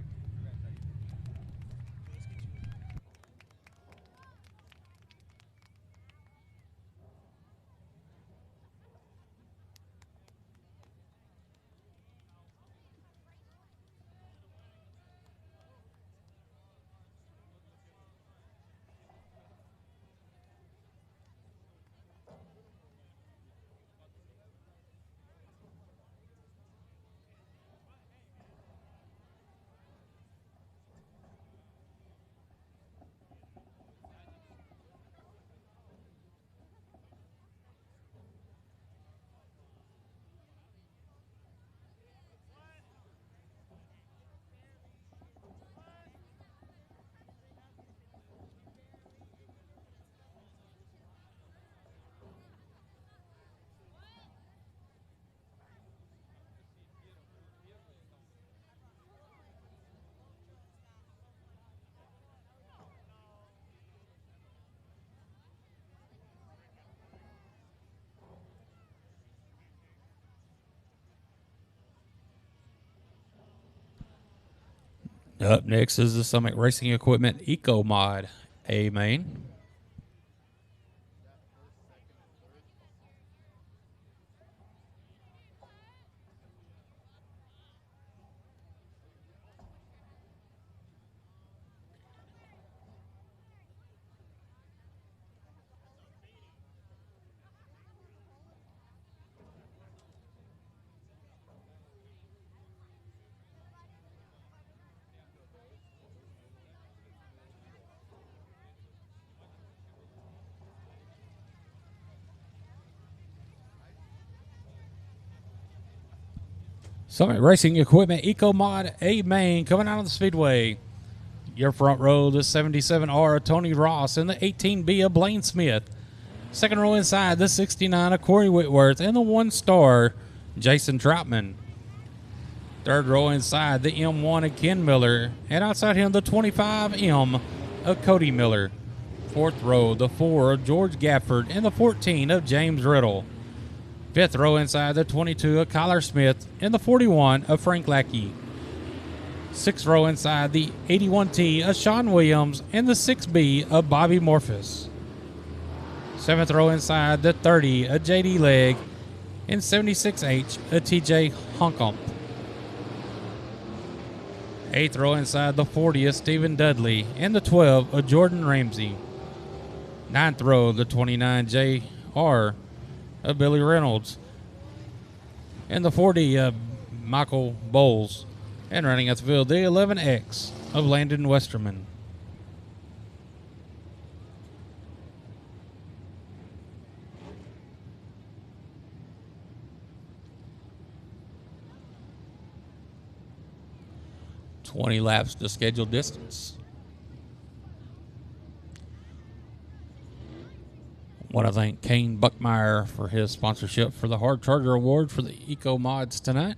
Up next is the Summit Racing Equipment Eco Mod A main. Summit Racing Equipment Eco Mod A main coming out of the Speedway. Your front row, the 77R of Tony Ross and the 18B of Blaine Smith. Second row inside, the 69 of Corey Whitworth and the 1-star Jason Troutman. Third row inside, the M1 of Ken Miller, and outside him, the 25M of Cody Miller. Fourth row, the 4 of George Gafford and the 14 of James Riddle. Fifth row inside, the 22 of Kyler Smith and the 41 of Frank Lackey. Sixth row inside, the 81T of Sean Williams and the 6B of Bobby Morphus. Seventh row inside, the 30 of JD Legg and 76H of TJ Honkump. Eighth row inside, the 40 of Stephen Dudley and the 12 of Jordan Ramsey. Ninth row, the 29 JR of Billy Reynolds and the 40 of Michael Bowles. And running at the field, the 11X of Landon Westerman. $20 laps to scheduled distance. I want to thank Kane Buckmeyer for his sponsorship for the Hard Charger Award for the Eco Mods tonight.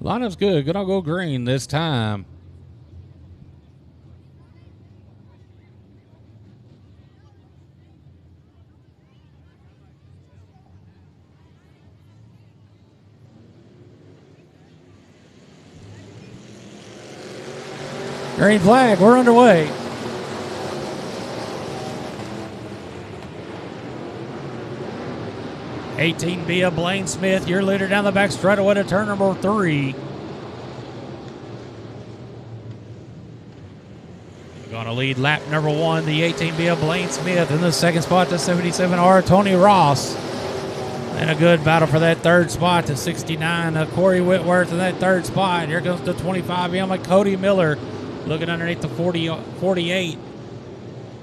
Lineup's good. Gonna go green this time. Green flag, we're underway. $18B of Blaine Smith, your leader down the back straightaway to turn number 3. Going to lead lap number 1, the 18B of Blaine Smith. In the second spot, the 77R, Tony Ross. And a good battle for that third spot, the 69, Corey Whitworth in that third spot. Here comes the 25M of Cody Miller. Looking underneath the 48.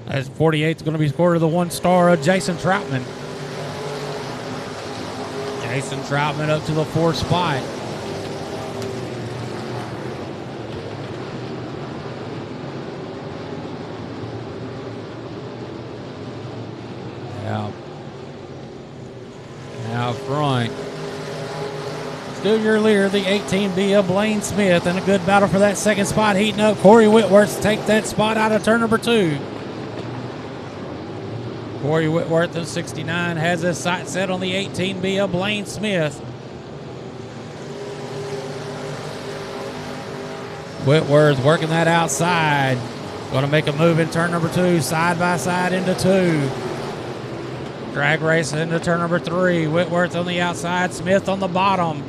As 48 is going to be scored to the 1-star of Jason Troutman. Jason Troutman up to the 4th spot. Out front. Still your leader, the 18B of Blaine Smith, and a good battle for that second spot. Heating up, Corey Whitworth to take that spot out of turn number 2. Corey Whitworth of 69 has his sight set on the 18B of Blaine Smith. Whitworth working that outside. Going to make a move in turn number 2, side by side into 2. Drag race into turn number 3. Whitworth on the outside, Smith on the bottom.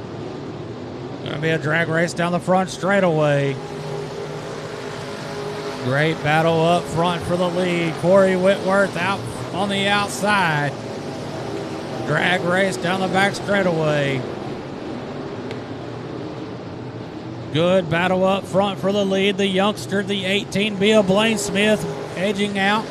Going to be a drag race down the front straightaway. Great battle up front for the lead. Corey Whitworth out on the outside. Drag race down the back straightaway. Good battle up front for the lead. The youngster, the 18B of Blaine Smith, edging out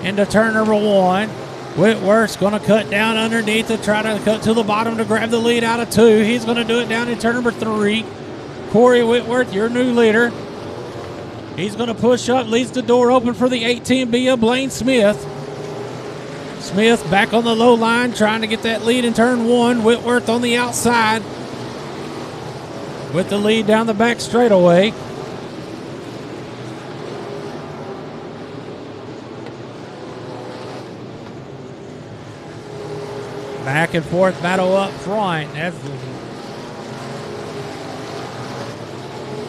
into turn number 1. Whitworth's going to cut down underneath to try to cut to the bottom to grab the lead out of 2. He's going to do it down in turn number 3. Corey Whitworth, your new leader. He's going to push up, leaves the door open for the 18B of Blaine Smith. Smith back on the low line, trying to get that lead in turn 1. Whitworth on the outside with the lead down the back straightaway. Back and forth battle up front. That's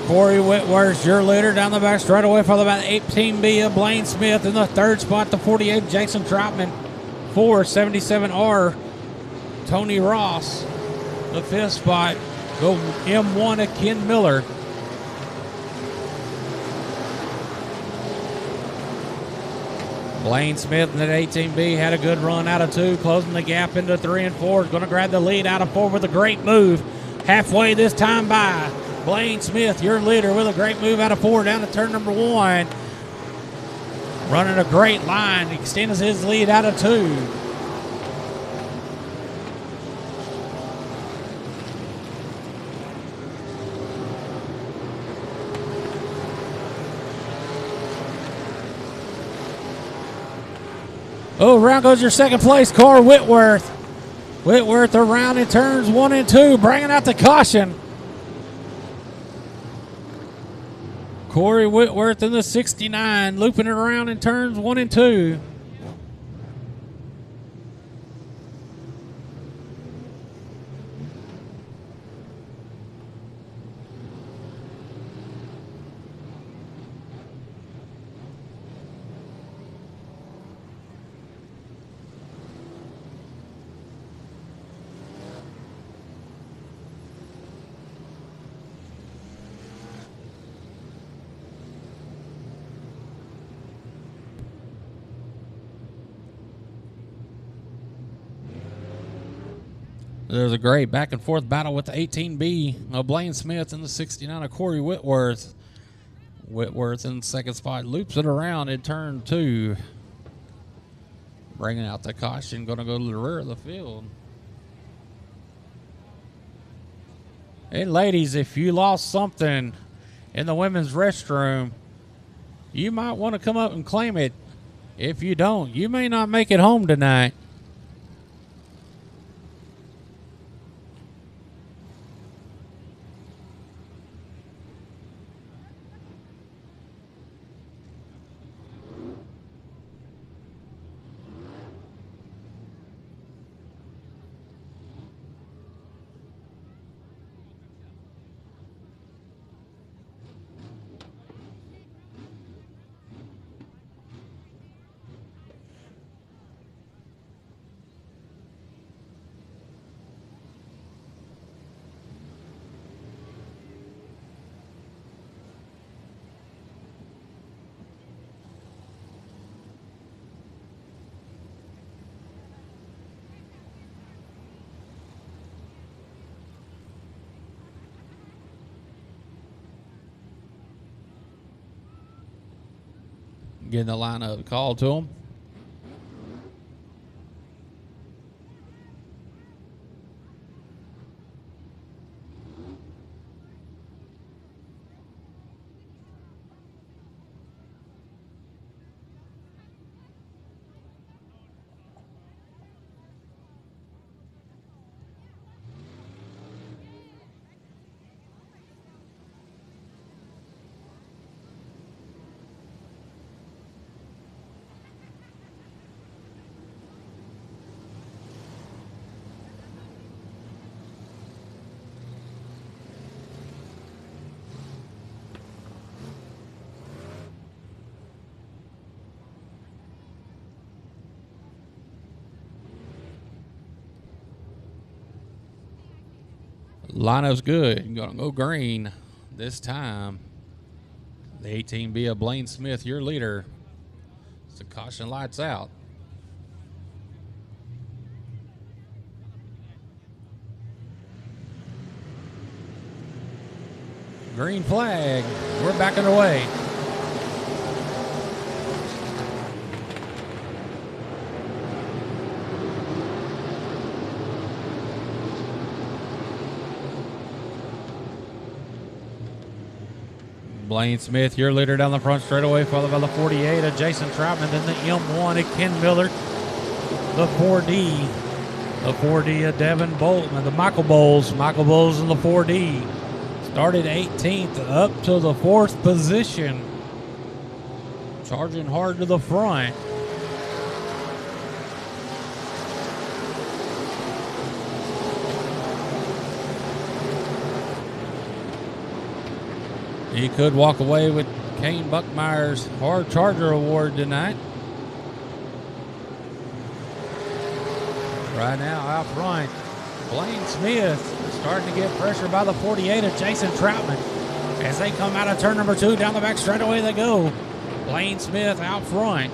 Corey Whitworth, your leader down the back straightaway for the about 18B of Blaine Smith. In the third spot, the 48 Jason Troutman. 477R Tony Ross. The 5th spot, go M1 of Ken Miller. Blaine Smith in that 18B had a good run out of 2, closing the gap into 3 and 4. Is going to grab the lead out of 4 with a great move. Halfway this time by. Blaine Smith, your leader, with a great move out of 4 down to turn number 1. Running a great line, extends his lead out of 2. Oh, around goes your second place car, Whitworth. Whitworth around in turns 1 and 2, bringing out the caution. Corey Whitworth in the 69, looping it around in turns 1 and 2. There's a great back and forth battle with the 18B of Blaine Smith and the 69 of Corey Whitworth. Whitworth in the second spot, loops it around in turn 2. Bringing out the caution, going to go to the rear of the field. Hey, ladies, if you lost something in the women's restroom, you might want to come up and claim it. If you don't, you may not make it home tonight. Getting the lineup called to him. Linup's good. Going to go green this time. The 18B of Blaine Smith, your leader. So caution lights out. Green flag. We're back underway. Blaine Smith, your leader down the front straightaway, followed by the 48 of Jason Troutman, then the M1 of Ken Miller, the 4D, of Devin Bolton, and the Michael Bowles in the 4D. Started 18th up to the 4th position, charging hard to the front. He could walk away with Kane Buckmeyer's Hard Charger Award tonight. Right now out front, Blaine Smith starting to get pressure by the 48 of Jason Troutman. As they come out of turn number 2, down the back straightaway they go. Blaine Smith out front.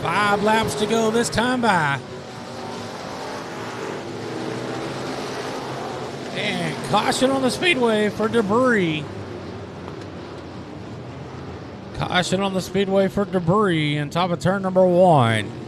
Five laps to go this time by. And caution on the speedway for debris. Caution on the speedway for debris in top of turn number 1.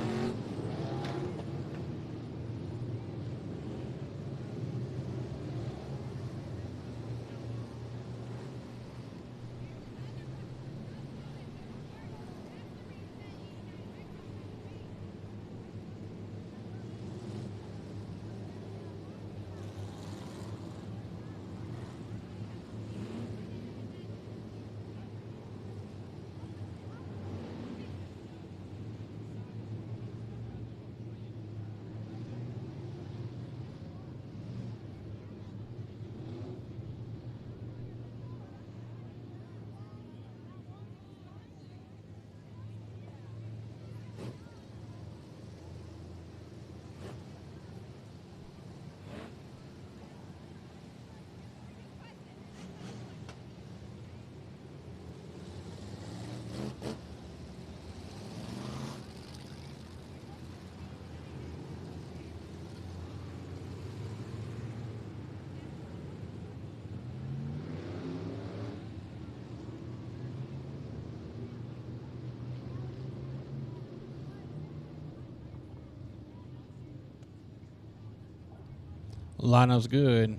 Lineup's good.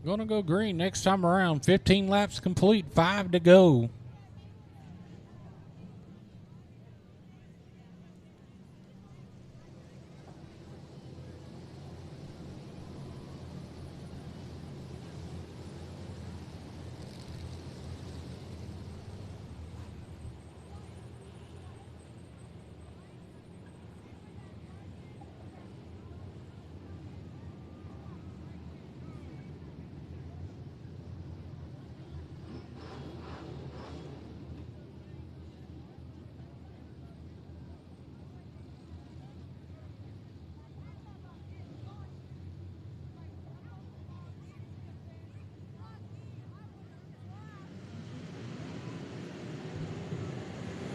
Gonna go green next time around. 15 laps complete, 5 to go.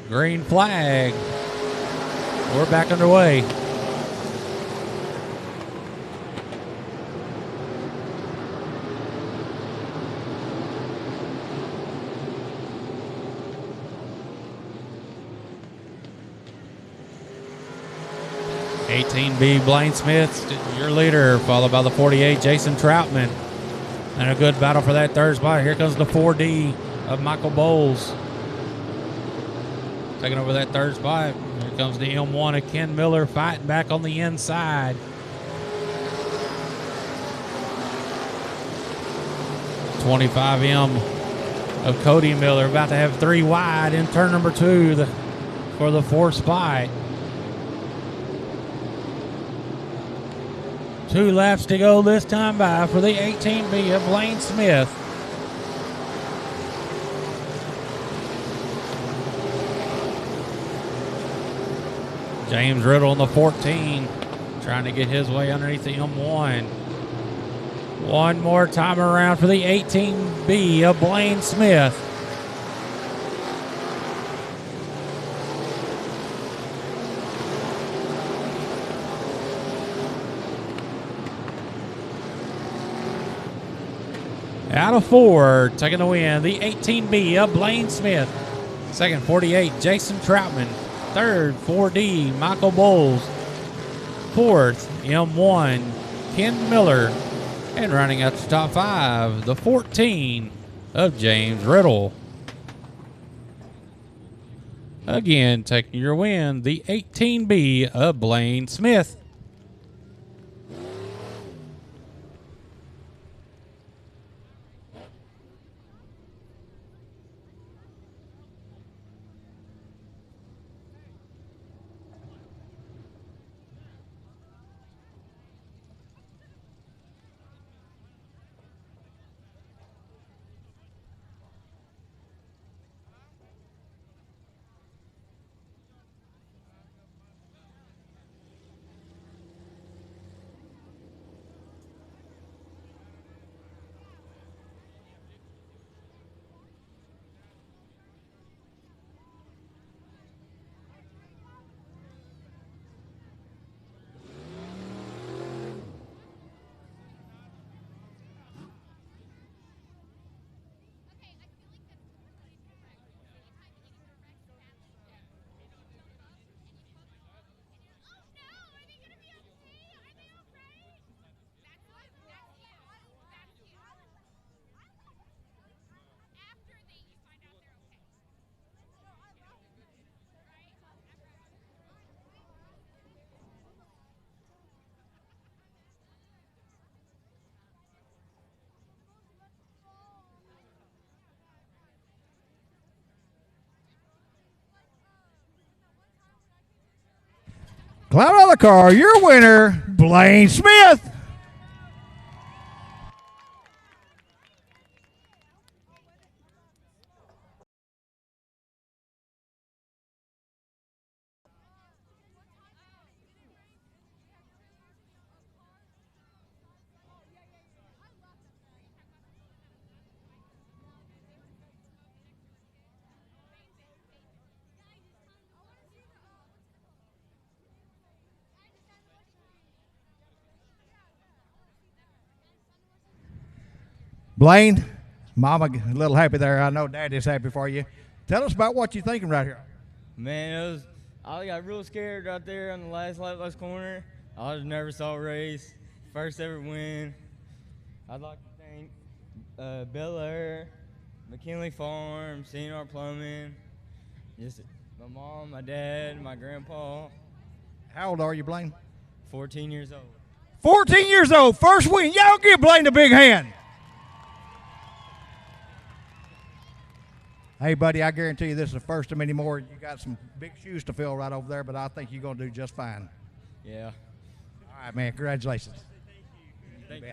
Green flag. We're back underway. 18B Blaine Smith, your leader, followed by the 48 Jason Troutman. And a good battle for that third spot. Here comes the 4D of Michael Bowles. Taking over that third spot. Here comes the M1 of Ken Miller fighting back on the inside. 25M of Cody Miller about to have 3 wide in turn number 2 for the 4th spot. 2 laps to go this time by for the 18B of Blaine Smith. James Riddle in the 14, trying to get his way underneath the M1. One more time around for the 18B of Blaine Smith. Out of 4, taking the win, the 18B of Blaine Smith. Second, 48, Jason Troutman. Third, 4D, Michael Bowles. Fourth, M1, Ken Miller. And running out the top 5, the 14 of James Riddle. Again, taking your win, the 18B of Blaine Smith. Climb out of the car, your winner, Blaine Smith. Blaine, Mama a little happy there. I know Daddy's happy for you. Tell us about what you're thinking right here. Man, I got real scared right there on the last corner. I was nervous all race. First ever win. I'd like to thank Bel Air, McKinley Farm, CNR Plumbing, just my mom, my dad, my grandpa. How old are you, Blaine? 14 years old. 14 years old, first win. Y'all give Blaine a big hand. Hey, buddy, I guarantee you this is the first of many more. You got some big shoes to fill right over there, but I think you're going to do just fine. Yeah. All right, man. Congratulations. Thank you.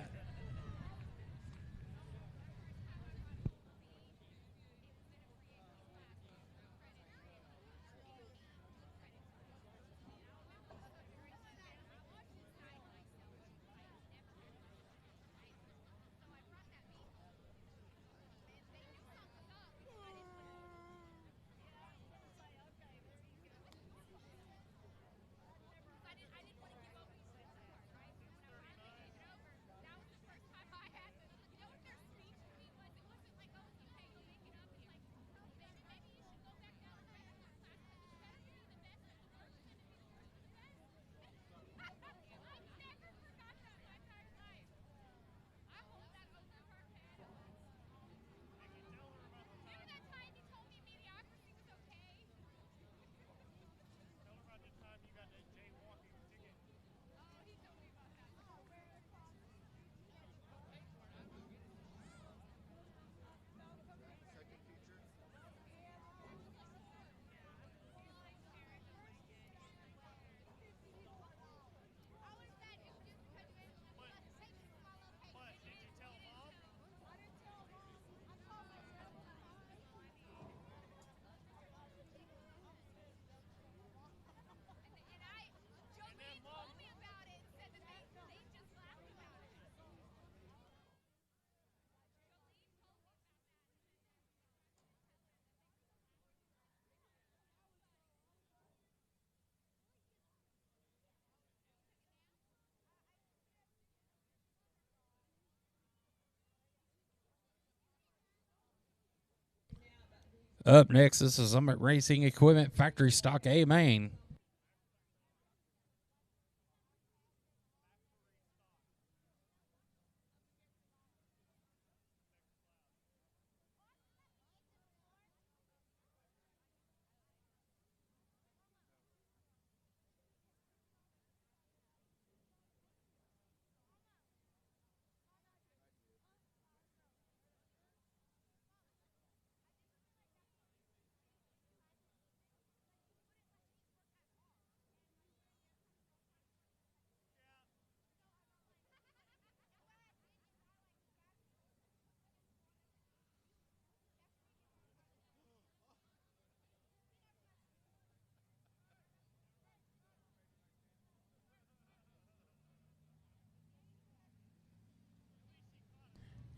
Up next, this is Summit Racing Equipment Factory Stock A main.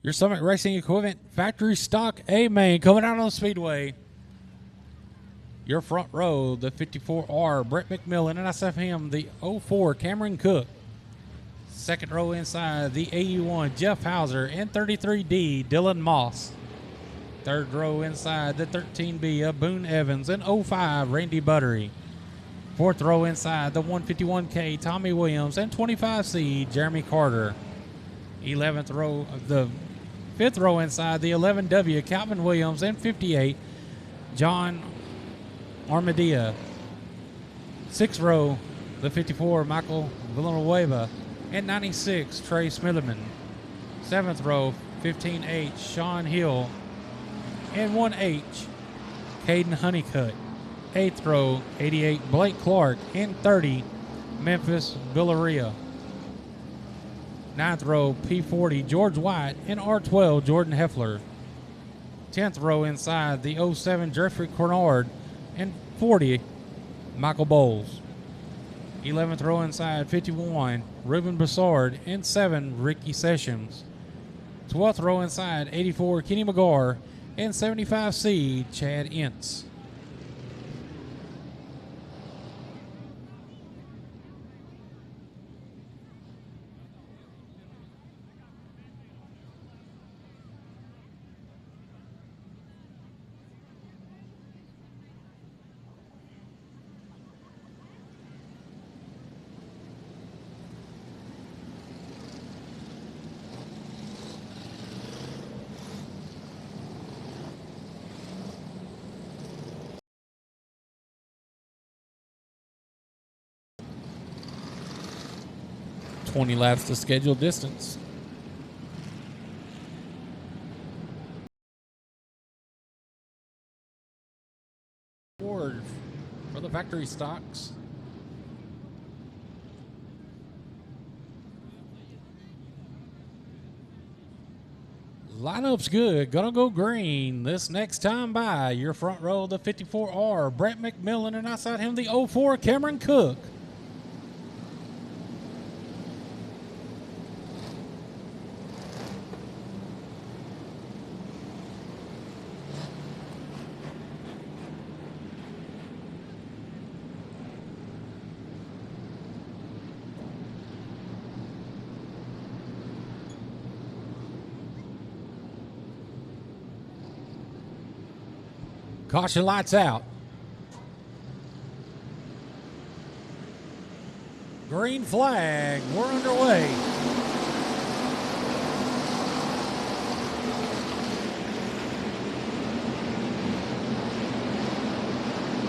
Your Summit Racing Equipment Factory Stock A main coming out on the Speedway. Your front row, the 54R, Brett McMillan, and SFM, the 04, Cameron Cook. Second row inside, the 81, Jeff Hauser, and 33D, Dylan Moss. Third row inside, the 13B of Boone Evans, and 05, Randy Buttery. Fourth row inside, the 151K, Tommy Williams, and 25C, Jeremy Carter. 11th row, the fifth row inside, the 11W, Calvin Williams, and 58, John Armadilla. Sixth row, the 54, Michael Villanueva, and 96, Trey Smitherman. Seventh row, 15H, Sean Hill, and 1H, Caden Honeycutt. Eighth row, 88, Blake Clark, and 30, Memphis Villaria. Ninth row, P40, George White, and R12, Jordan Heffler. 10th row inside, the 07, Jeffrey Cornard, and 40, Michael Bowles. 11th row inside, 51, Ruben Broussard, and 7, Ricky Sessions. 12th row inside, 84, Kenny McGar, and 75C, Chad Ince. Laps to scheduled distance. Forward for the factory stocks. Lineup's good. Gonna go green this next time by. Your front row, the 54R, Brett McMillan, and outside him, the 04, Cameron Cook. Caution lights out. Green flag. We're underway.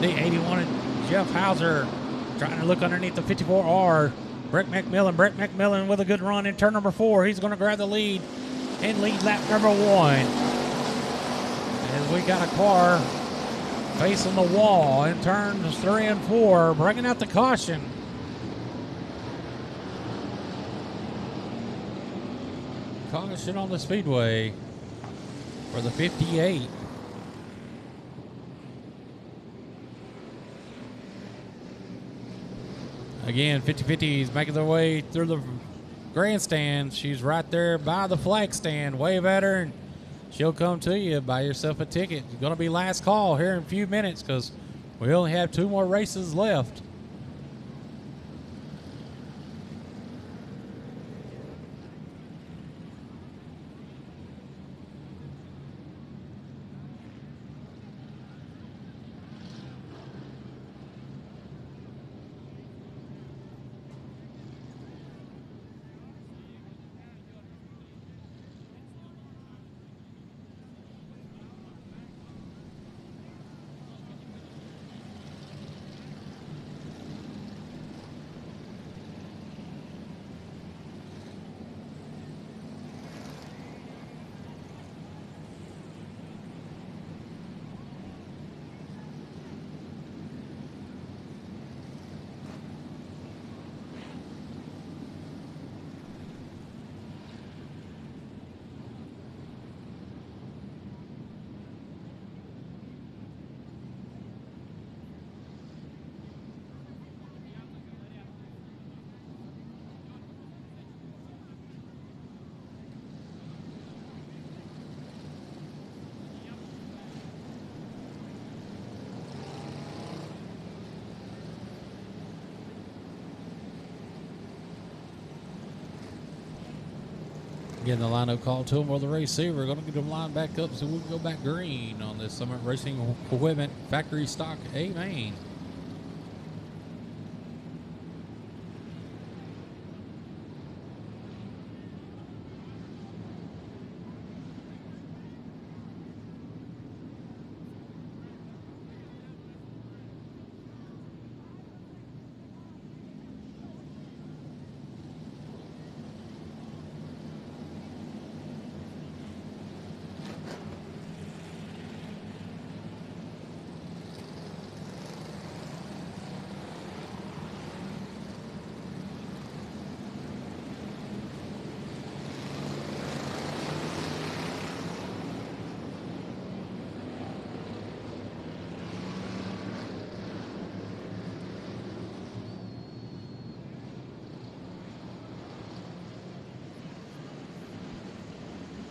The 81, Jeff Hauser trying to look underneath the 54R. Brett McMillan with a good run in turn number 4. He's going to grab the lead and lead lap number 1. As we got a car facing the wall in turns 3 and 4, bringing out the caution. Caution on the Speedway for the 58. Again, 50-50 is making their way through the grandstand. She's right there by the flag stand. Wave at her and she'll come to you. Buy yourself a ticket. It's going to be last call here in a few minutes because we only have 2 more races left. Getting the lineup called to him or the racer. We're going to get them lined back up so we can go back green on this Summit Racing Equipment Factory Stock A main.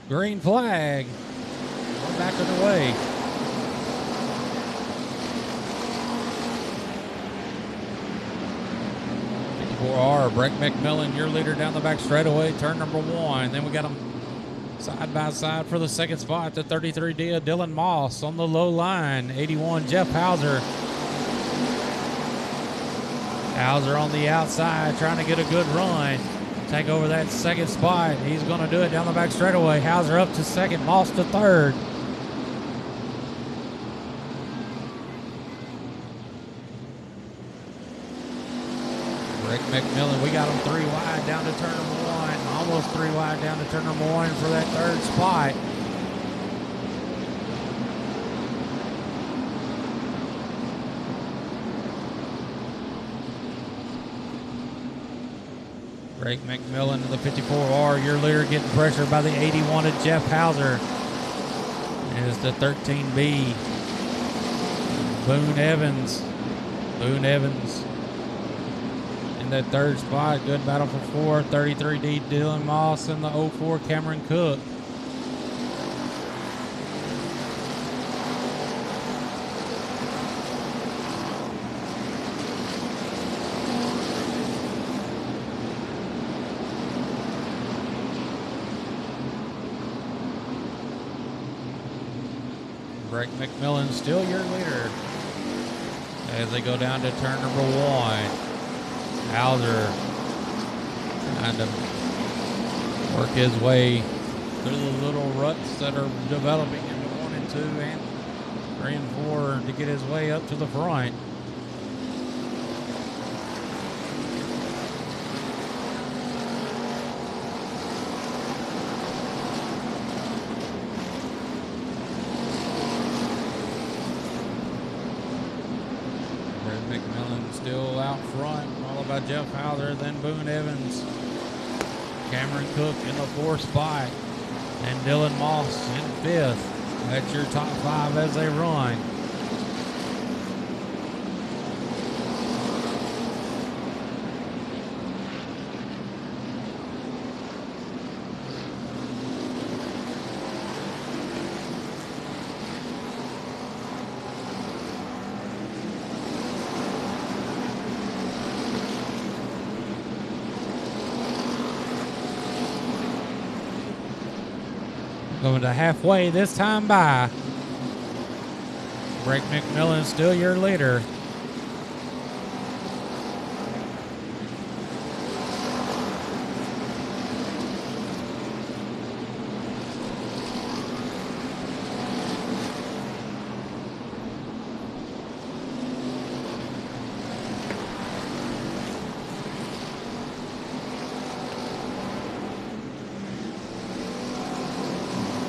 Green flag. We're back underway. R. Breck McMillan, your leader down the back straightaway, turn number 1. Then we got them side by side for the second spot. The 33D of Dylan Moss on the low line. 81 Jeff Hauser. Hauser on the outside trying to get a good run. Take over that second spot. He's going to do it down the back straightaway. Hauser up to second, Moss to third. Rick McMillan, we got him 3 wide down to turn number 1. Almost 3 wide down to turn number 1 for that third spot. Greg McMillan to the 54R, your leader, getting pressured by the 81 of Jeff Hauser. Is the 13B. Boone Evans in that third spot. Good battle for 4. 33D Dylan Moss and the 04 Cameron Cook. Greg McMillan still your leader as they go down to turn number 1. Hauser trying to work his way through the little ruts that are developing into 1 and 2 and 3 and 4 to get his way up to the front. Still out front, followed by Jeff Hauser, then Boone Evans. Cameron Cook in the 4th spot, and Dylan Moss in 5th. That's your top 5 as they run. Going to halfway this time by. Greg McMillan still your leader.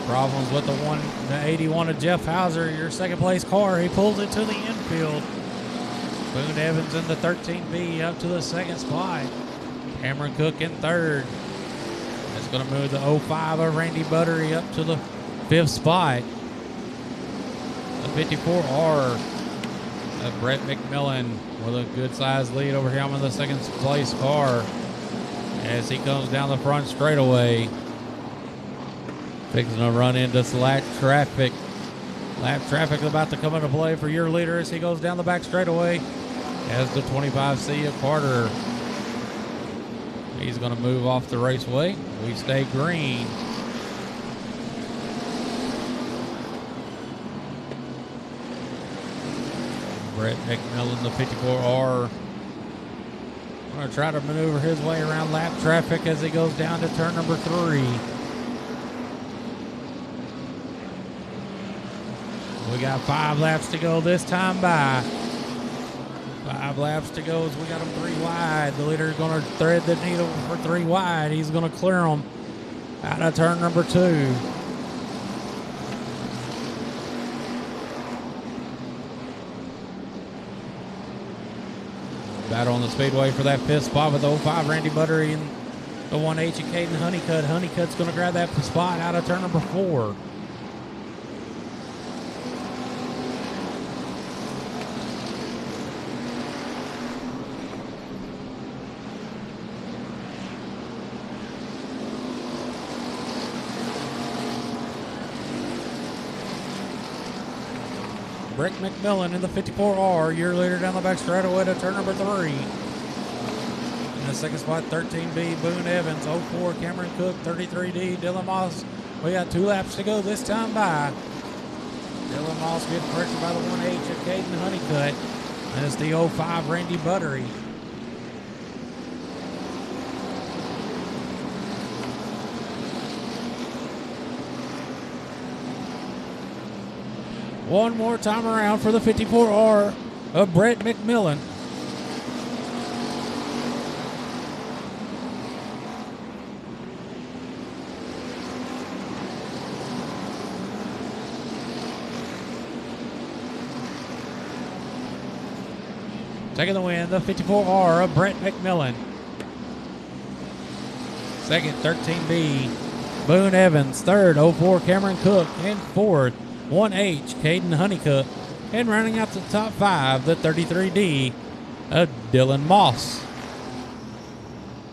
Problems with the 81 of Jeff Hauser, your second place car. He pulls it to the infield. Boone Evans in the 13B up to the 2nd spot. Cameron Cook in 3rd. It's going to move the 05 of Randy Buttery up to the 5th spot. The 54R of Brett McMillan with a good sized lead over him in the 2nd place car as he comes down the front straightaway. Fixing to run into lap traffic. Lap traffic about to come into play for your leader as he goes down the back straightaway. As the 25C of Carter. He's going to move off the raceway. We stay green. Brett McMillan, the 54R, going to try to maneuver his way around lap traffic as he goes down to turn number 3. We got 5 laps to go this time by. 5 laps to go as we got them 3 wide. The leader is going to thread the needle for 3 wide. He's going to clear them out of turn number 2. Battle on the Speedway for that 5th spot with the 05 Randy Buttery and the 1H of Caden Honeycutt. Honeycutt's going to grab that spot out of turn number 4. Brett McMillan in the 54R, your leader down the back straightaway to turn number 3. In the second spot, 13B, Boone Evans, 04, Cameron Cook, 33D, Dylan Moss. We got 2 laps to go this time by. Dylan Moss getting corrected by the 1H of Caden Honeycutt. And it's the 05 Randy Buttery. One more time around for the 54R of Brett McMillan. Taking the win, the 54R of Brett McMillan. Second, 13B, Boone Evans. Third, 04, Cameron Cook. And fourth, 1H, Caden Honeycutt. And rounding out the top 5, the 33D, Dylan Moss.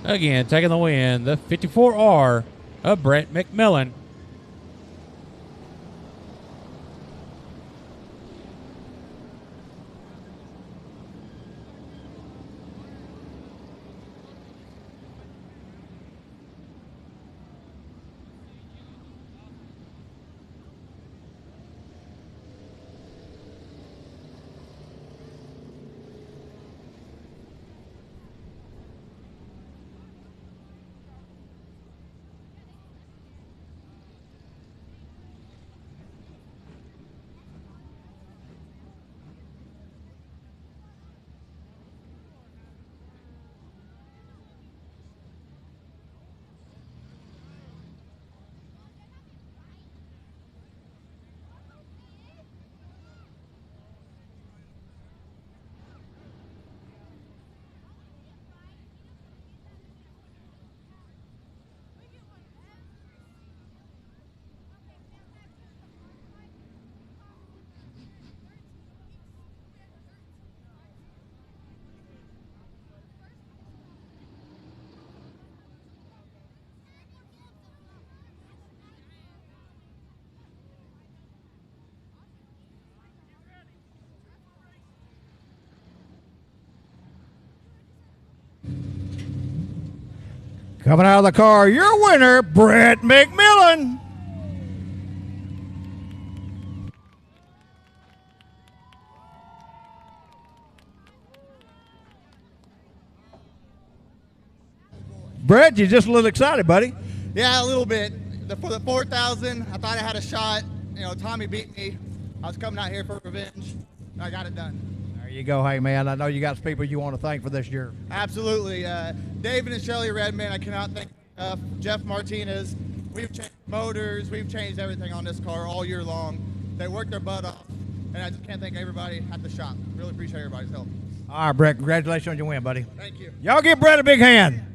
Again, taking the win, the 54R of Brett McMillan. Coming out of the car, your winner, Brett McMillan. Brett, you're just a little excited, buddy. Yeah, a little bit. For the 4,000, I thought I had a shot. You know, Tommy beat me. I was coming out here for revenge. I got it done. There you go. Hey, man, I know you got some people you want to thank for this year. Absolutely. David and Shelly Redman, I cannot thank enough. Jeff Martinez. We've changed motors. We've changed everything on this car all year long. They worked their butt off, and I just can't thank everybody at the shop. Really appreciate everybody's help. All right, Brett, congratulations on your win, buddy. Thank you. Y'all give Brett a big hand.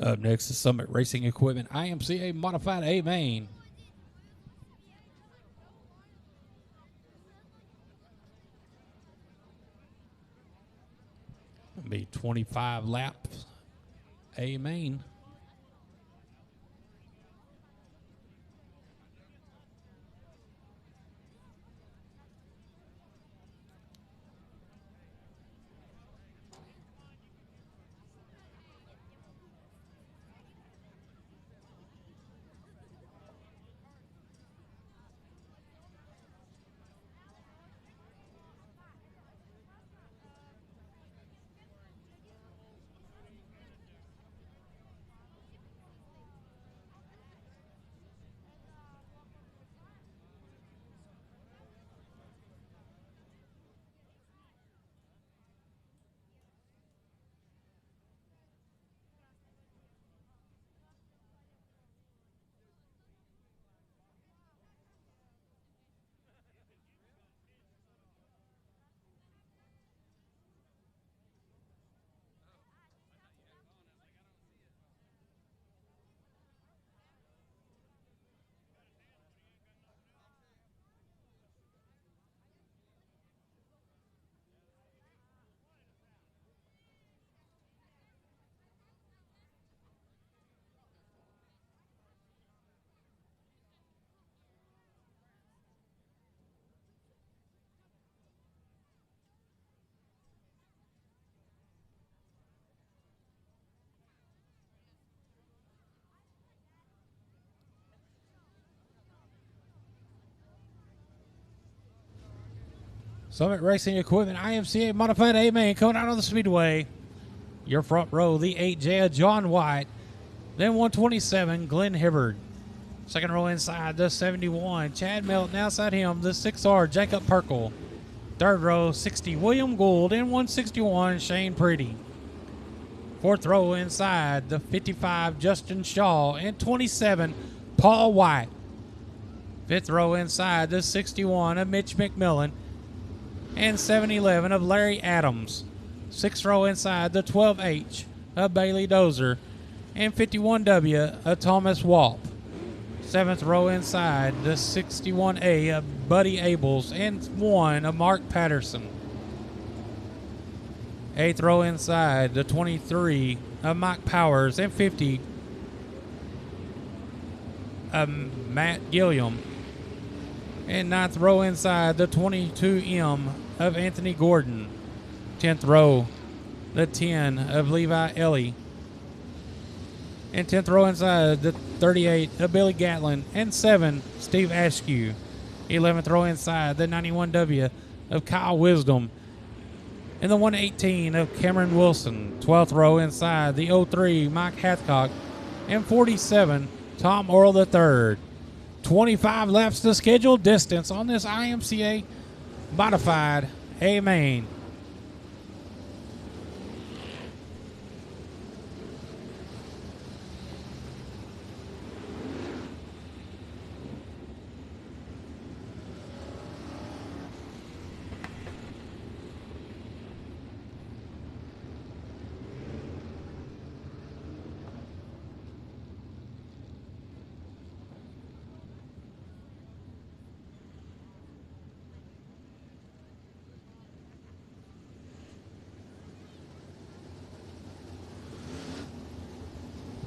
Up next is Summit Racing Equipment, IMCA Modified A Main. It'll be 25 laps A Main. Summit Racing Equipment, IMCA Modified A Main coming out on the Speedway. Your front row, the 8J of John White. Then 127, Glenn Hibbard. Second row inside, the 71, Chad Melton. Outside him, the 6R, Jacob Perkle. Third row, 60, William Gould. And 161, Shane Pretty. Fourth row inside, the 55, Justin Shaw. And 27, Paul White. Fifth row inside, the 61 of Mitch McMillan. And 7-11 of Larry Adams. Sixth row inside, the 12H of Bailey Dozer. And 51W of Thomas Walp. Seventh row inside, the 61A of Buddy Abels. And 1 of Mark Patterson. Eighth row inside, the 23 of Mike Powers. And 50 of Matt Gilliam. And ninth row inside, the 22M of Anthony Gordon. 10th row, the 10 of Levi Ellie. And 10th row inside, the 38 of Billy Gatlin. And 7, Steve Askew. 11th row inside, the 91W of Kyle Wisdom. And the 118 of Cameron Wilson. 12th row inside, the 03, Mike Hathcock. And 47, Tom Orl III. 25 laps to scheduled distance on this IMCA Modified A Main.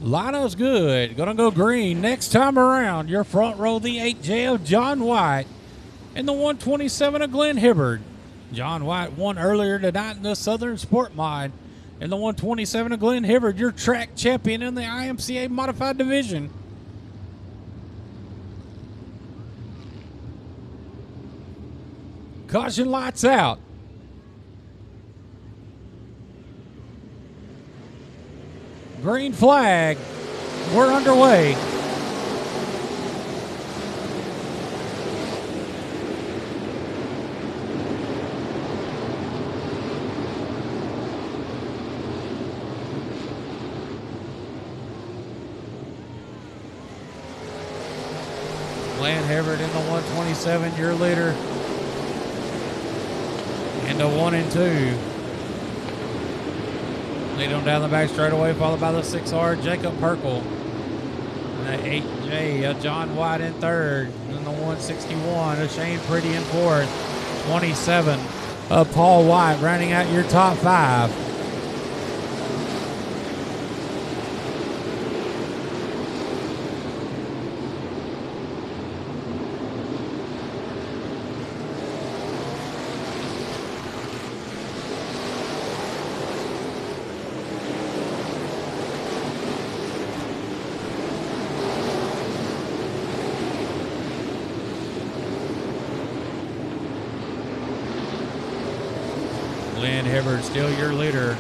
Lino's good. Gonna go green next time around. Your front row, the 8J of John White. And the 127 of Glenn Hibbard. John White won earlier tonight in the Southern Sport Mod. And the 127 of Glenn Hibbard, your track champion in the IMCA Modified Division. Caution lights out. Green flag. We're underway. Glenn Hibbard in the 127, your leader. Into 1 and 2. Lead them down the back straightaway, followed by the 6R, Jacob Perkle. And the 8J, John White in third. And the 161, Shane Pretty in fourth. 27, Paul White, rounding out your top 5. Glenn Hibbert, still your leader.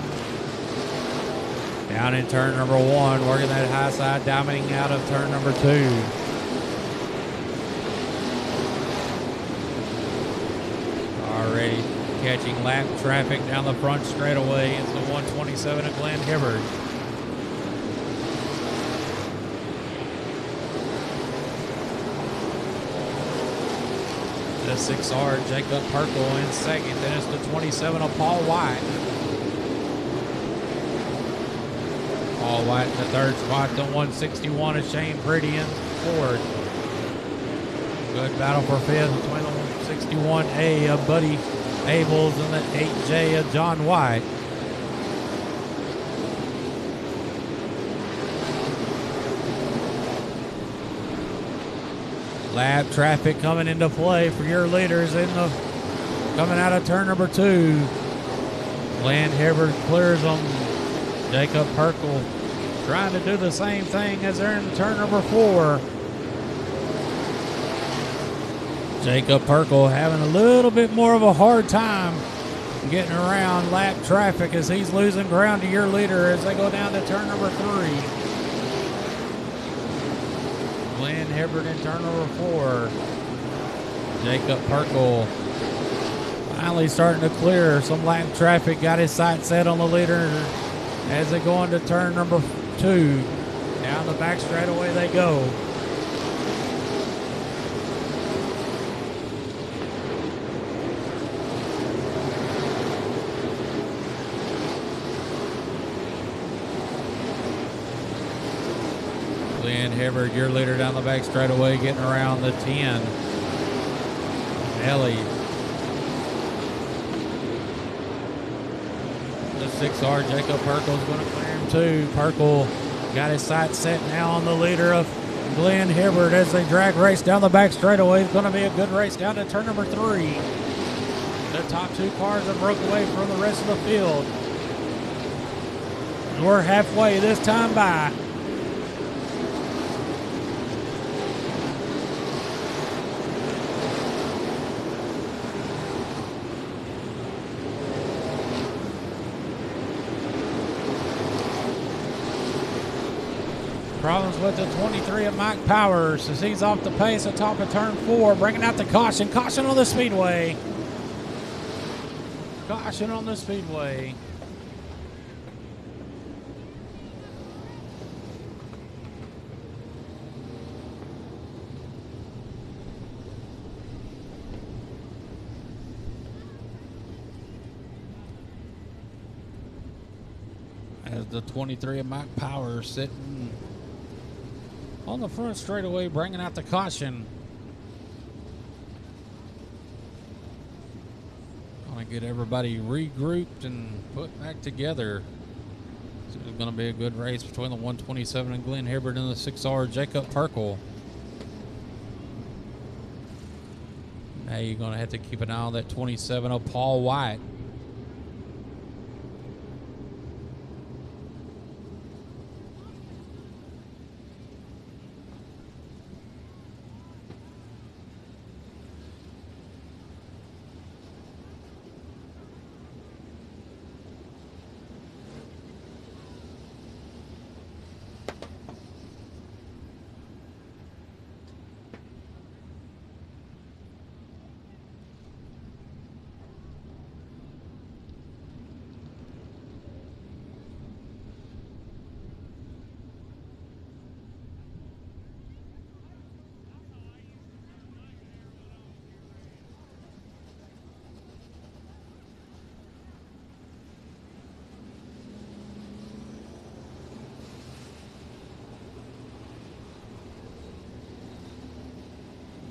Down in turn number 1, working that high side, diamonding out of turn number 2. Already catching lap traffic down the front straightaway. It's the 127 of Glenn Hibbert. The 6R, Jacob Perkle in second. Then it's the 27 of Paul White. Paul White in the third spot. The 161 of Shane Pretty in fourth. Good battle for fifth between the 161A of Buddy Abels and the 8J of John White. Lap traffic coming into play for your leaders coming out of turn number 2. Glenn Hibbert clears them. Jacob Perkle trying to do the same thing as they're in turn number 4. Jacob Perkle having a little bit more of a hard time getting around lap traffic as he's losing ground to your leader as they go down to turn number 3. Glenn Hibbert in turn number 4. Jacob Perkle finally starting to clear some lap traffic. Got his sight set on the leader as they go into turn number 2. Down the back straightaway they go. Glenn Hibbert, your leader down the back straightaway, getting around the 10. Ellie. The 6R, Jacob Perkle's going to clear him too. Perkle got his sights set now on the leader of Glenn Hibbert as they drag race down the back straightaway. It's going to be a good race down to turn number 3. The top 2 cars have broke away from the rest of the field. We're halfway this time by. Problems with the 23 of Mike Powers as he's off the pace at top of turn 4, bringing out the caution. Caution on the Speedway. Caution on the Speedway. As the 23 of Mike Powers sitting on the front straightaway, bringing out the caution. Going to get everybody regrouped and put back together. So it's going to be a good race between the 127 and Glenn Hibbert and the 6R Jacob Perkle. Now you're going to have to keep an eye on that 27 of Paul White.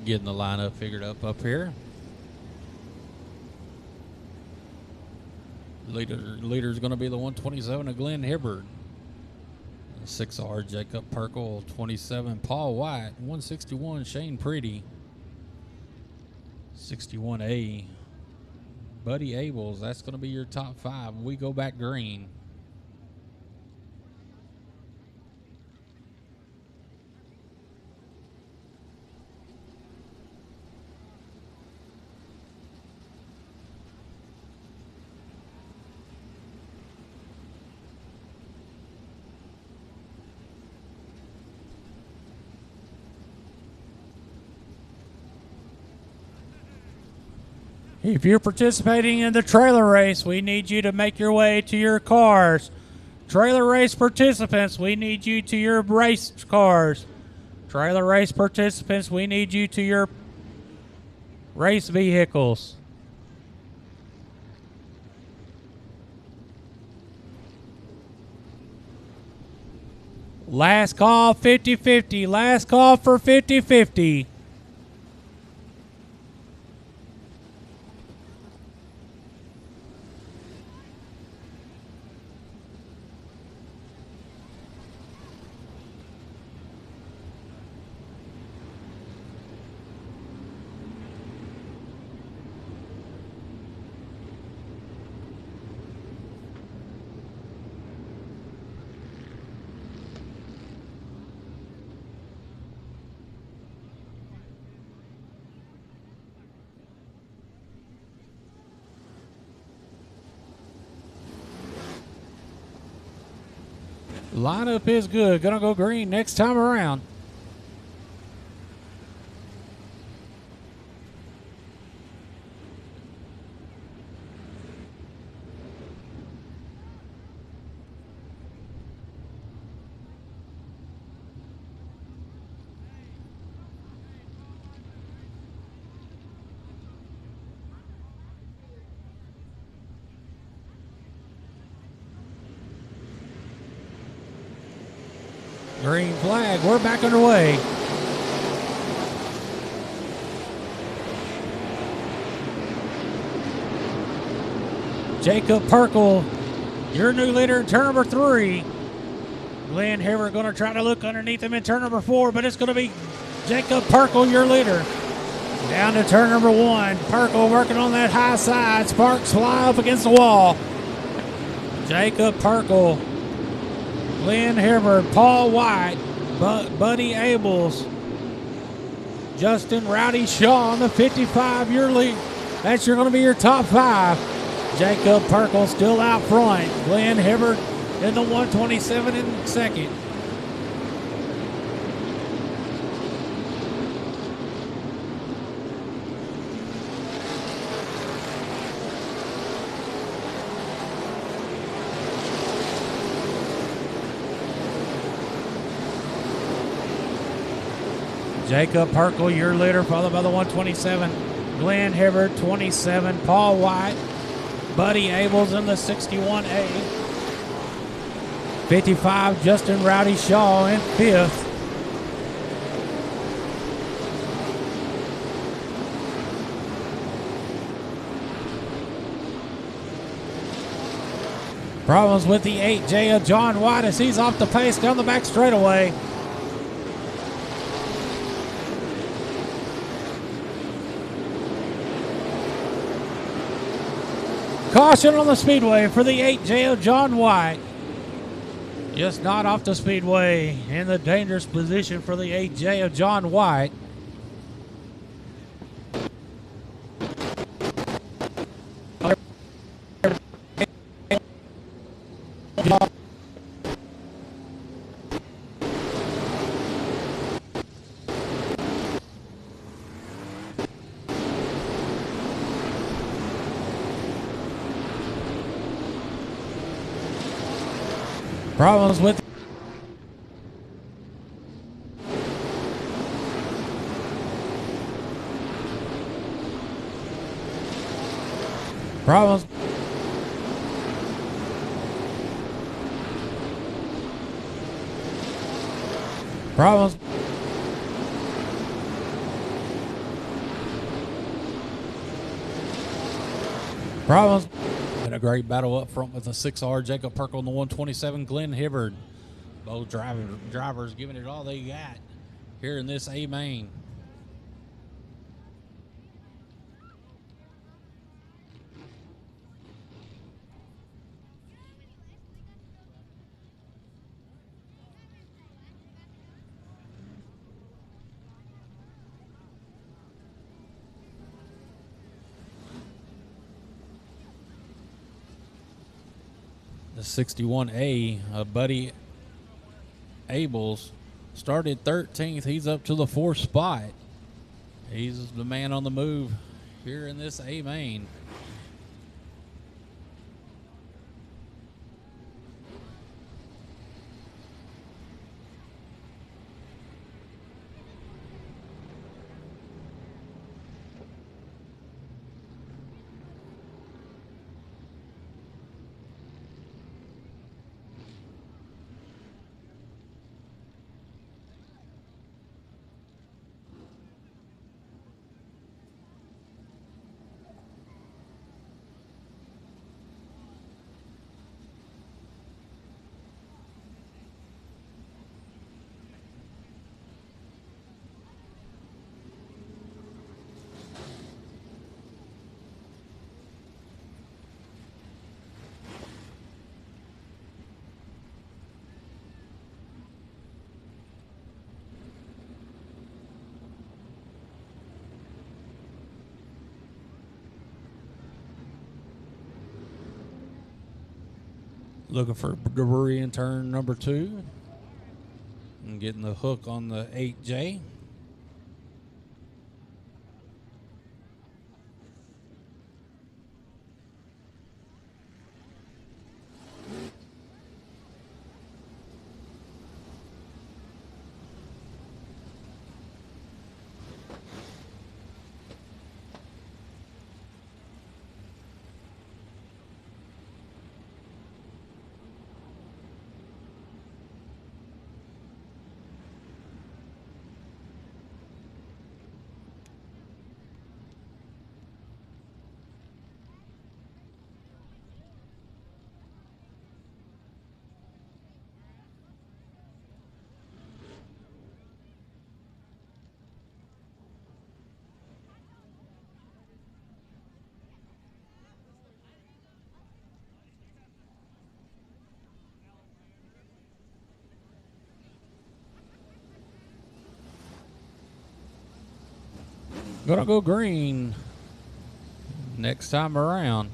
Getting the lineup figured up here. Leader is going to be the 127 of Glenn Hibbard. 6R Jacob Perkle, 27 Paul White, 161 Shane Pretty, 61A Buddy Abels. That's going to be your top 5. We go back green. If you're participating in the trailer race, we need you to make your way to your cars. Trailer race participants, we need you to your race cars. Trailer race participants, we need you to your race vehicles. Last call, 50-50. Last call for 50-50. Lineup is good. Gonna go green next time around. Green flag. We're back underway. Jacob Perkle, your new leader in turn number 3. Glenn Hibbert going to try to look underneath him in turn number 4, but it's going to be Jacob Perkle, your leader. Down to turn number 1. Perkle working on that high side. Sparks fly up against the wall. Jacob Perkle, Glenn Hibbert, Paul White, Buddy Abels, Justin Rowdy Shaw on the 55. Your lead. That's going to be your top 5. Jacob Perkle still out front. Glenn Hibbert in the 127 in second. Jacob Perkle, your leader, followed by the 127. Glenn Hibbert, 27. Paul White, Buddy Abels in the 61A. 55, Justin Rowdy Shaw in 5th. Problems with the 8J of John White as he's off the pace down the back straightaway. Caution on the speedway for the 8J of John White. Just not off the speedway in the dangerous position for the 8J of John White. Problems with problems. Problems. Problems. Been a great battle up front with the 6R Jacob Perkle and the 127 Glenn Hibbard. Both drivers giving it all they got here in this A main. The 61A, Buddy Abels, started 13th. He's up to the 4th spot. He's the man on the move here in this A main. Looking for debris in turn number 2. And getting the hook on the 8J. Gonna go green next time around.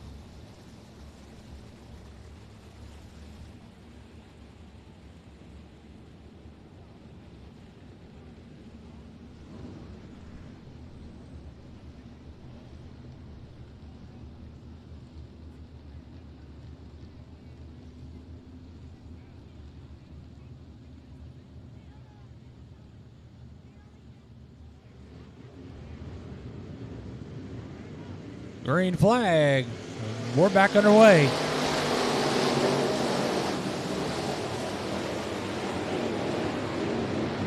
Green flag. We're back underway.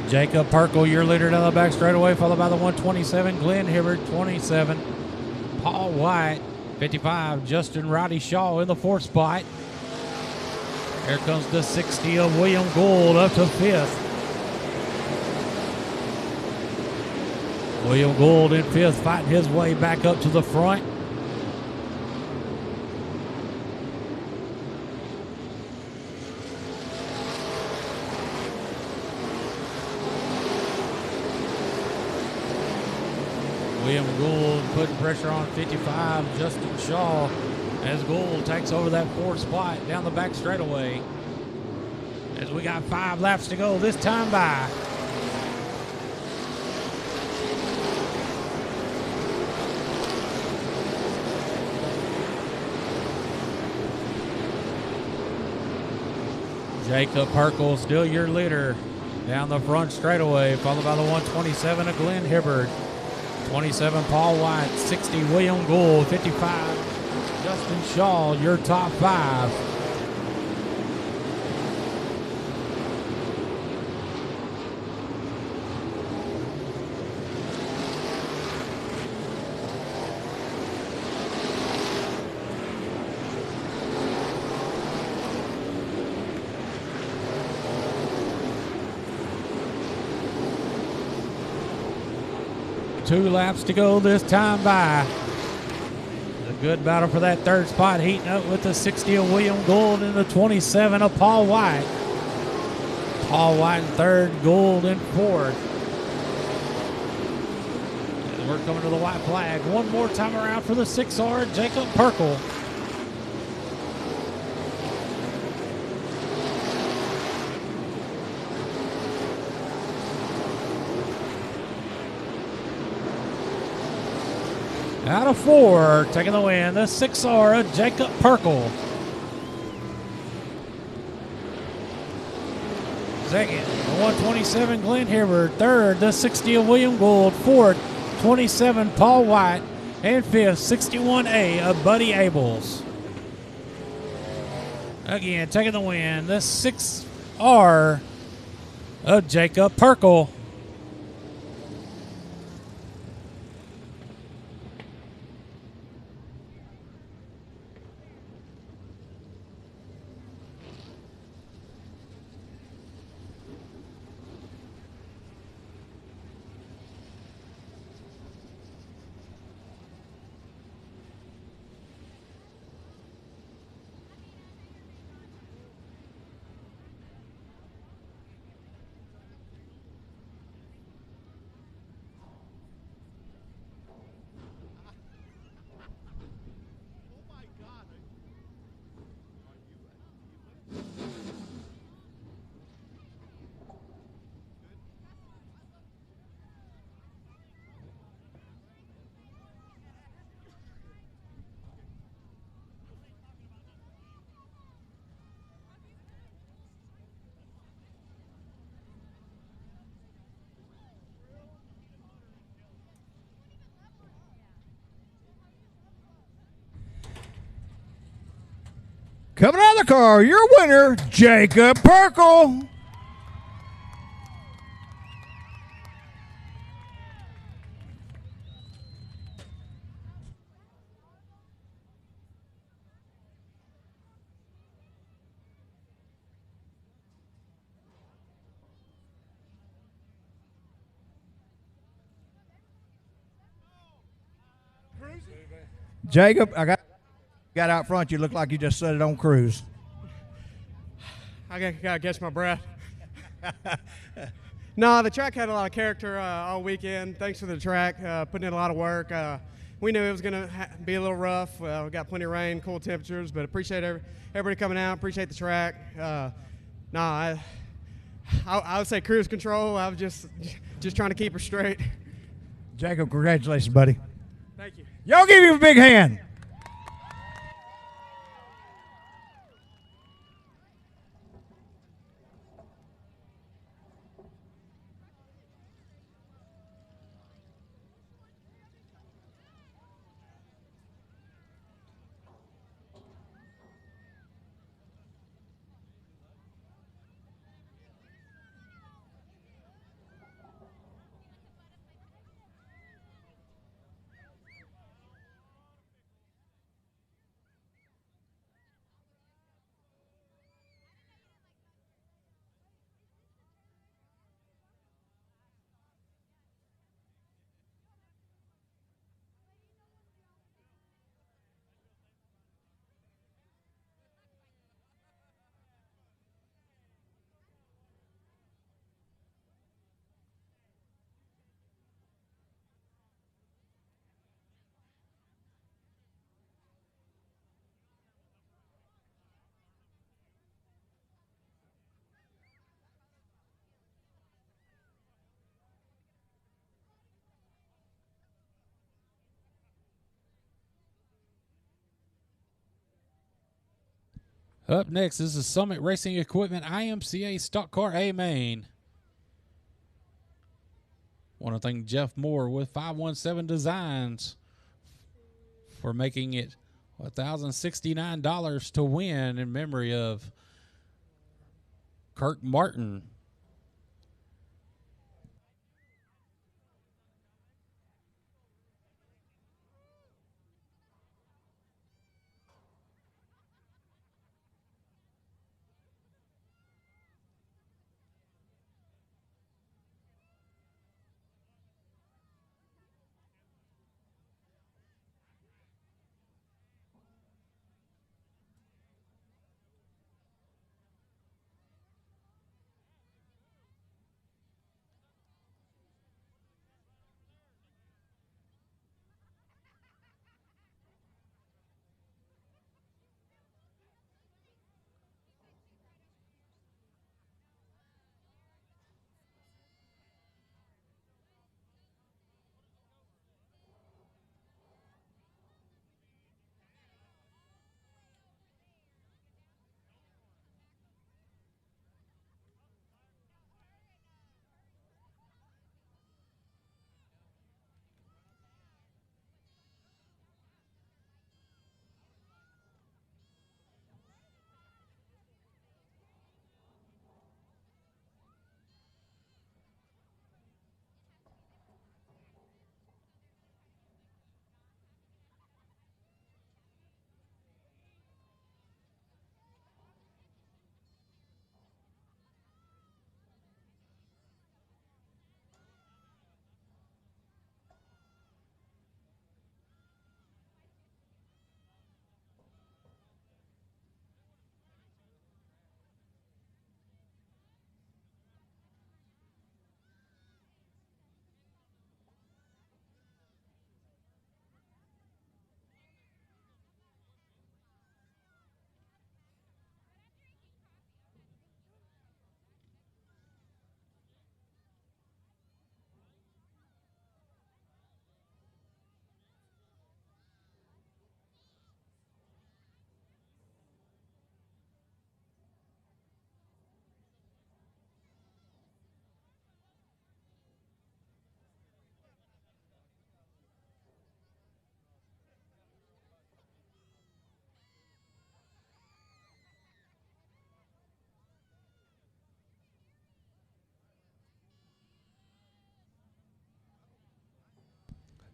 Jacob Perkle, your leader down the back straightaway, followed by the 127, Glenn Hibbard, 27. Paul White, 55. Justin Roddy Shaw in the 4th spot. Here comes the 60 of William Gould up to 5th. William Gould in 5th, fighting his way back up to the front. William Gould putting pressure on 55, Justin Shaw, as Gould takes over that 4th spot down the back straightaway. As we got 5 laps to go this time by. Jacob Perkle, still your leader down the front straightaway, followed by the 127 of Glenn Hibbard. 27, Paul White. 60, William Gould. 55, Justin Shaw, your top 5. 2 laps to go this time by. A good battle for that third spot, heating up with the 60 of William Gould and the 27 of Paul White. Paul White in third, Gould in fourth. And we're coming to the white flag. One more time around for the 6R, Jacob Perkle. Out of 4, taking the win, the 6R of Jacob Perkle. Second, the 127 Glenn Hibbert. Third, the 60 of William Gould. Fourth, 27 Paul White. And fifth, 61A of Buddy Abels. Again, taking the win, the 6R of Jacob Perkle. Coming out of the car, your winner, Jacob Perkle. Jacob, I got out front. You look like you just set it on cruise. I gotta catch my breath. No, the track had a lot of character all weekend. Thanks for the track, putting in a lot of work. We knew it was gonna be a little rough. We got plenty of rain, cool temperatures, but appreciate everybody coming out. Appreciate the track. I would say cruise control. I was just trying to keep her straight. Jacob, congratulations, buddy. Thank you. Y'all give him a big hand. Up next is the Summit Racing Equipment IMCA Stock Car A main. Want to thank Jeff Moore with 517 Designs for making it $1,069 to win in memory of Kirk Martin.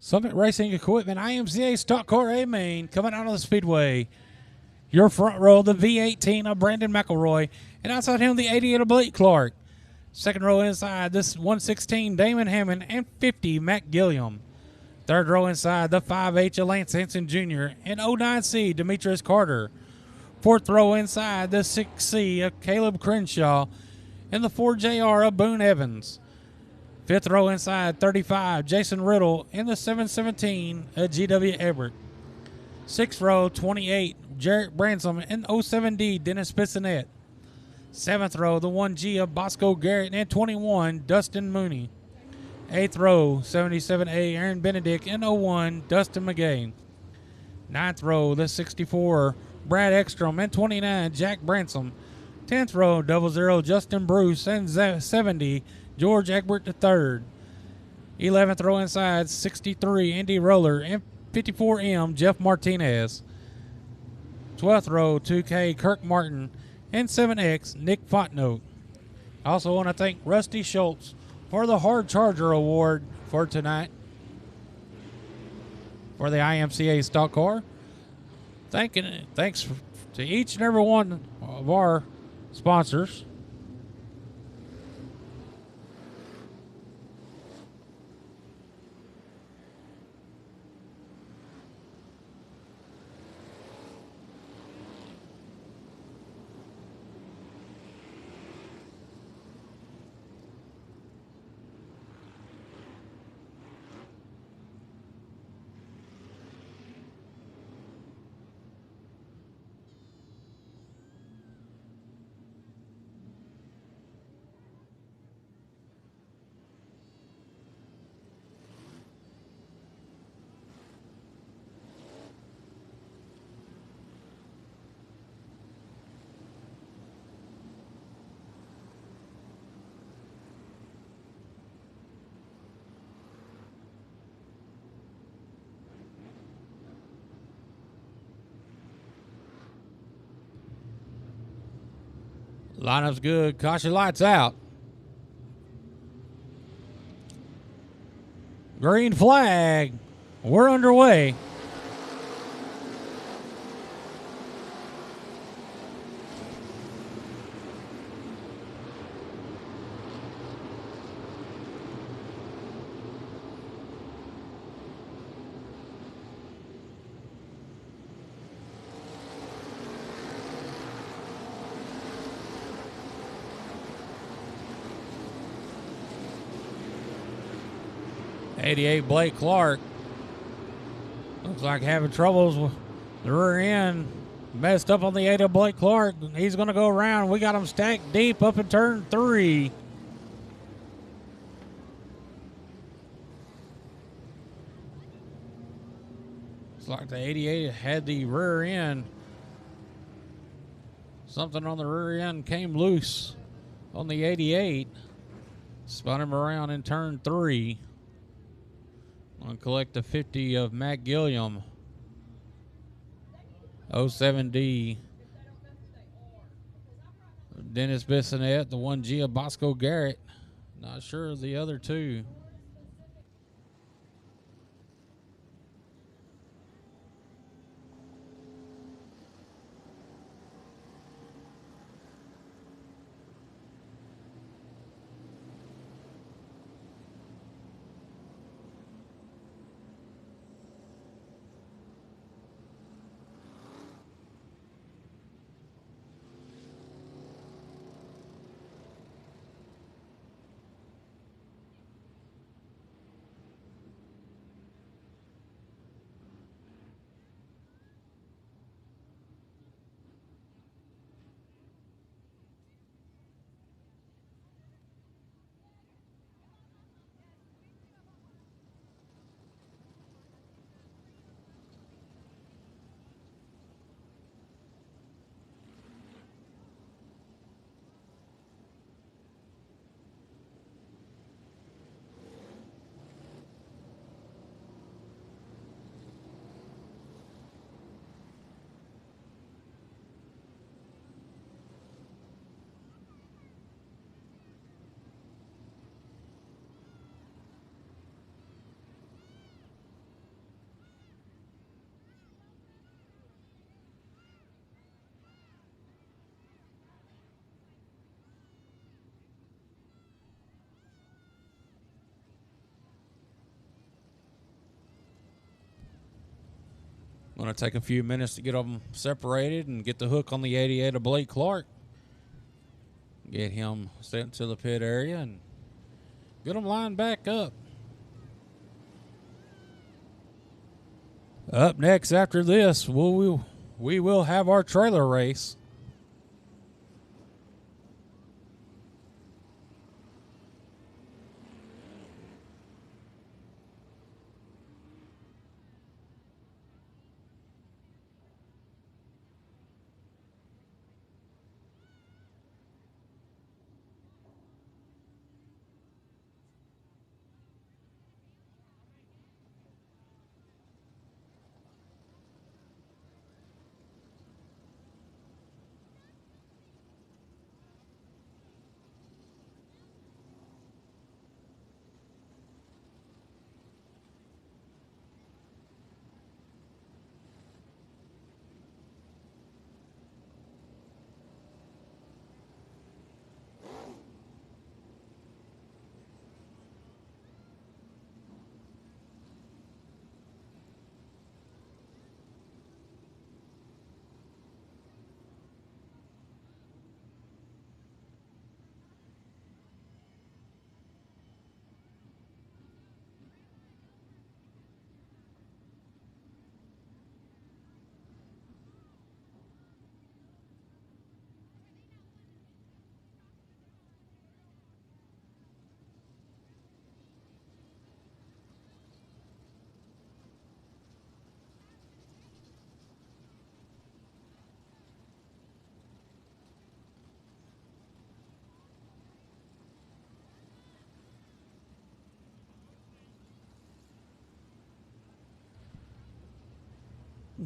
Summit Racing Equipment, IMCA Stock Car A main, coming out of the Speedway. Your front row, the V18 of Brandon McElroy, and outside him, the 88 of Blake Clark. Second row inside, this 116, Damon Hammond, and 50, Matt Gilliam. Third row inside, the 5H of Lance Hanson Jr., and 09C, Demetrius Carter. Fourth row inside, the 6C of Caleb Crenshaw, and the 4JR of Boone Evans. Fifth row inside, 35, Jason Riddle, and the 717 of GW Everett. Sixth row, 28, Jarrett Bransom, and 07D, Dennis Bissonette. Seventh row, the 1G of Bosco Garrett, and 21, Dustin Mooney. Eighth row, 77A, Aaron Benedict, and 01, Dustin McGay. Ninth row, the 64, Brad Ekstrom, and 29, Jack Bransom. 10th row, 00, Justin Bruce, and 70, George Egbert III. 11th row inside, 63, Andy Roller, and 54M, Jeff Martinez. 12th row, 2K, Kirk Martin, and 7X, Nick Fontnote. I also want to thank Rusty Schultz for the Hard Charger Award for tonight for the IMCA stock car. Thanks to each and every one of our sponsors. Lineup's good. Caution lights out. Green flag. We're underway. '88 Blake Clark looks like having troubles with the rear end. Messed up on the 8 of Blake Clark. He's going to go around. We got him stacked deep up in turn 3. Looks like the 88 had the rear end. Something on the rear end came loose on the 88. Spun him around in turn 3. I'll collect the 50 of Matt Gilliam. 07D. Dennis Bissonette, the 1G of Bosco Garrett. Not sure of the other two. Going to take a few minutes to get them separated and get the hook on the 88 of Blake Clark. Get him sent to the pit area and get him lined back up. Up next after this, we will have our trailer race.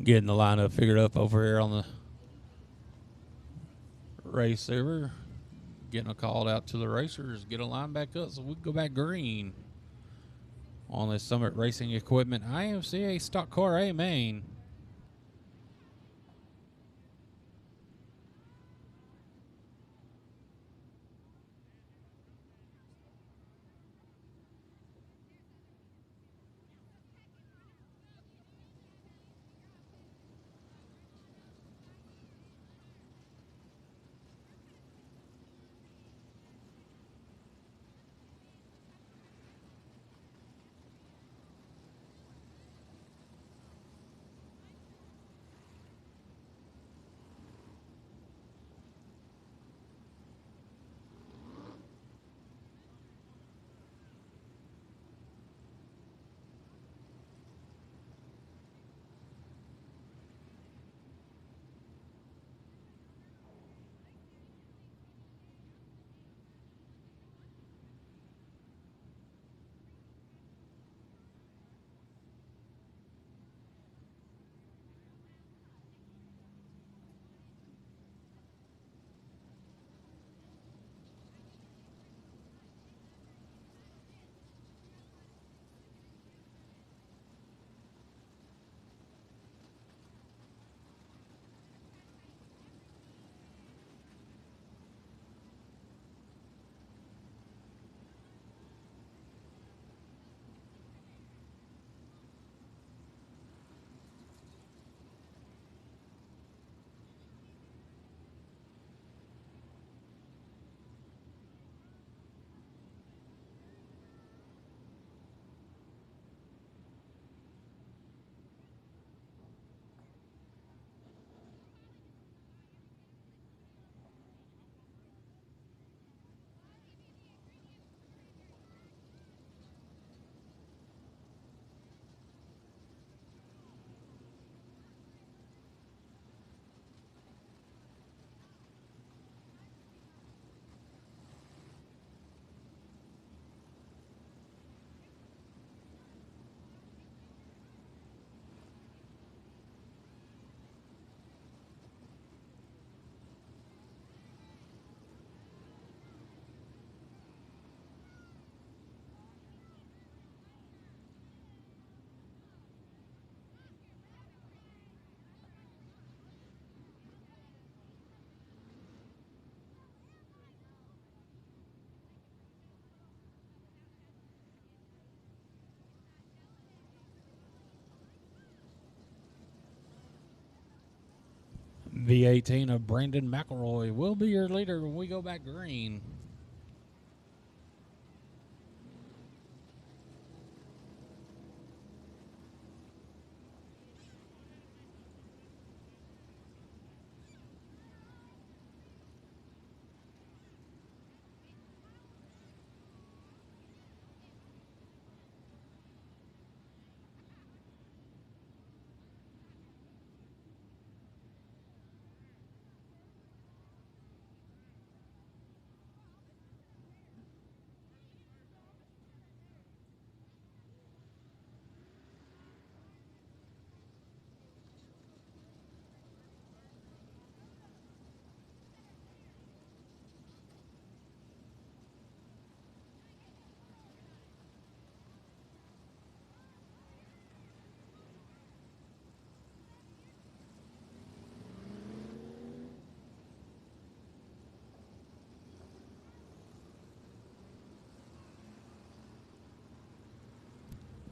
Getting the lineup figured up over here on the race server. Getting a call out to the racers. Get a line back up so we can go back green on this Summit Racing Equipment IMCA Stock Car A main. V18 of Brandon McElroy will be your leader when we go back green.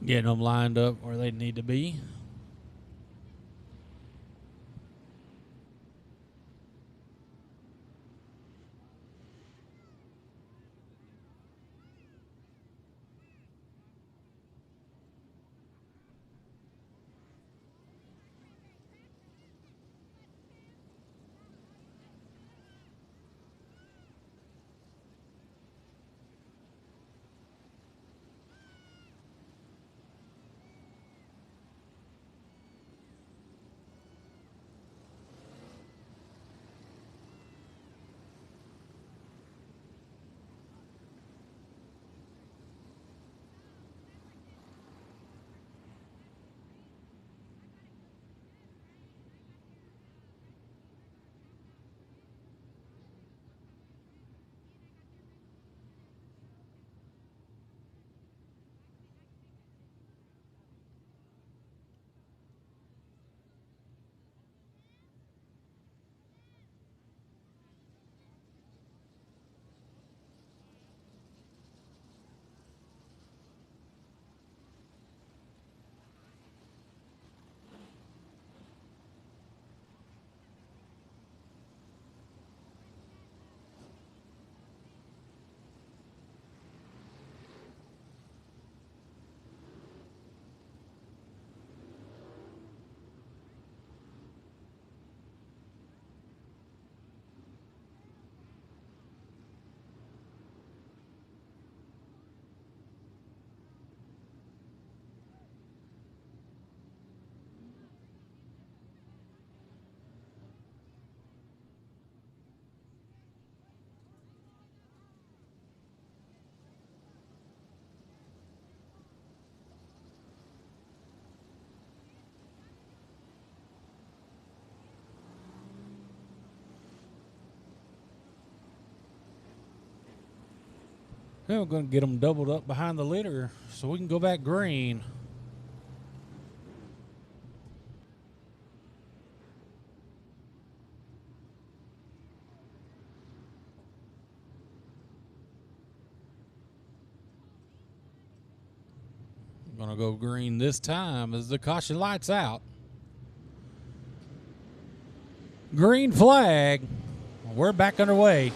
Getting them lined up where they need to be. Now we're going to get them doubled up behind the leader so we can go back green. Going to go green this time as the caution lights out. Green flag. We're back underway.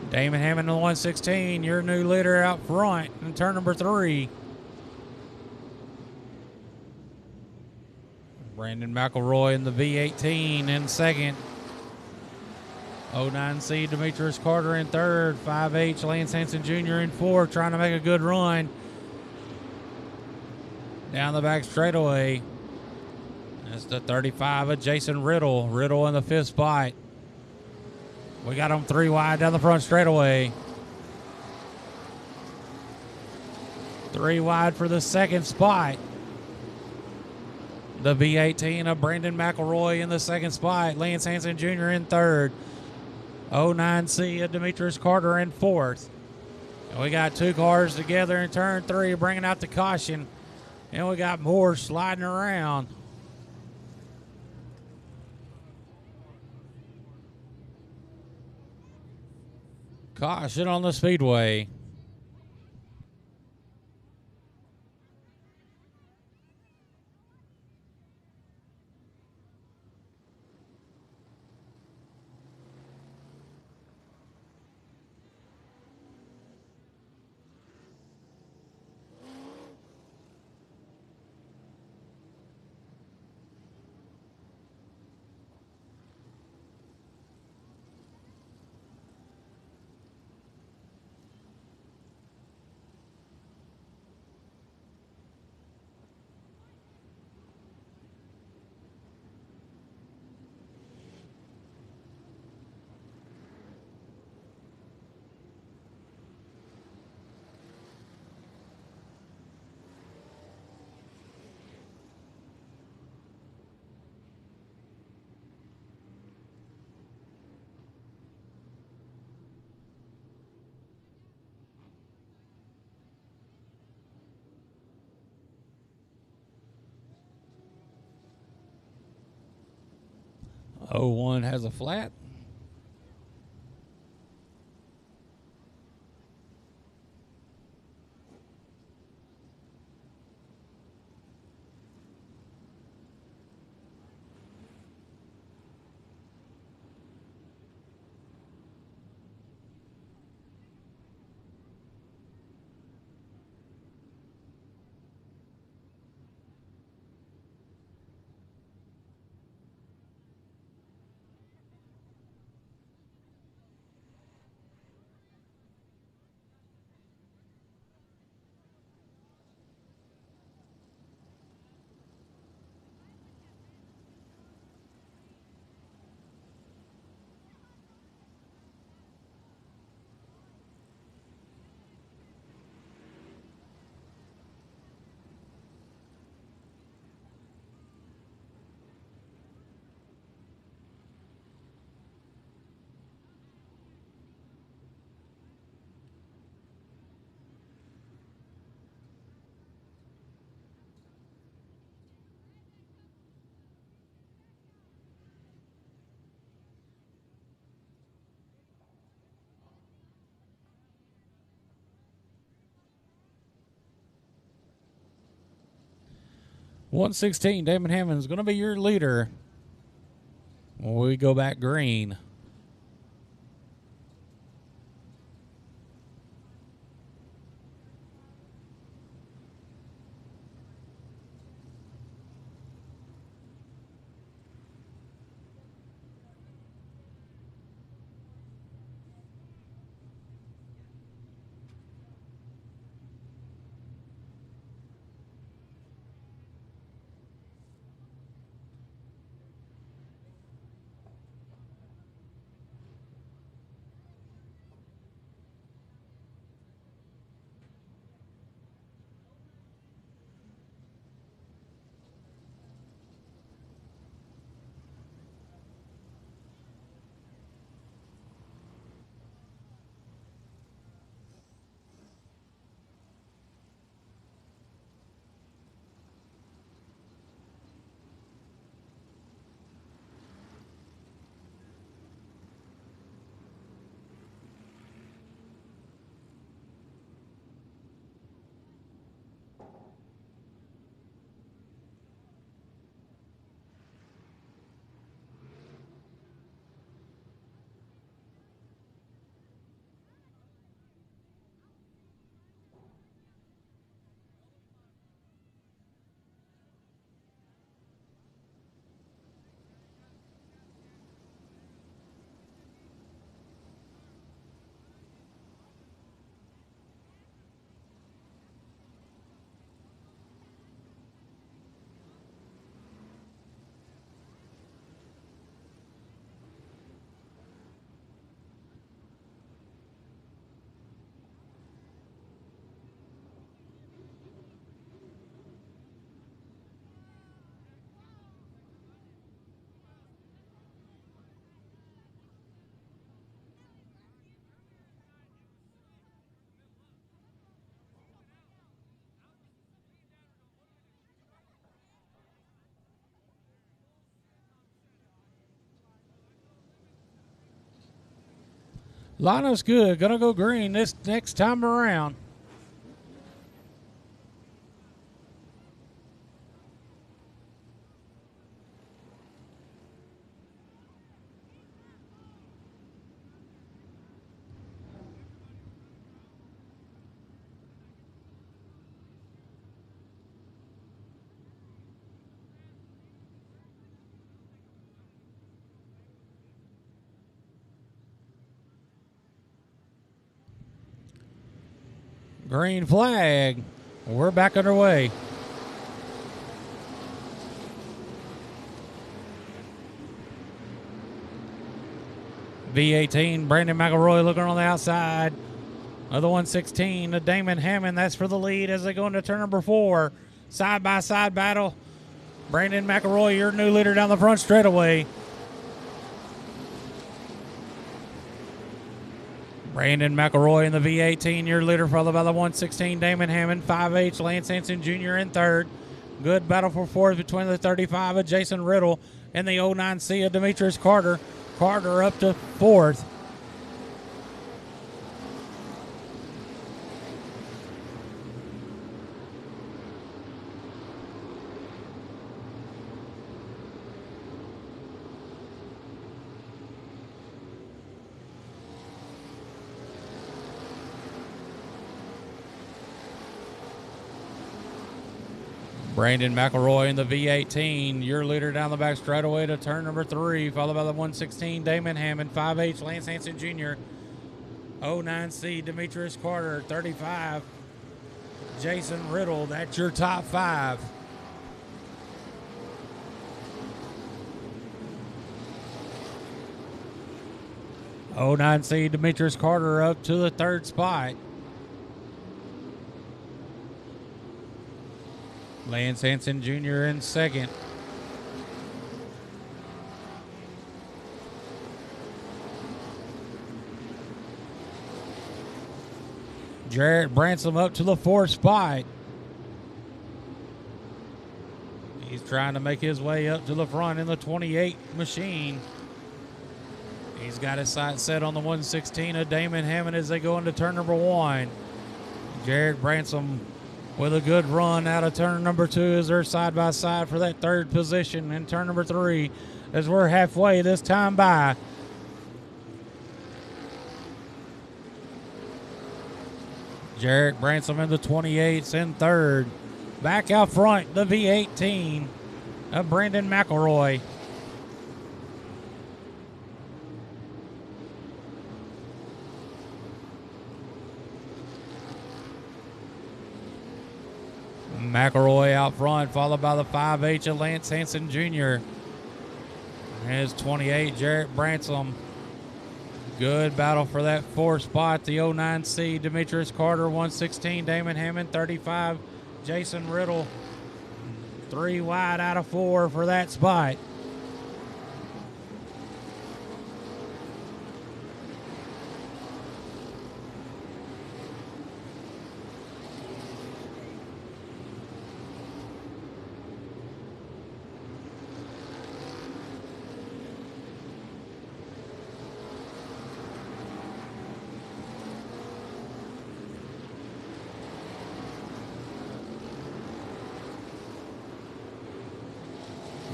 Damon Hammond, the 116, your new leader out front in turn number 3. Brandon McElroy in the V18 in second. 09C Demetrius Carter in third. 5H Lance Hansen Jr. in fourth, trying to make a good run. Down the back straightaway. That's the 35 of Jason Riddle. Riddle in the 5th spot. We got them 3 wide down the front straightaway. 3 wide for the 2nd spot. The V18 of Brandon McElroy in the 2nd spot. Lance Hansen Jr. in 3rd. 09C of Demetrius Carter in 4th. And we got 2 cars together in turn 3, bringing out the caution. And we got more sliding around. Caution on the speedway. 01 has a flat. .116, Damon Hammond's going to be your leader when we go back green. Lineup's good. Gonna go green this next time around. Green flag. We're back underway. V18, Brandon McElroy looking on the outside of the 116. The Damon Hammond, that's for the lead as they go into turn number 4. Side-by-side battle. Brandon McElroy, your new leader down the front straightaway. Brandon McElroy in the V18, your leader, followed by the 116, Damon Hammond. 5H, Lance Hanson Jr. in third. Good battle for fourth between the 35 of Jason Riddle in the 09C of Demetrius Carter. Carter up to 4th. Brandon McElroy in the V18, your leader down the back straightaway to turn number 3, followed by the 116, Damon Hammond, 5H, Lance Hansen Jr., 09C, Demetrius Carter, 35, Jason Riddle. That's your top 5. '09C, Demetrius Carter up to the 3rd spot. Lance Hansen Jr. in 2nd. Jarrett Bransom up to the 4th spot. He's trying to make his way up to the front in the 28 machine. He's got his sights set on the 116 of Damon Hammond as they go into turn number 1. Jarrett Bransom with a good run out of turn number 2 as they're side by side for that 3rd position in turn number 3 as we're halfway this time by. Jarrett Bransom in the 28s in 3rd. Back out front, the V18 of Brandon McElroy. McElroy out front, followed by the 5H of Lance Hansen Jr. His 28, Jarrett Bransom. Good battle for that 4th spot. The 09C, Demetrius Carter, 116, Damon Hammond, 35, Jason Riddle. 3 wide out of 4 for that spot.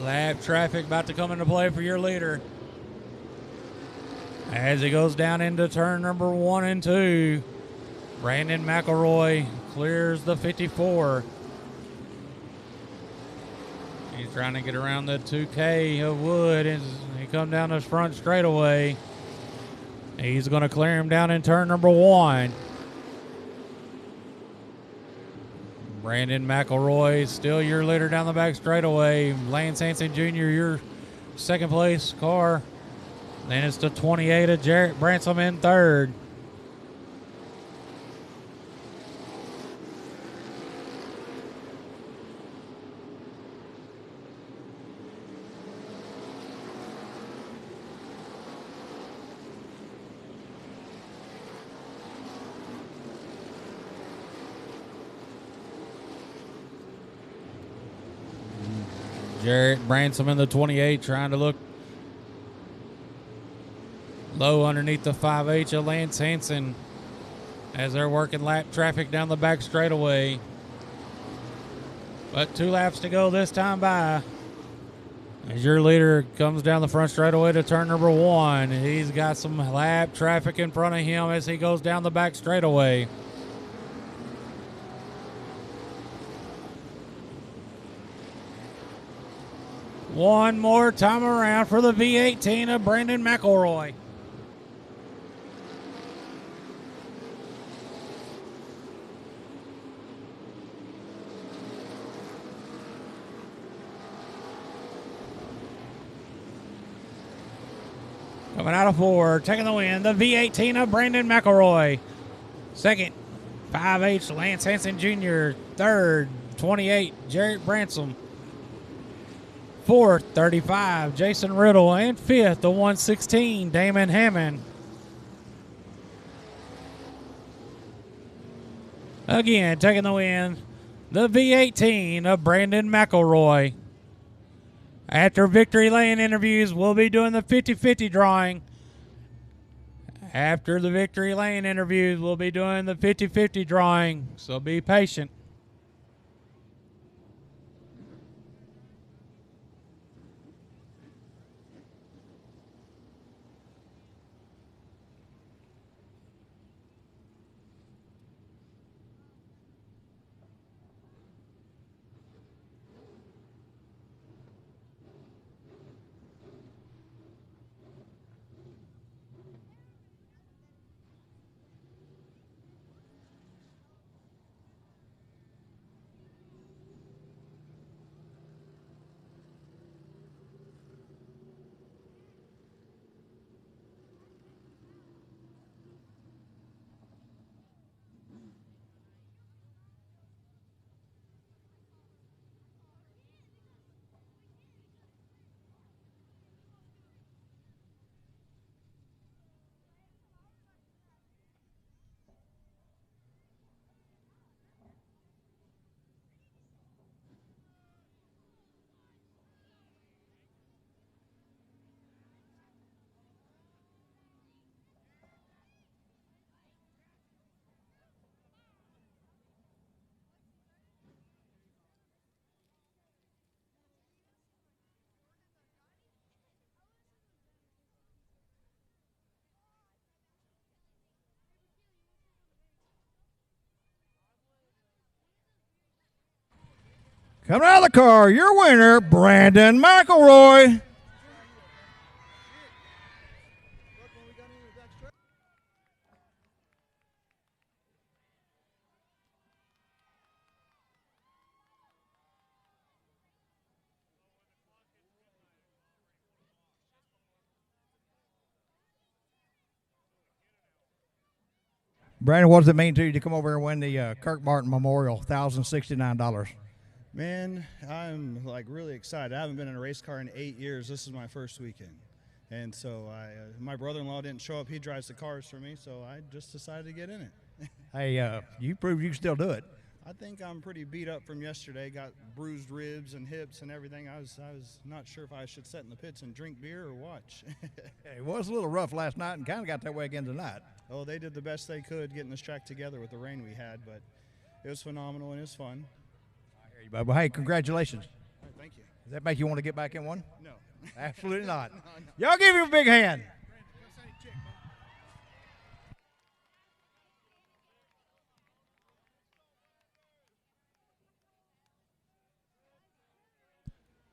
Lap traffic about to come into play for your leader. As he goes down into turn number 1 and 2, Brandon McElroy clears the 54. He's trying to get around the 2K of Wood as he comes down this front straightaway. He's going to clear him down in turn number 1. Brandon McElroy, still your leader down the back straightaway. Lance Hansen Jr., your 2nd place car. Then it's the 28 of Jarrett Bransom in 3rd. Jarrett Bransom in the 28 trying to look low underneath the 5H of Lance Hansen as they're working lap traffic down the back straightaway. But 2 laps to go this time by. As your leader comes down the front straightaway to turn number 1. He's got some lap traffic in front of him as he goes down the back straightaway. One more time around for the V18 of Brandon McElroy. Coming out of 4, taking the win, the V18 of Brandon McElroy. 2nd, 5H Lance Hansen Jr. 3rd, 28, Jarrett Bransom. 4th, 35, Jason Riddle. And 5th, the 116, Damon Hammond. Again, taking the win, the V18 of Brandon McElroy. After victory lane interviews, we'll be doing the 50-50 drawing. After the victory lane interviews, we'll be doing the 50-50 drawing, so be patient. Coming out of the car, your winner, Brandon McElroy. Brandon, what does it mean to you to come over and win the Kirk Martin Memorial, $1,069? Man, I'm like really excited. I haven't been in a race car in 8 years. This is my first weekend. And so my brother-in-law didn't show up. He drives the cars for me, so I just decided to get in it. Hey, you proved you can still do it. I think I'm pretty beat up from yesterday. Got bruised ribs and hips and everything. I was not sure if I should sit in the pits and drink beer or watch. It was a little rough last night and kind of got that way again tonight. Oh, they did the best they could getting this track together with the rain we had, but it was phenomenal and it was fun. I hear you, bud. Well, hey, congratulations. All right, thank you. Does that make you want to get back in one? No. Absolutely not. No. Y'all give him a big hand.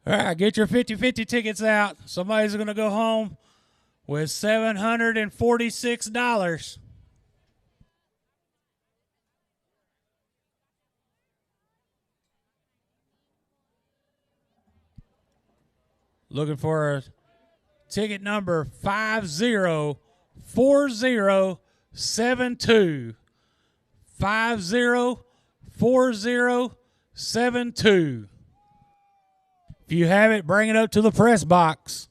All right, get your 50-50 tickets out. Somebody's going to go home with $746. Looking for a ticket number 504072. 504072. If you have it, bring it up to the press box.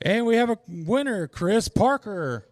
And we have a winner, Chris Parker.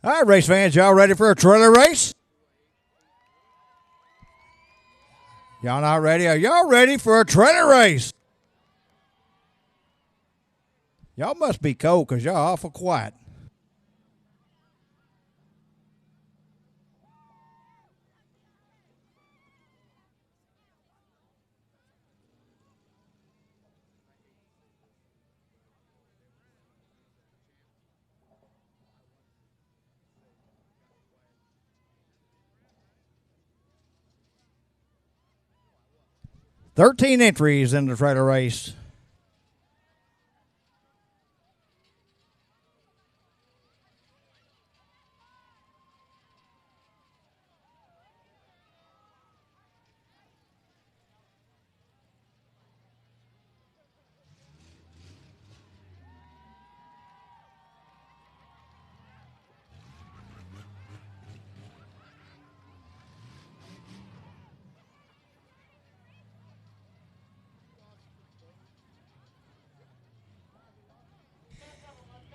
All right, race fans, y'all ready for a trailer race? Y'all not ready? Are y'all ready for a trailer race? Y'all must be cold because y'all awful quiet. "13 entries in the trailer race.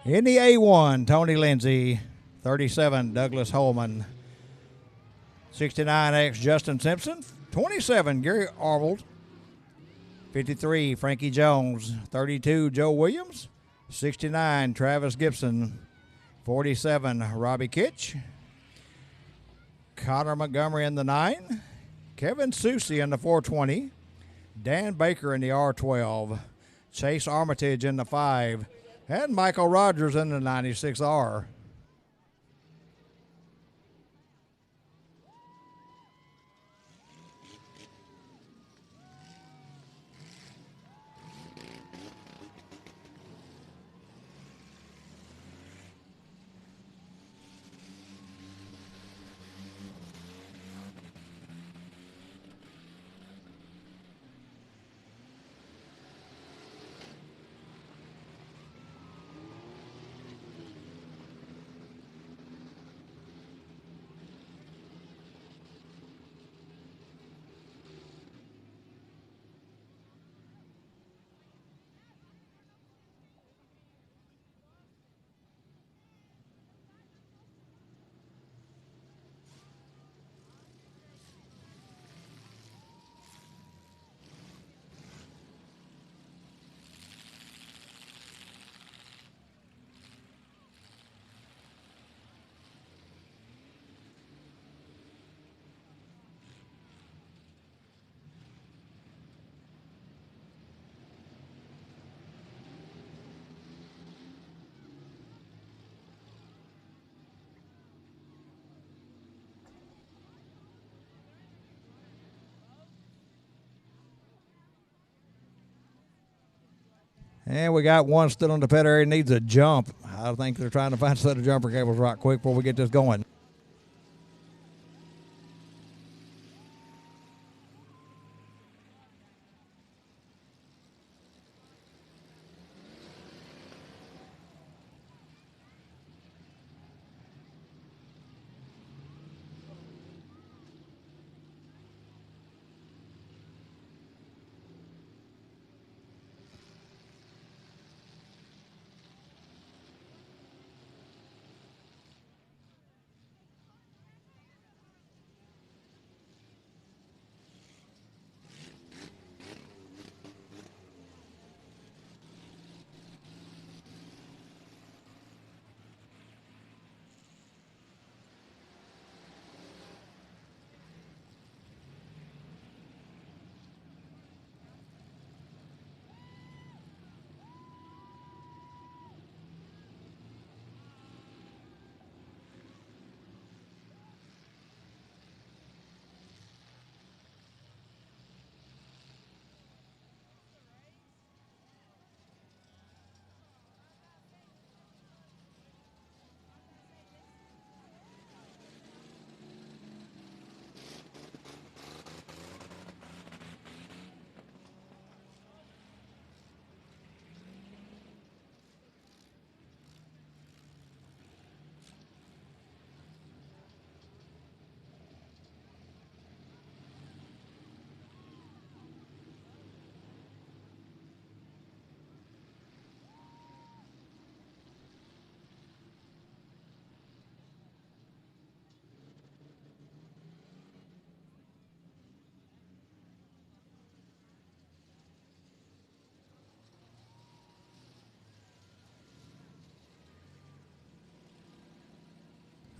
In the A1, Tony Lindsay. 37, Douglas Holman. 69X, Justin Simpson. 27, Gary Arnold. 53, Frankie Jones. 32, Joe Williams. 69, Travis Gibson. 47, Robbie Kitch. Connor Montgomery in the 9. Kevin Susie in the 420. Dan Baker in the R12. Chase Armitage in the 5. And Michael Rogers in the 96R. And we got one still in the pit area, needs a jump. I think they're trying to find a set of jumper cables right quick before we get this going.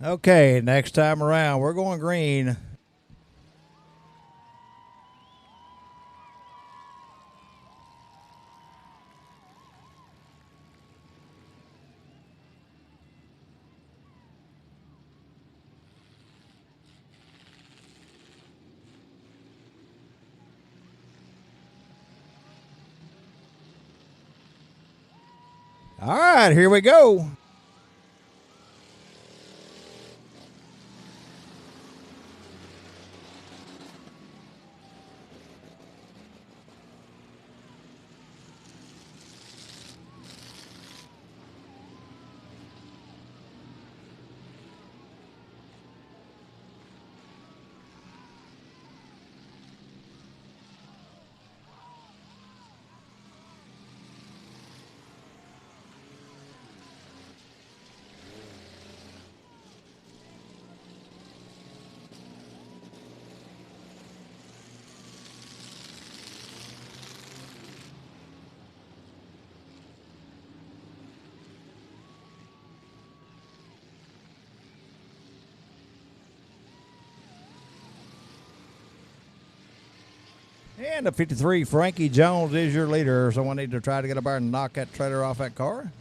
Okay, next time around, we're going green. All right, here we go. And the 53, Frankie Jones is your leader. Someone need to try to get up there and knock that trailer off that car.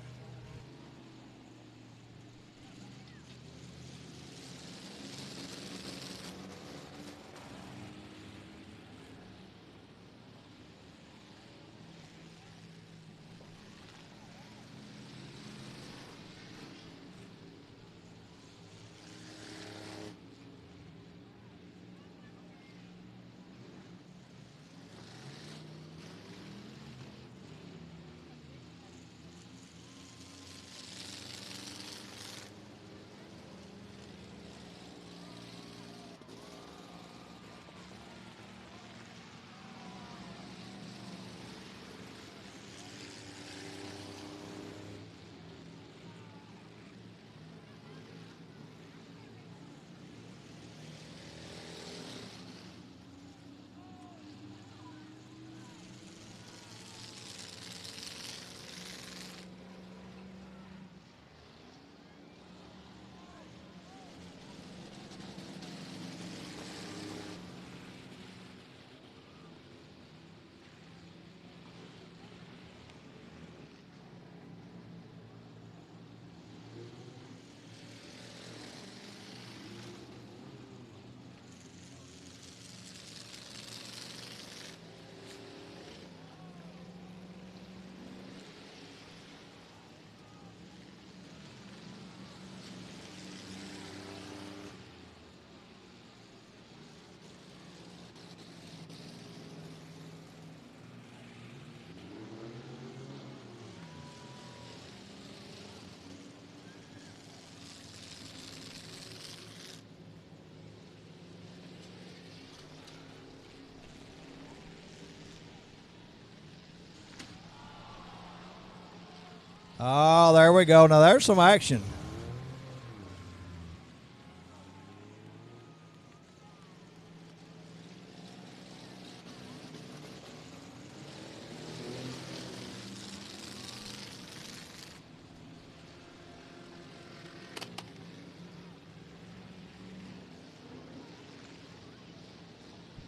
Oh, there we go. Now there's some action.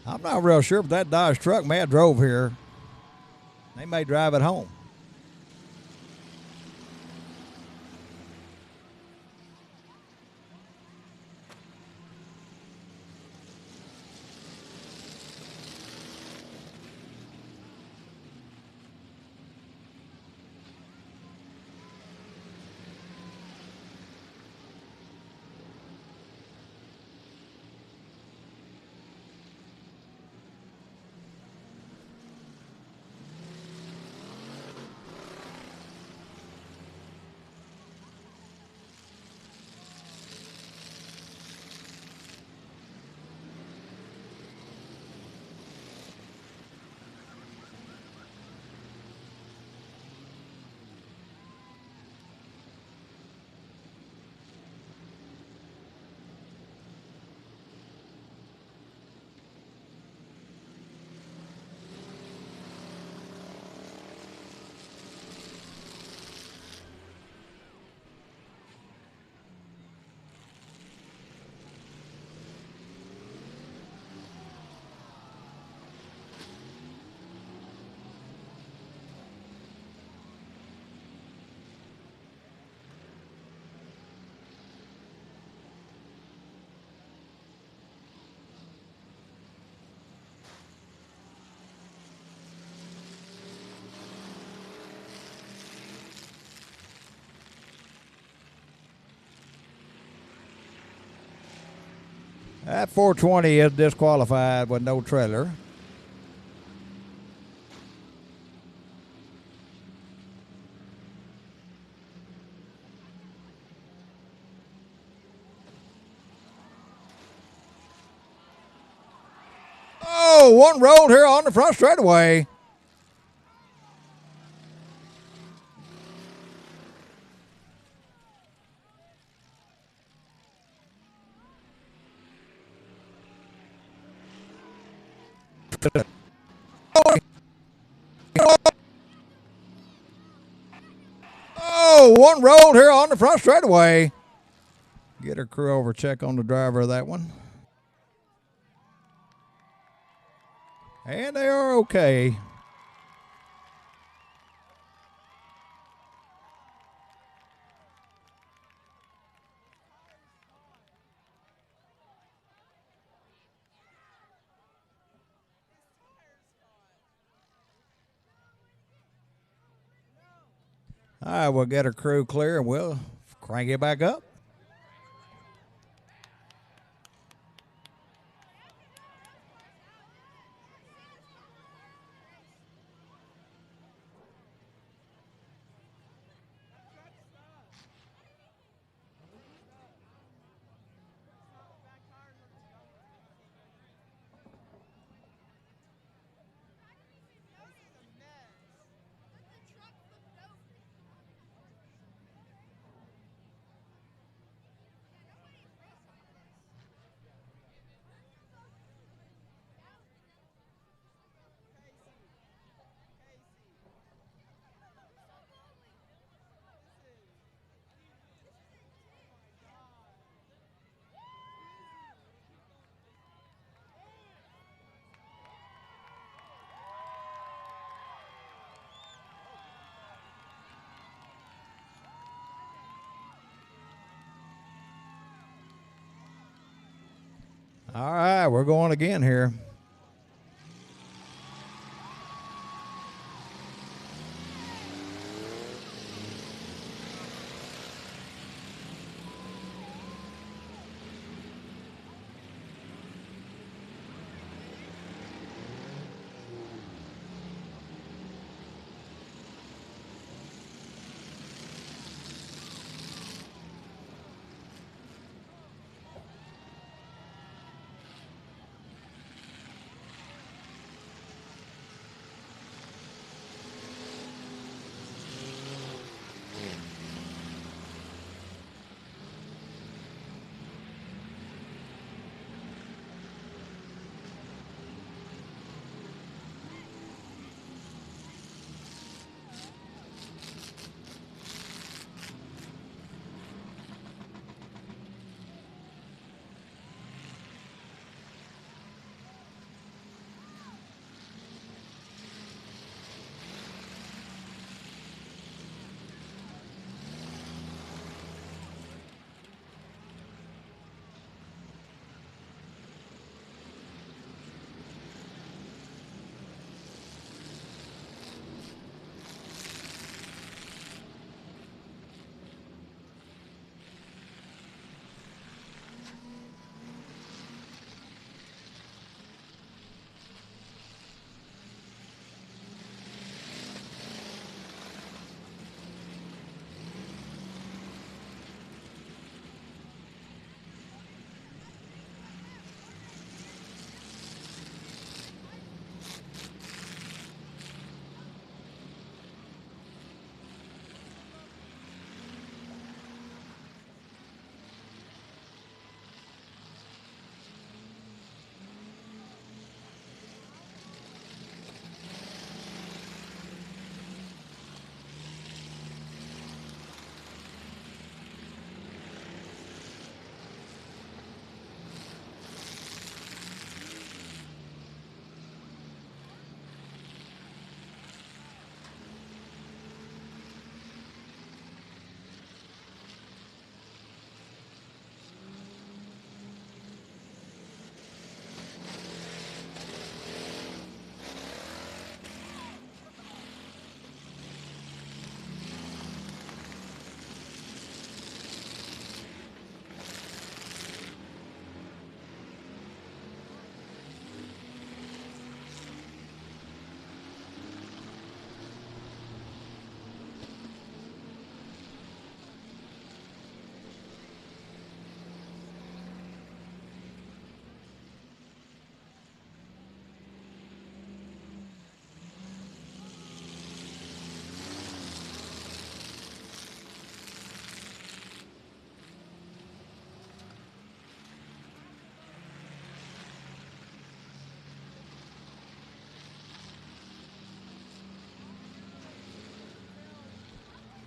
I'm not real sure, but that Dodge truck may have drove here. They may drive it home. That 420 is disqualified with no trailer. Oh, one rolled here on the front straightaway. Oh, one rolled here on the front straightaway. Get her crew over, check on the driver of that one. And they are okay. All right, we'll get her crew clear and we'll crank it back up. All right, we're going again here.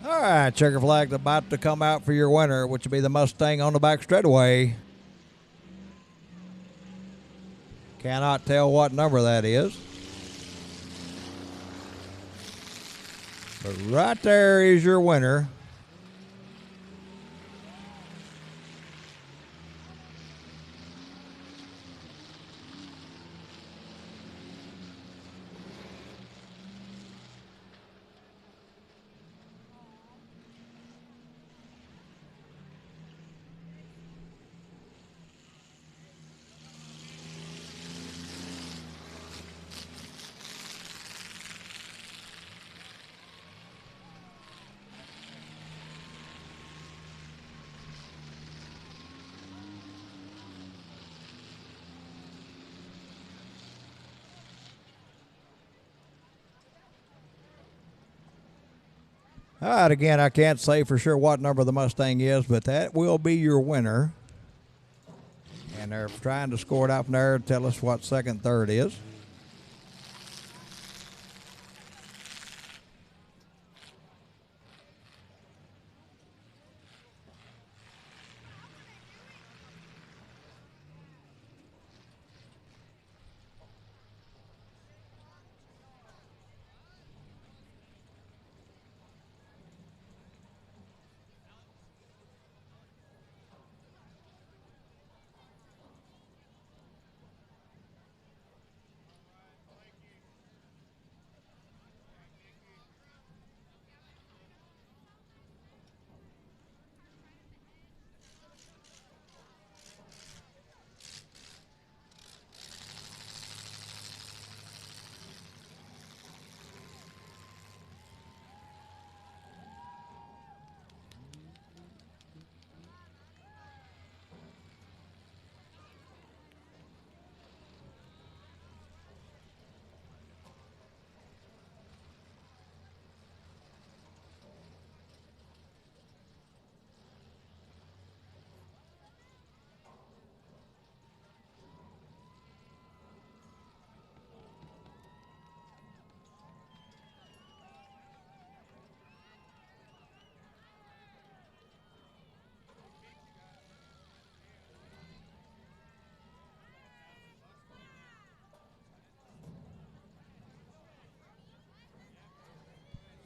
All right, checker flag about to come out for your winner, which will be the Mustang on the back straightaway. Cannot tell what number that is. But right there is your winner. All right, again, I can't say for sure what number the Mustang is, but that will be your winner. And they're trying to score it out from there to tell us what second, third is.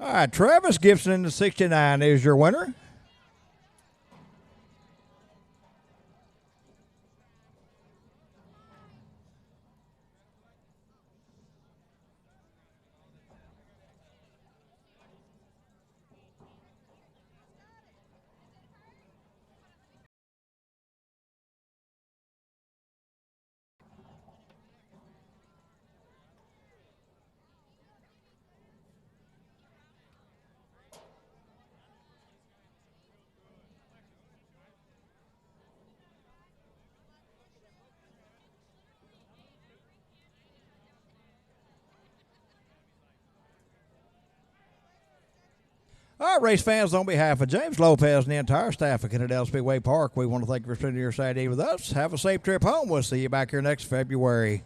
All right, Travis Gibson in the 69 is your winner. All right, race fans, on behalf of James Lopez and the entire staff of Kennedale Speedway Park, we want to thank you for spending your Saturday with us. Have a safe trip home. We'll see you back here next February.